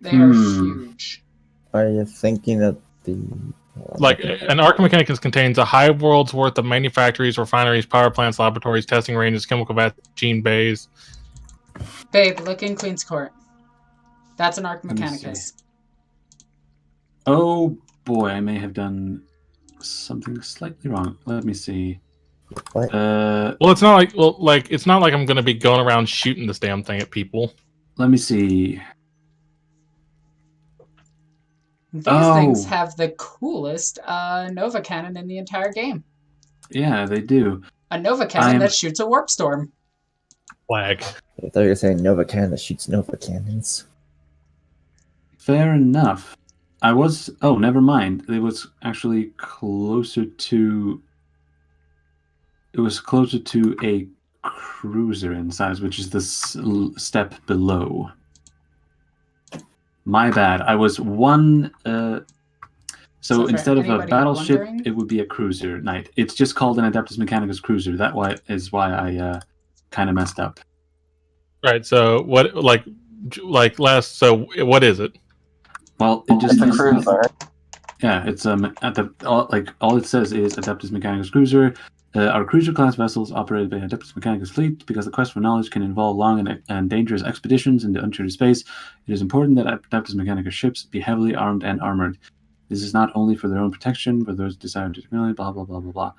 They are huge. Are you thinking that an Archimechanicus contains a high world's worth of manufactories, refineries, power plants, laboratories, testing ranges, chemical vats, gene bays. Babe, look in Queen's Court. That's an Archimechanicus. Oh boy, I may have done something slightly wrong. Let me see. What? Well, it's not it's not like I'm going to be going around shooting this damn thing at people. Let me see. These things have the coolest Nova cannon in the entire game. Yeah, they do. A Nova cannon that shoots a warp storm. Flag. I thought you were saying Nova cannon that shoots Nova cannons. Fair enough. I was. Oh, never mind. It was actually closer to. It was closer to a cruiser in size, which is the step below. My bad. I was one. So instead of a battleship, it would be a cruiser knight. It's just called an Adeptus Mechanicus cruiser. That is why I kind of messed up. Right. So what? So what is it? Well, it just it's a cruiser. Yeah, it's all it says is Adeptus Mechanicus cruiser. Our cruiser class vessels operated by Adeptus Mechanicus fleet. Because the quest for knowledge can involve long and dangerous expeditions into uncharted space, it is important that Adeptus Mechanicus ships be heavily armed and armored. This is not only for their own protection, but those desiring to accumulate, blah, blah, blah, blah, blah.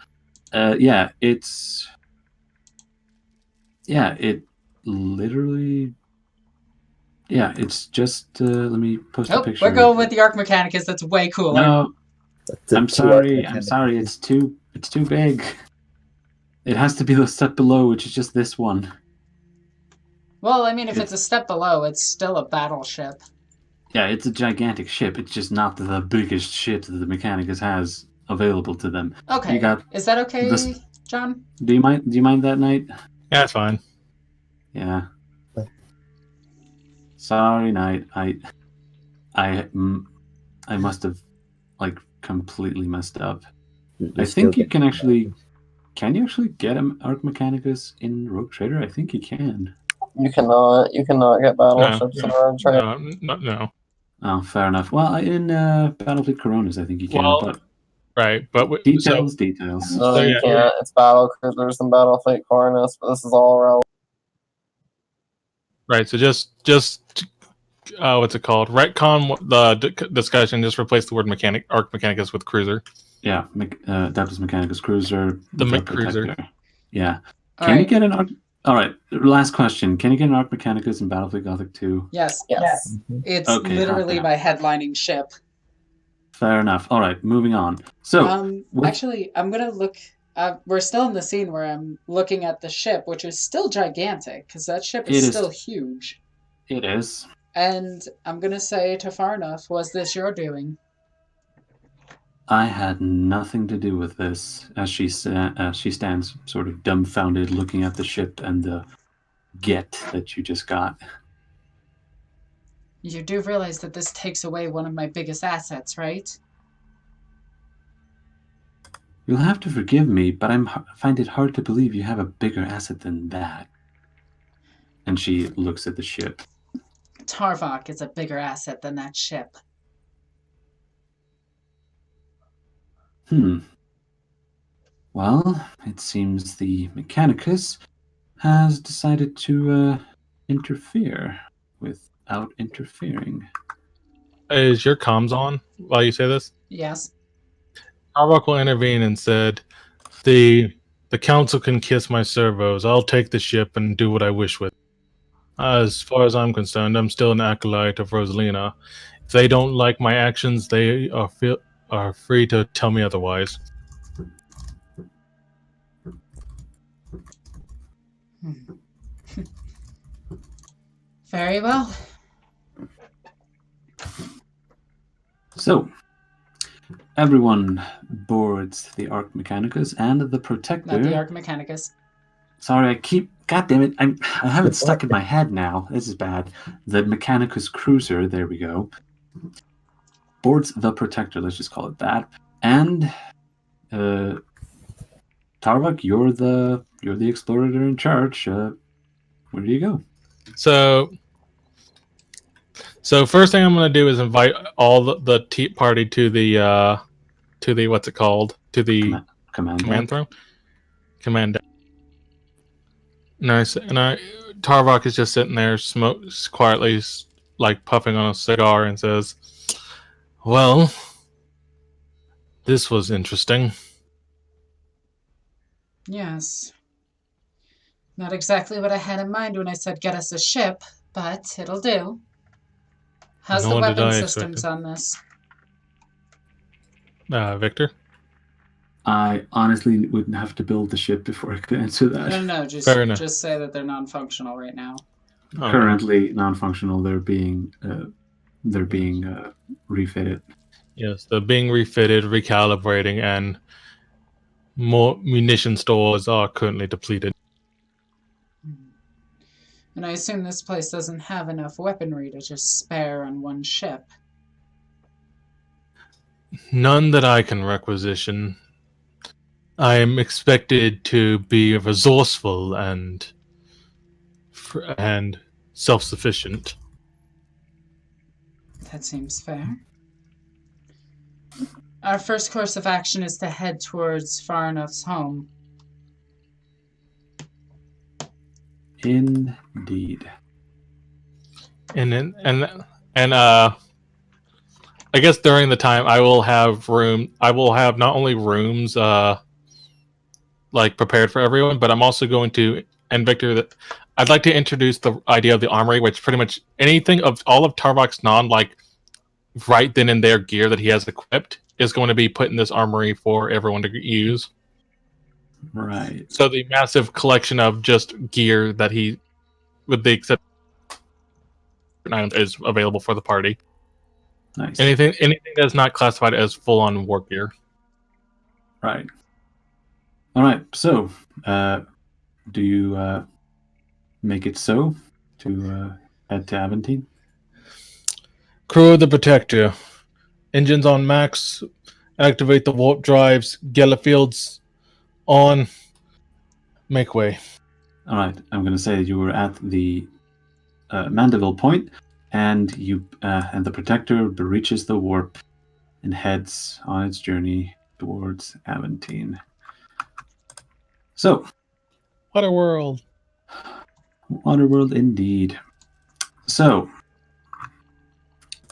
It literally... Yeah, it's just... let me post a picture. We're going with the Archimechanicus. That's way cooler. No, I'm sorry. It's too big. It has to be the step below, which is just this one. Well, I mean, if it's a step below, it's still a battleship. Yeah, it's a gigantic ship. It's just not the biggest ship that the Mechanicus has available to them. Okay. Is that okay, John? Do you mind that, Knight? Yeah, it's fine. Yeah. Sorry, Knight. I must have completely messed up. I think you can actually. Can you actually get an Archimechanicus in Rogue Trader? I think you can. You cannot get battleships in Rogue Trader. No. Oh, fair enough. Well, in Battlefleet Coronas, I think you can. But details. No, you can't. It's battle cruisers and Battlefleet Coronas, but this is all relevant. Right. So just what's it called? Retcon the discussion. Just replace the word Archimechanicus with cruiser. Yeah, Adeptus Mechanicus cruiser. The McCruiser. Yeah. Can you get an All right, last question. Can you get an Archimechanicus in Battlefleet Gothic 2? Yes. It's literally my headlining ship. Fair enough. All right, moving on. So, actually, I'm going to look... we're still in the scene where I'm looking at the ship, which is still gigantic, because that ship is still huge. It is. And I'm going to say to Farnoff, was this your doing? I had nothing to do with this, as she stands sort of dumbfounded looking at the ship and the get that you just got. You do realize that this takes away one of my biggest assets, right? You'll have to forgive me, but I find it hard to believe you have a bigger asset than that. And she looks at the ship. Tarvok is a bigger asset than that ship. Well, it seems the Mechanicus has decided to interfere without interfering. Is your comms on while you say this? Yes. Tarvok will intervene and said, the council can kiss my servos. I'll take the ship and do what I wish with it. As far as I'm concerned, I'm still an acolyte of Rosalina. If they don't like my actions, they are free to tell me otherwise. Very well. So, everyone boards the Arc Mechanicus and the Protector. Not the Arc Mechanicus. Sorry, God damn it! I have it stuck in my head now. This is bad. The Mechanicus Cruiser. There we go. Boards the Protector. Let's just call it that. And Tarvak, you're the explorer in charge. Where do you go? So first thing I'm going to do is invite all the party to the what's it called? To the command throne. Command. Nice. And Tarvok is just sitting there, quietly, like puffing on a cigar, and says, "Well, this was interesting." Yes. Not exactly what I had in mind when I said get us a ship, but it'll do. How's the weapon systems on this? Victor? I honestly wouldn't have to build the ship before I could answer that. No, just say that they're non-functional right now. Okay. Currently non-functional. They're being refitted. Yes, they're being refitted, recalibrating, and more munition stores are currently depleted. And I assume this place doesn't have enough weaponry to just spare on one ship. None that I can requisition. I am expected to be resourceful and self-sufficient. That seems fair. Our first course of action is to head towards Farenough's home. Indeed. And I guess during the time I will have not only rooms like prepared for everyone, but I'm also going to, and Victor, that I'd like to introduce the idea of the armory, which pretty much anything of all of Tarvok's right then and there gear that he has equipped is going to be put in this armory for everyone to use. Right. So the massive collection of just gear that he, with the exception is available for the party. Nice. Anything that's not classified as full-on war gear. Right. All right. So, do you make it so to head to Aventine? Crew of the Protector. Engines on max. Activate the warp drives. Gellerfields on. Make way. All right. I'm going to say you were at the Mandeville Point, and and the Protector breaches the warp and heads on its journey towards Aventine. So, Waterworld. Waterworld indeed. So,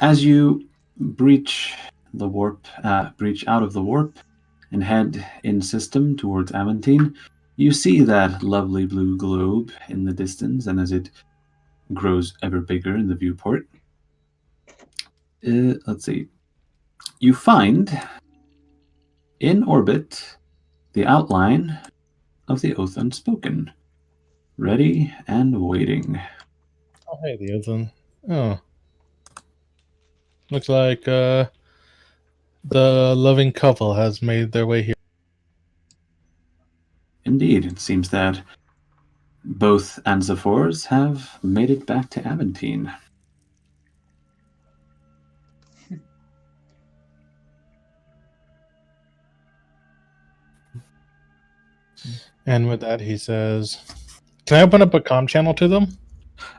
as you breach out of the warp and head in system towards Aventine, you see that lovely blue globe in the distance, and as it grows ever bigger in the viewport, let's see. You find in orbit the outline of the Oath Unspoken, ready and waiting. Oh, hey, the Oath. Oh. Looks like the loving couple has made their way here. Indeed, it seems that both Anzafors have made it back to Aventine. And with that, he says, "Can I open up a comm channel to them?"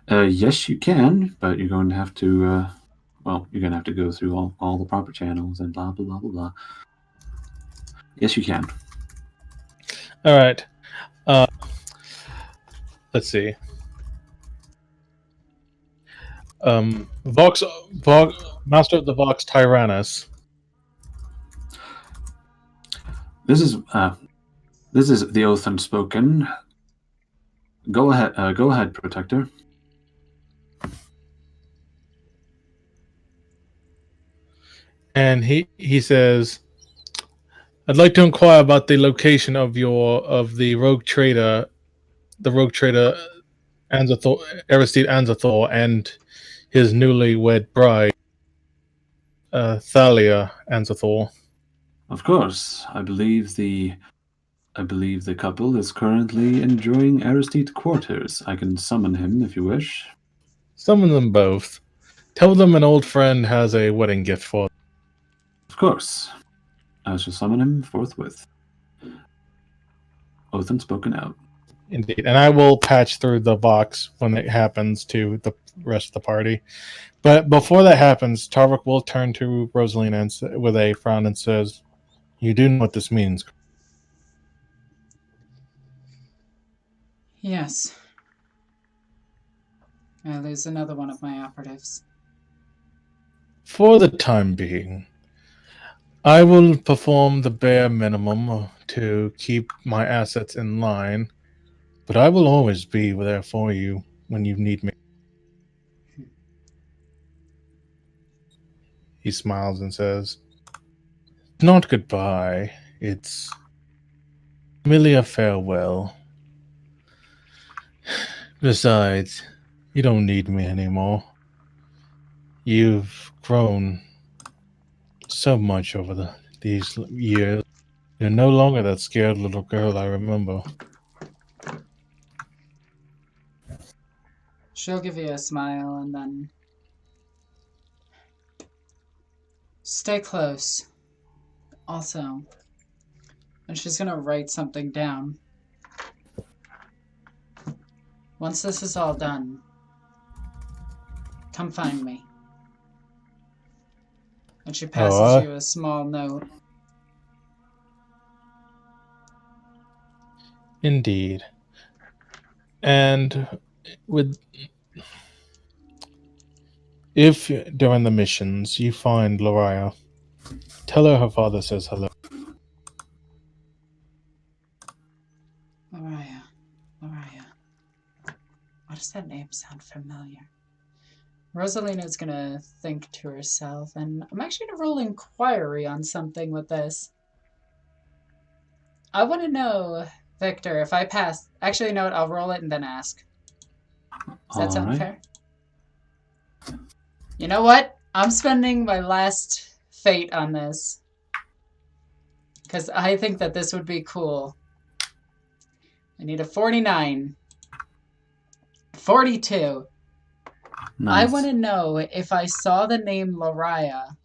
Yes, you can, but you're going to have to, you're going to have to go through all the proper channels and blah, blah, blah, blah, blah. Yes, you can. All right. Let's see. Vox, Master of the Vox Tyrannus. This is the Oath Unspoken. Go ahead, Protector. And he says, "I'd like to inquire about the location of the rogue trader, Anzathor, Aristide Anzathor, and his newly wed bride, Thalia Anzathor." Of course, I believe the couple is currently enjoying Aristide quarters. I can summon him if you wish. Summon them both. Tell them an old friend has a wedding gift for them. Of course. I shall summon him forthwith. Oath unspoken out. Indeed. And I will patch through the Vox when it happens to the rest of the party. But before that happens, Tarvik will turn to Rosalina with a frown and says, "You do know what this means." Yes. I lose another one of my operatives. For the time being, I will perform the bare minimum to keep my assets in line, but I will always be there for you when you need me. He smiles and says, "Not goodbye, it's merely a farewell. Besides, you don't need me anymore. You've grown so much over these years. You're no longer that scared little girl I remember." She'll give you a smile and then stay close. Also, and she's gonna write something down. Once this is all done, come find me. And she passes you a small note. Indeed. And if during the missions you find Loraya, tell her father says hello. Loraya. Why does that name sound familiar? Rosalina's gonna think to herself, and I'm actually gonna roll inquiry on something with this. I want to know, Victor, if I pass. Actually, no, I'll roll it and then ask. Does that sound fair? You know what? I'm spending my last fate on this. Because I think that this would be cool. I need a 49. 42. Nice. I want to know if I saw the name Loraya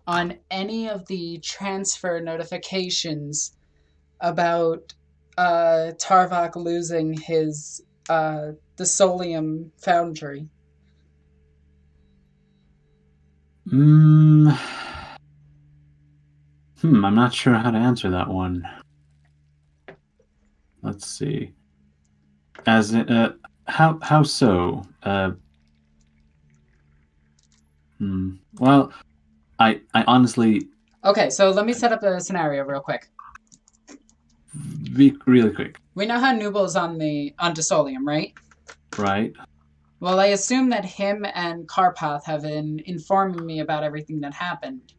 on any of the transfer notifications about Tarvok losing his the Solium foundry. I'm not sure how to answer that one. Let's see. As how so? Well, I honestly. Okay, so let me set up a scenario real quick. Be really quick. We know how Nubal's on Solium, right? Right. Well, I assume that him and Karpath have been informing me about everything that happened.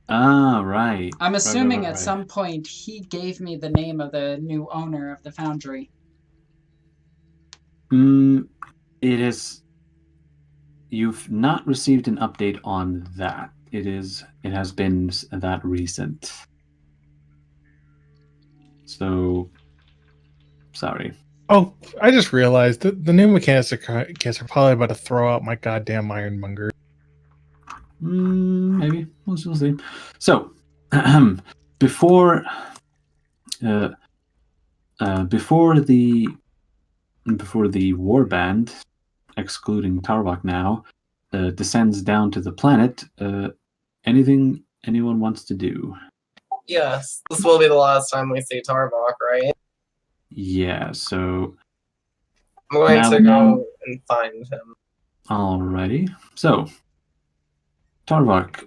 Ah, right. I'm assuming at some point he gave me the name of the new owner of the foundry. It is. You've not received an update on that. It has been that recent. So, sorry. Oh, I just realized that the new mechanics are probably about to throw out my goddamn Ironmonger. Maybe. We'll see. So, before the warband, excluding Tarvok now, descends down to the planet, anything anyone wants to do? Yes, this will be the last time we see Tarvok, right? Yeah, so I'm going to go and find him. Alrighty. So, Tarvok,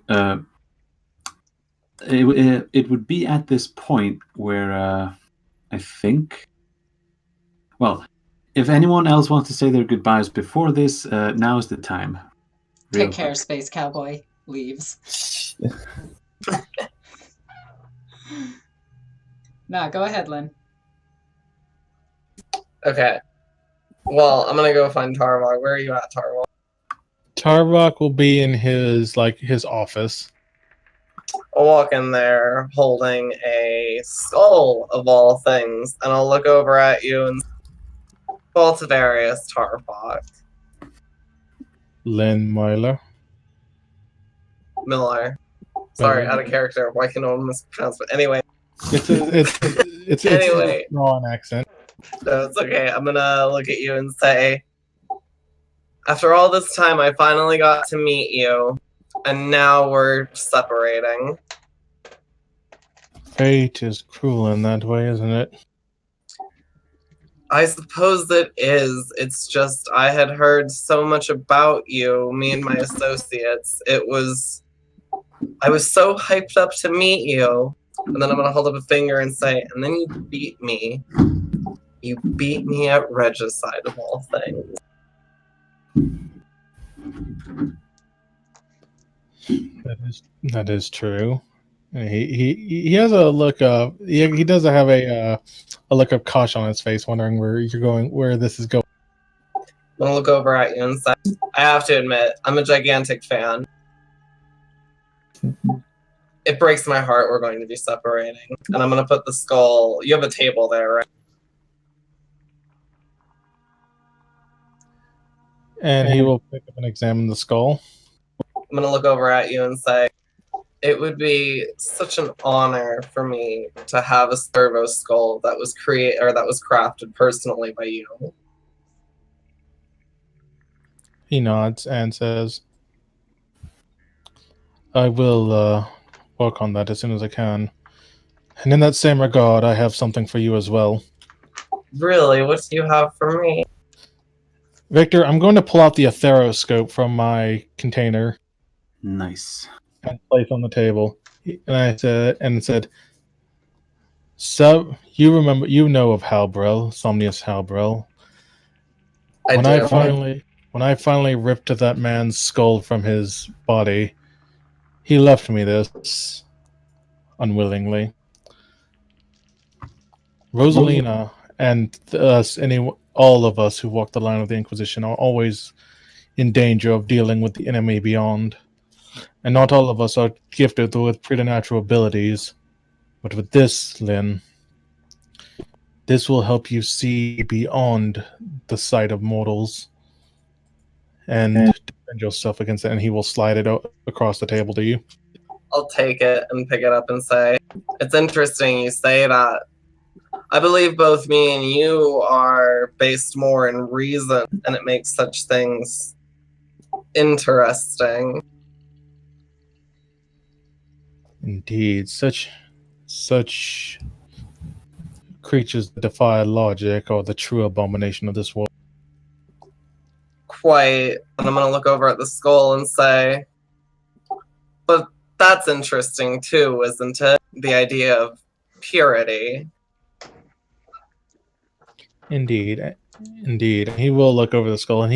it would be at this point where I think. Well, if anyone else wants to say their goodbyes before this, now is the time. Take care, Space Cowboy. leaves. Nah, go ahead, Lynn. Okay. Well, I'm gonna go find Tarvok. Where are you at, Tarvok? Tarvok will be in his office. I'll walk in there holding a skull of all things, and I'll look over at you and well, Tavarius Tarvok. Lynn Miller. Miller. Sorry, out of character. Why can no one mispronounce it? Anyway. It's Anyway. a strong accent. No, it's okay. I'm gonna look at you and say, after all this time, I finally got to meet you, and now we're separating. Fate is cruel in that way, isn't it? I suppose it is. It's just I had heard so much about you, me and my associates. I was so hyped up to meet you. And then I'm gonna hold up a finger and say, and then you beat me. You beat me at Regicide of all things. That is true. He has a look of he does have a look of caution on his face, wondering where this is going. I'm gonna look over at you and say, I have to admit, I'm a gigantic fan. It breaks my heart we're going to be separating. And I'm gonna put the skull. You have a table there, right? And he will pick up and examine the skull. I'm gonna look over at you and say, it would be such an honor for me to have a servo skull that was crafted personally by you. He nods and says, I will work on that as soon as I can. And in that same regard, I have something for you as well. Really? What do you have for me? Victor, I'm going to pull out the etheroscope from my container. Nice. And place on the table. And I said, so you know of Halbrel, Somnius Halbrel. When I finally ripped that man's skull from his body, he left me this unwillingly. Rosalina and all of us who walk the line of the Inquisition are always in danger of dealing with the enemy beyond. And not all of us are gifted with preternatural abilities. But with this, Lynn, this will help you see beyond the sight of mortals and defend yourself against it. And he will slide it across the table to you. I'll take it and pick it up and say, it's interesting you say that. I believe both me and you are based more in reason, and it makes such things interesting. Indeed, such creatures that defy logic are the true abomination of this world. Quite. And I'm gonna look over at the skull and say, but that's interesting too, isn't it? The idea of purity. Indeed. He will look over the skull, and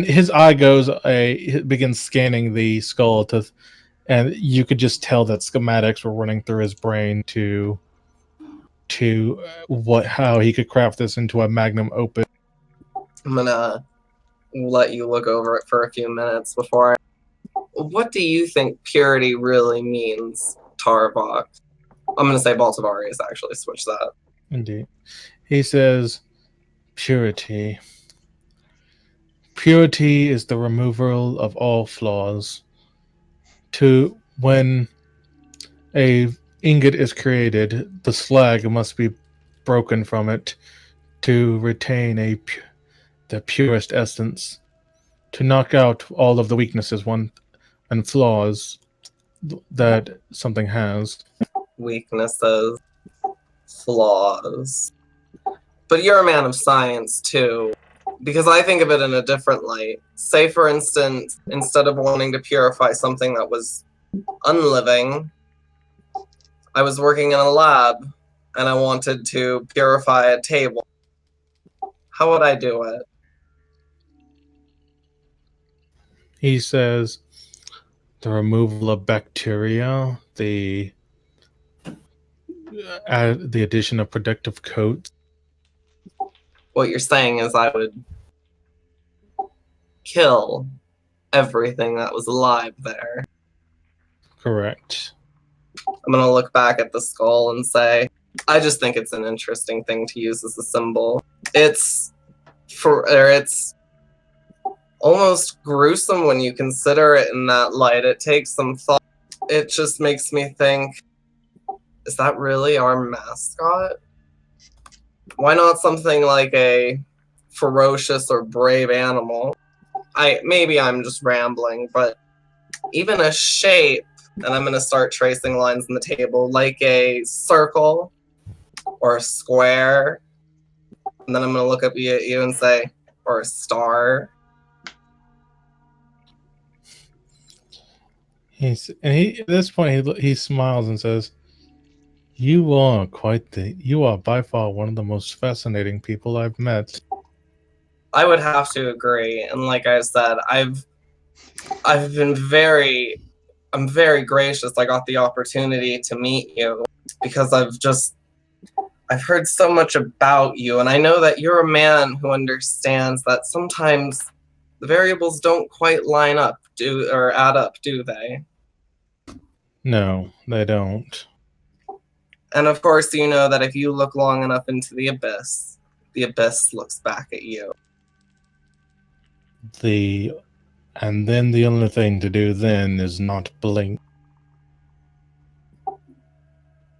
his eye begins scanning the skull and you could just tell that schematics were running through his brain to how he could craft this into a magnum opus. I'm gonna let you look over it for a few minutes before what do you think purity really means, Tarvok? I'm gonna say Baltavarius, actually, switch that. Indeed. He says, purity. Purity is the removal of all flaws. When a ingot is created, the slag must be broken from it to retain the purest essence, to knock out all of the weaknesses and flaws that something has. Weaknesses, flaws. But you're a man of science too, because I think of it in a different light. Say, for instance, instead of wanting to purify something that was unliving, I was working in a lab and I wanted to purify a table. How would I do it? He says, The removal of bacteria, the addition of protective coats. What you're saying is I would kill everything that was alive there. Correct. I'm gonna look back at the skull and say, I just think it's an interesting thing to use as a symbol. It's almost gruesome when you consider it in that light. It takes some thought. It just makes me think, is that really our mascot? Why not something like a ferocious or brave animal? Maybe I'm just rambling, but even a shape, and I'm going to start tracing lines on the table, like a circle or a square, and then I'm going to look up at you and say, or a star. At this point, he smiles and says, "You are by far one of the most fascinating people I've met." I would have to agree, and like I said, I'm very gracious I got the opportunity to meet you, because I've heard so much about you, and I know that you're a man who understands that sometimes the variables don't quite line up, add up, do they? No, they don't. And of course, you know that if you look long enough into the abyss looks back at you. And then the only thing to do then is not blink.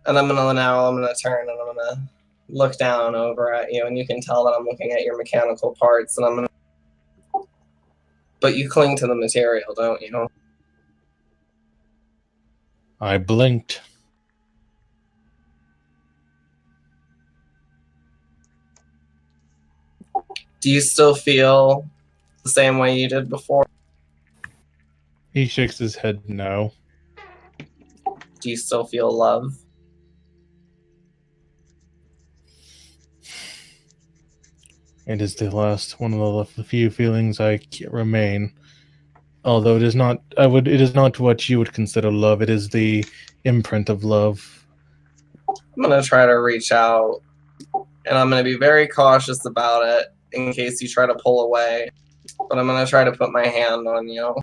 And I'm gonna turn and I'm gonna look down over at you, and you can tell that I'm looking at your mechanical parts, and but you cling to the material, don't you? I blinked. Do you still feel the same way you did before? He shakes his head no. Do you still feel love? It is the last one of the few feelings I remain. Although it is not what you would consider love. It is the imprint of love. I'm gonna try to reach out, and I'm gonna be very cautious about it in case you try to pull away. But I'm gonna try to put my hand on you.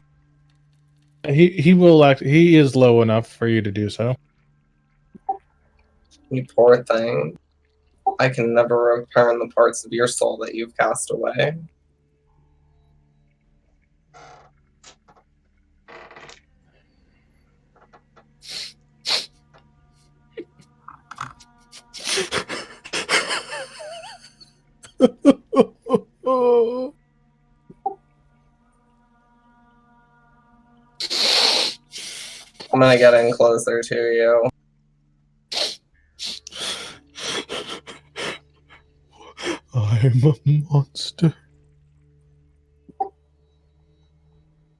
He is low enough for you to do so. You poor thing. I can never return the parts of your soul that you've cast away. I'm gonna get in closer to you. I'm a monster.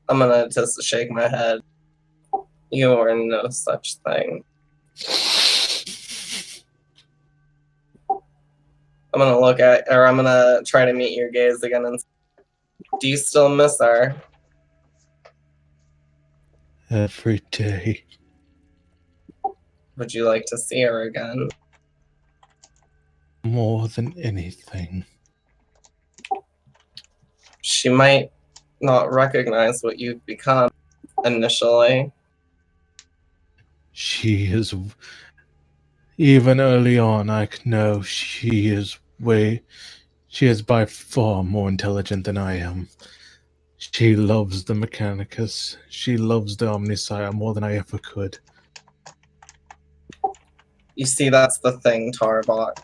I'm gonna just shake my head. You are no such thing. I'm gonna try to meet your gaze again and do you still miss her? Every day. Would you like to see her again? More than anything. She might not recognize what you've become initially. She is... Even early on, I know she is by far more intelligent than I am. She loves the Mechanicus. She loves the Omnisire more than I ever could. You see, that's the thing, Tarbok.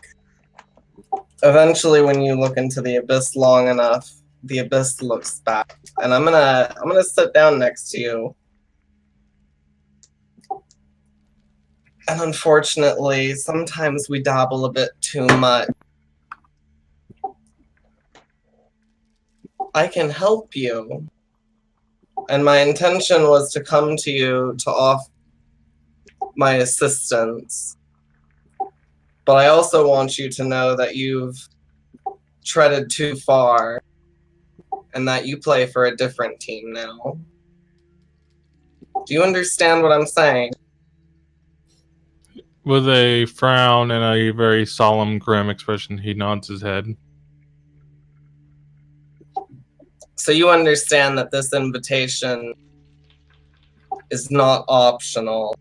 Eventually, when you look into the abyss long enough, the abyss looks back. And I'm gonna sit down next to you. And unfortunately, sometimes we dabble a bit too much. I can help you. And my intention was to come to you to offer my assistance. But I also want you to know that you've treaded too far and that you play for a different team now. Do you understand what I'm saying? With a frown and a very solemn, grim expression, he nods his head. So you understand that this invitation is not optional,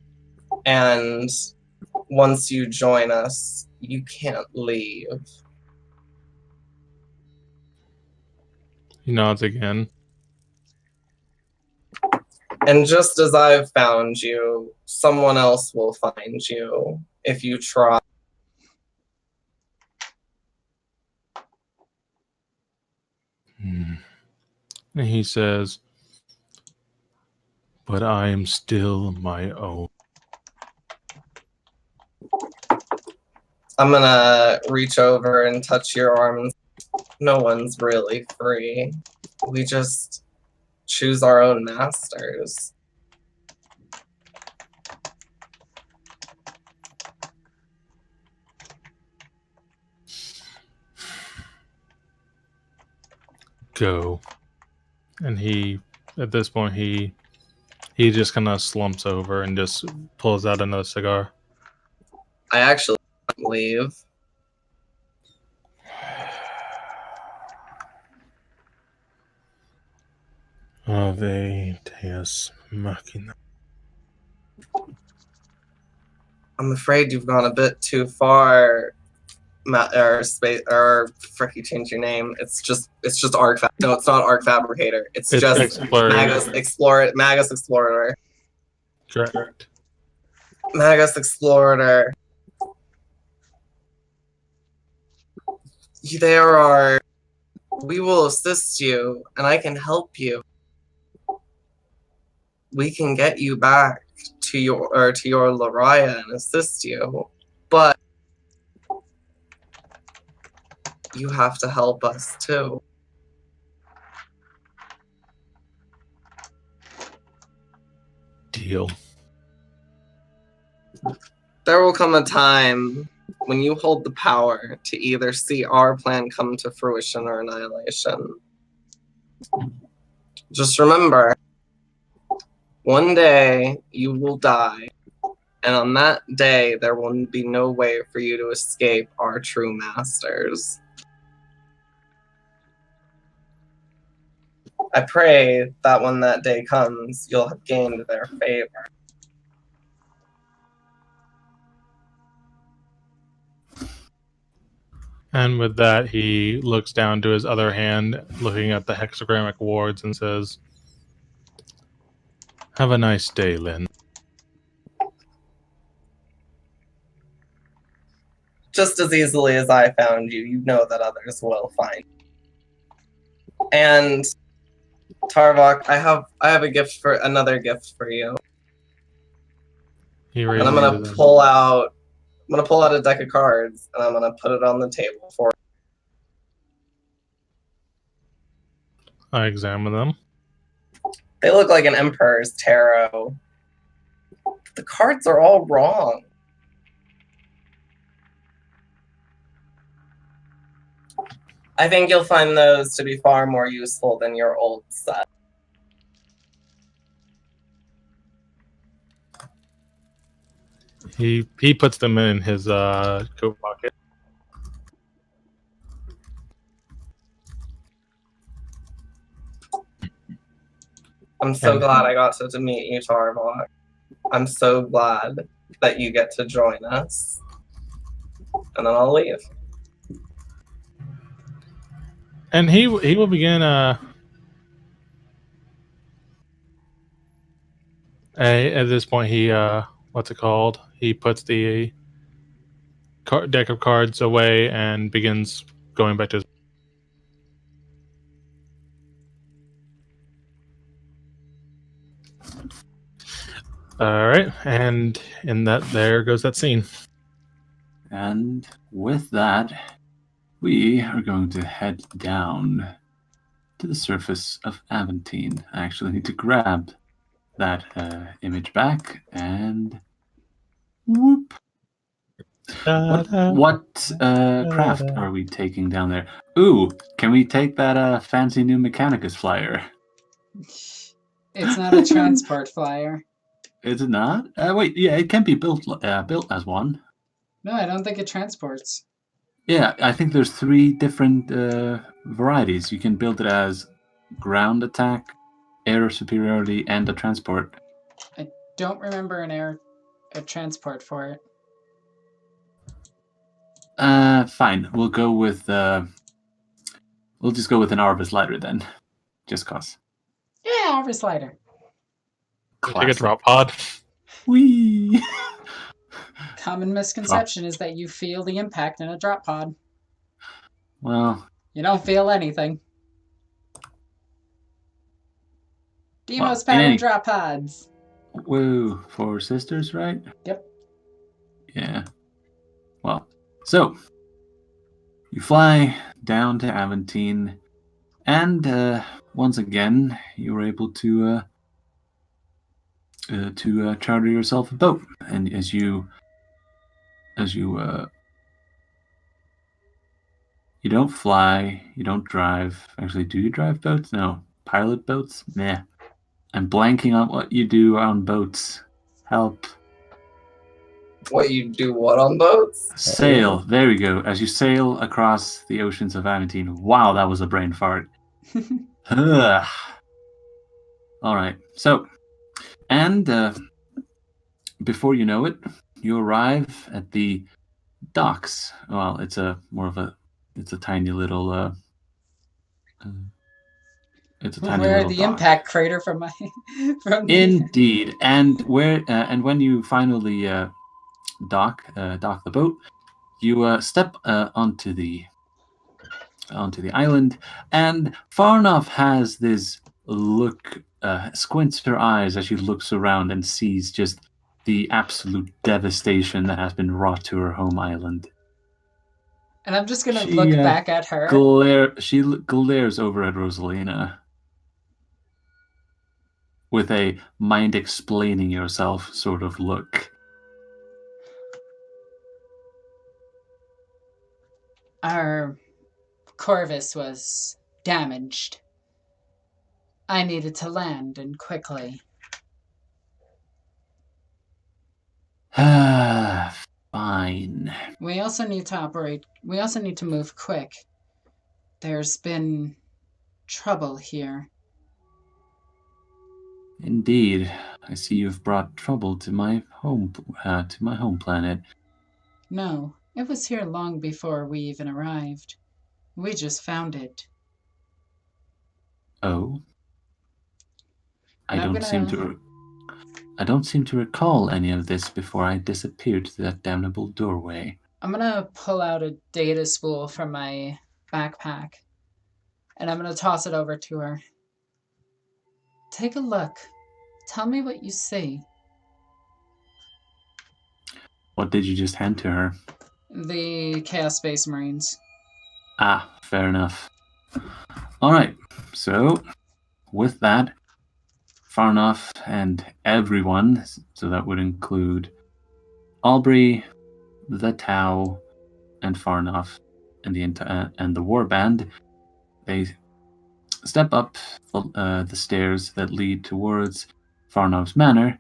and once you join us, you can't leave. He nods again. And just as I've found you, someone else will find you if you try. And he says, "But I am still my own." I'm gonna reach over and touch your arms. No one's really free. We just choose our own masters. Go. And at this point, he just kind of slumps over and just pulls out another cigar. I actually leave. Aventine machina. I'm afraid you've gone a bit too far. Or space, or frick, you changed your name. It's just Arc. No, it's not Arc Fabricator. It's just Magus Explorer. Magus Explorer. Correct. Magus Explorer. There are. We will assist you, and I can help you. We can get you back to your Lariah and assist you, but you have to help us too. Deal. There will come a time when you hold the power to either see our plan come to fruition or annihilation. Just remember, one day you will die, and on that day there will be no way for you to escape our true masters. I pray that when that day comes, you'll have gained their favor. And with that, he looks down to his other hand, looking at the hexagrammic wards, and says, "Have a nice day, Lynn." Just as easily as I found you, you know that others will find you. And Tarvok, I have another gift for you. He And I'm gonna pull out a deck of cards, and I'm gonna put it on the table for you. I examine them. They look like an Emperor's Tarot. The cards are all wrong. I think you'll find those to be far more useful than your old set. He puts them in his coat pocket. I'm so glad I got to meet you, Tarvok. I'm so glad that you get to join us. And then I'll leave. And he will begin at this point he what's it called? He puts the deck of cards away and begins going back to his. All right, and in that, there goes that scene. And with that, we are going to head down to the surface of Aventine. I actually need to grab that image back and whoop. What craft are we taking down there? Ooh, can we take that fancy new Mechanicus flyer? It's not a transport flyer. Is it not? Wait, yeah, it can be built as one. No, I don't think it transports. Yeah, I think there's 3 different varieties. You can build it as ground attack, air superiority, and a transport. I don't remember a transport for it. Fine. We'll go with we'll just go with an Arvis lighter then, just cause. Yeah, Arbor Slider. Take a drop pod. Whee! Common misconception is that you feel the impact in a drop pod. Well, You don't feel anything. Demo's in pattern any- drop pods. whoa, 4 sisters, right? Yep. Yeah. Well, so you fly down to Aventine, and once again you were able to charter yourself a boat. And as you you don't fly, you don't drive. Actually, do you drive boats? No. Pilot boats? Nah. I'm blanking on what you do on boats. Help. What, you do what on boats? Sail. There we go. As you sail across the oceans of Aventine. Wow, that was a brain fart. Ugh. All right. So, and before you know it, you arrive at the docks. Well, it's a tiny little it's a tiny Where little the dock. impact crater from my from the Indeed, and when you finally dock the boat, you step onto the island, and Farnoff has this look, squints her eyes as she looks around and sees just the absolute devastation that has been wrought to her home island. And I'm just gonna She, look back at her. She glares over at Rosalina with a mind explaining yourself sort of look. Our Corvus was damaged. I needed to land, and quickly. Fine. We also need to move quick. There's been trouble here. Indeed, I see you've brought trouble to my home planet. No, it was here long before we even arrived. We just found it. Oh, I And I'm don't seem to recall any of this before I disappeared through that damnable doorway. I'm gonna pull out a data spool from my backpack, and I'm gonna toss it over to her. Take a look. Tell me what you see. What did you just hand to her? The Chaos Space Marines. Ah, fair enough. All right, so with that, Farnoff and everyone, so that would include Aubrey, the Tau, and Farnoff, and the Warband, they step up the stairs that lead towards Farnoff's manor,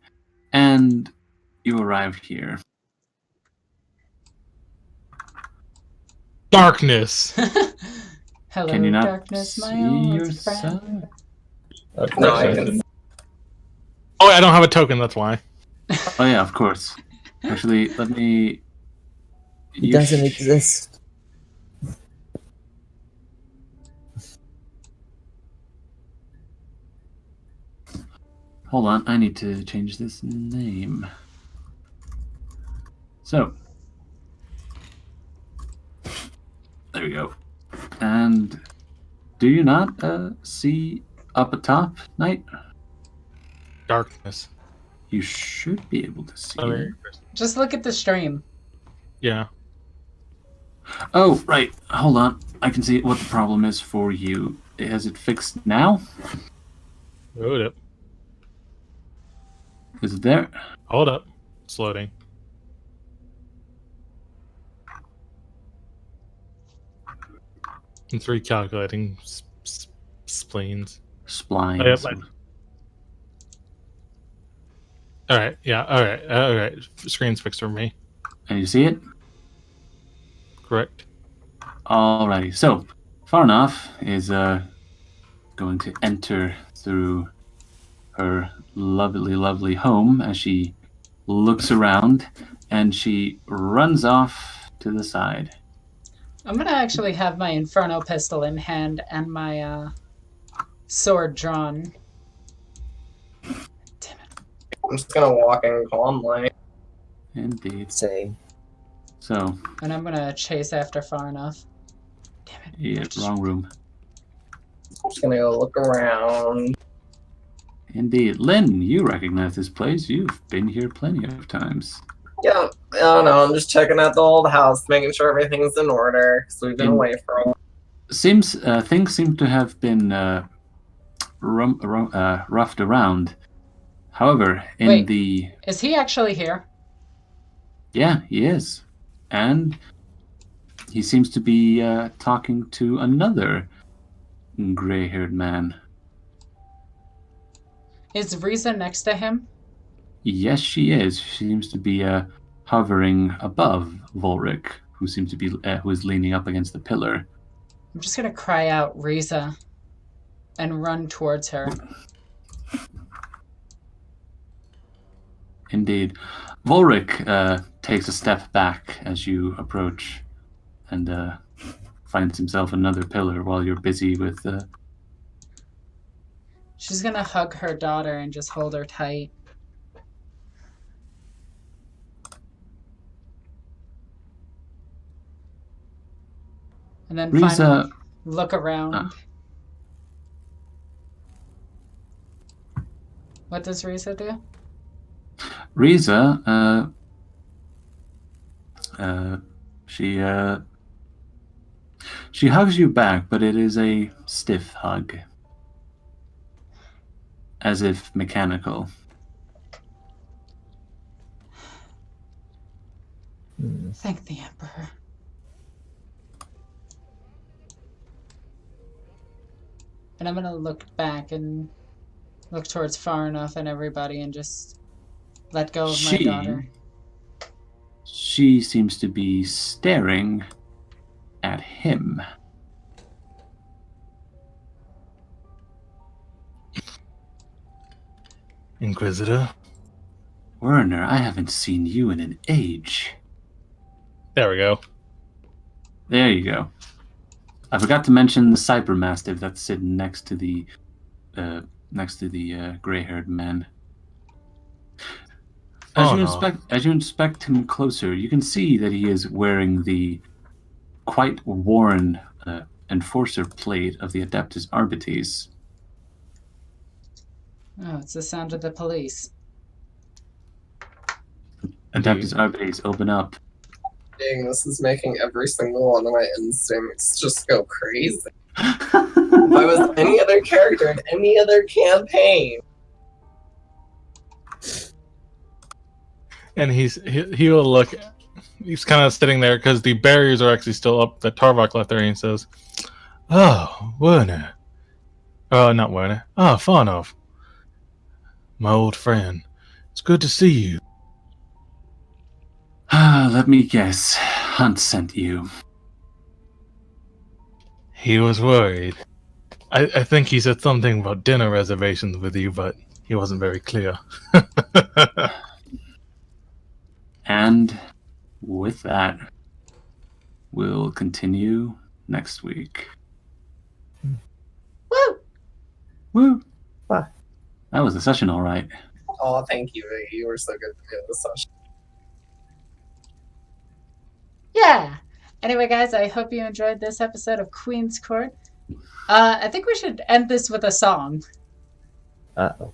and you arrive here. Darkness. Hello, Can you not darkness, my see old yourself? friend. No, I can. Oh, I don't have a token. That's why. Oh yeah, of course. Actually, let me. It doesn't exist. Hold on, I need to change this name. So, there we go. And do you not see up atop, Knight? Darkness. You should be able to see Oh, it. Just look at the stream. Yeah. Oh, right. Hold on. I can see what the problem is for you. Has it fixed now? Hold up. Is it there? Hold up. It's loading. It's recalculating spleens. Splines. Oh, yep, All right. Yeah. All right. All right. Screen's fixed for me. And you see it? Correct. Alrighty. So, Farnoff is going to enter through her lovely, lovely home as she looks around, and she runs off to the side. I'm gonna actually have my Inferno pistol in hand and my sword drawn. Damn it. I'm just gonna walk in calmly. Indeed. Same. So, And I'm gonna chase after far enough. Damn it. yeah, wrong room. I'm just gonna go look around. Indeed. Lynn, you recognize this place. You've been here plenty of times. Yeah, I don't know. I'm just checking out the old house, making sure everything's in order, because we've been away for a while. Things seem to have been roughed around. However, Wait. the... Is he actually here? Yeah, he is. And he seems to be talking to another gray-haired man. Is Riza next to him? Yes, she is. She seems to be hovering above Volric, who seems to be who is leaning up against the pillar. I'm just gonna cry out Riza and run towards her. Indeed. Volric takes a step back as you approach and finds himself another pillar while you're busy with... She's gonna hug her daughter and just hold her tight. And then Riza... finally look around. What does Riza do? Riza, she hugs you back, but it is a stiff hug. As if mechanical. Thank the Emperor. And I'm gonna look back and look towards far enough and everybody and just let go of my daughter. She seems to be staring at him. Inquisitor. Werner, I haven't seen you in an age. There we go. There you go. I forgot to mention the Cyber Mastiff that's sitting next to the gray-haired man. As you inspect him closer, you can see that he is wearing the quite worn enforcer plate of the Adeptus Arbites. Oh, it's the sound of the police. Adeptus Arbites, open up. Dang, this is making every single one of my instincts just go crazy. If I was any other character in any other campaign. And he will look. He's kind of sitting there because the barriers are actually still up that Tarvok left there, and he says, "Oh, Werner. Oh, not Werner. Ah, Farnoff. My old friend. It's good to see you." Let me guess. Hunt sent you. He was worried. I think he said something about dinner reservations with you, but he wasn't very clear. And with that, we'll continue next week. Woo! Woo! Bye. That was a session, all right. Oh, thank you. You were so good to the session. Yeah. Anyway, guys, I hope you enjoyed this episode of Queen's Court. I think we should end this with a song. Uh-oh.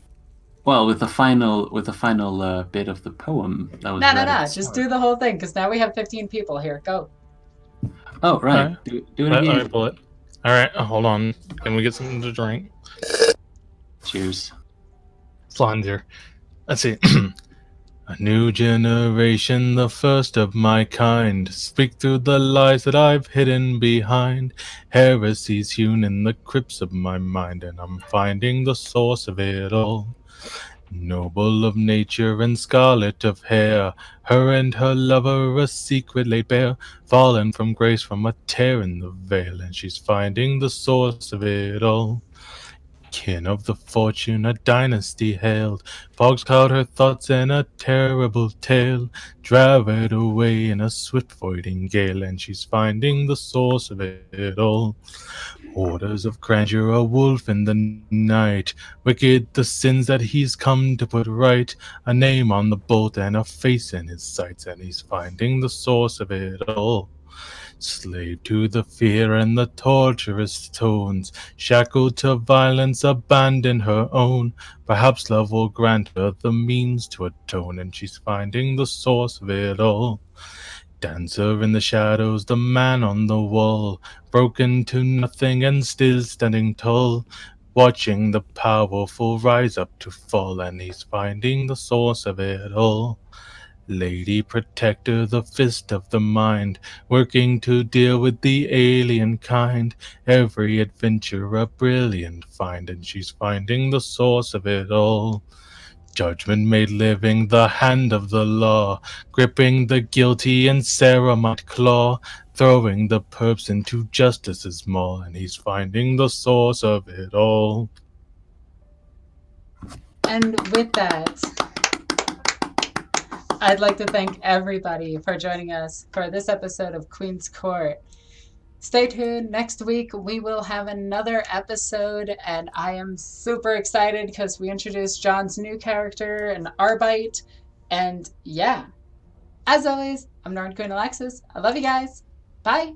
Well, with the final bit of the poem that was. No. Just do the whole thing, because now we have 15 people here. Go. Oh, right. Okay. Do it Let again. me pull it. All right, hold on. Can we get something to drink? Cheers. Slonzer. Let's see. A new generation, the first of my kind. Speak through the lies that I've hidden behind. Heresies hewn in the crypts of my mind, and I'm finding the source of it all. Noble of nature and scarlet of hair, her and her lover a secret laid bare, fallen from grace from a tear in the veil, and she's finding the source of it all. Kin of the fortune a dynasty hailed, fogs cloud her thoughts and a terrible tale drive it away in a swift voiding gale, and she's finding the source of it all. Orders of grandeur, a wolf in the night, wicked the sins that he's come to put right, a name on the bolt and a face in his sights, and he's finding the source of it all. Slave to the fear and the torturous tones, shackled to violence, abandon her own. Perhaps love will grant her the means to atone, and she's finding the source of it all. Dancer in the shadows, the man on the wall, broken to nothing and still standing tall, watching the powerful rise up to fall, and he's finding the source of it all. Lady Protector, the fist of the mind, working to deal with the alien kind. Every adventure a brilliant find, and she's finding the source of it all. Judgment made living, the hand of the law, gripping the guilty and Sarah might claw, throwing the perps into justice's maw, and he's finding the source of it all. And with that, I'd like to thank everybody for joining us for this episode of Queen's Court. Stay tuned. Next week, we will have another episode, and I am super excited because we introduced John's new character, an Arbite. And yeah, as always, I'm Egoqueenalexis. I love you guys. Bye.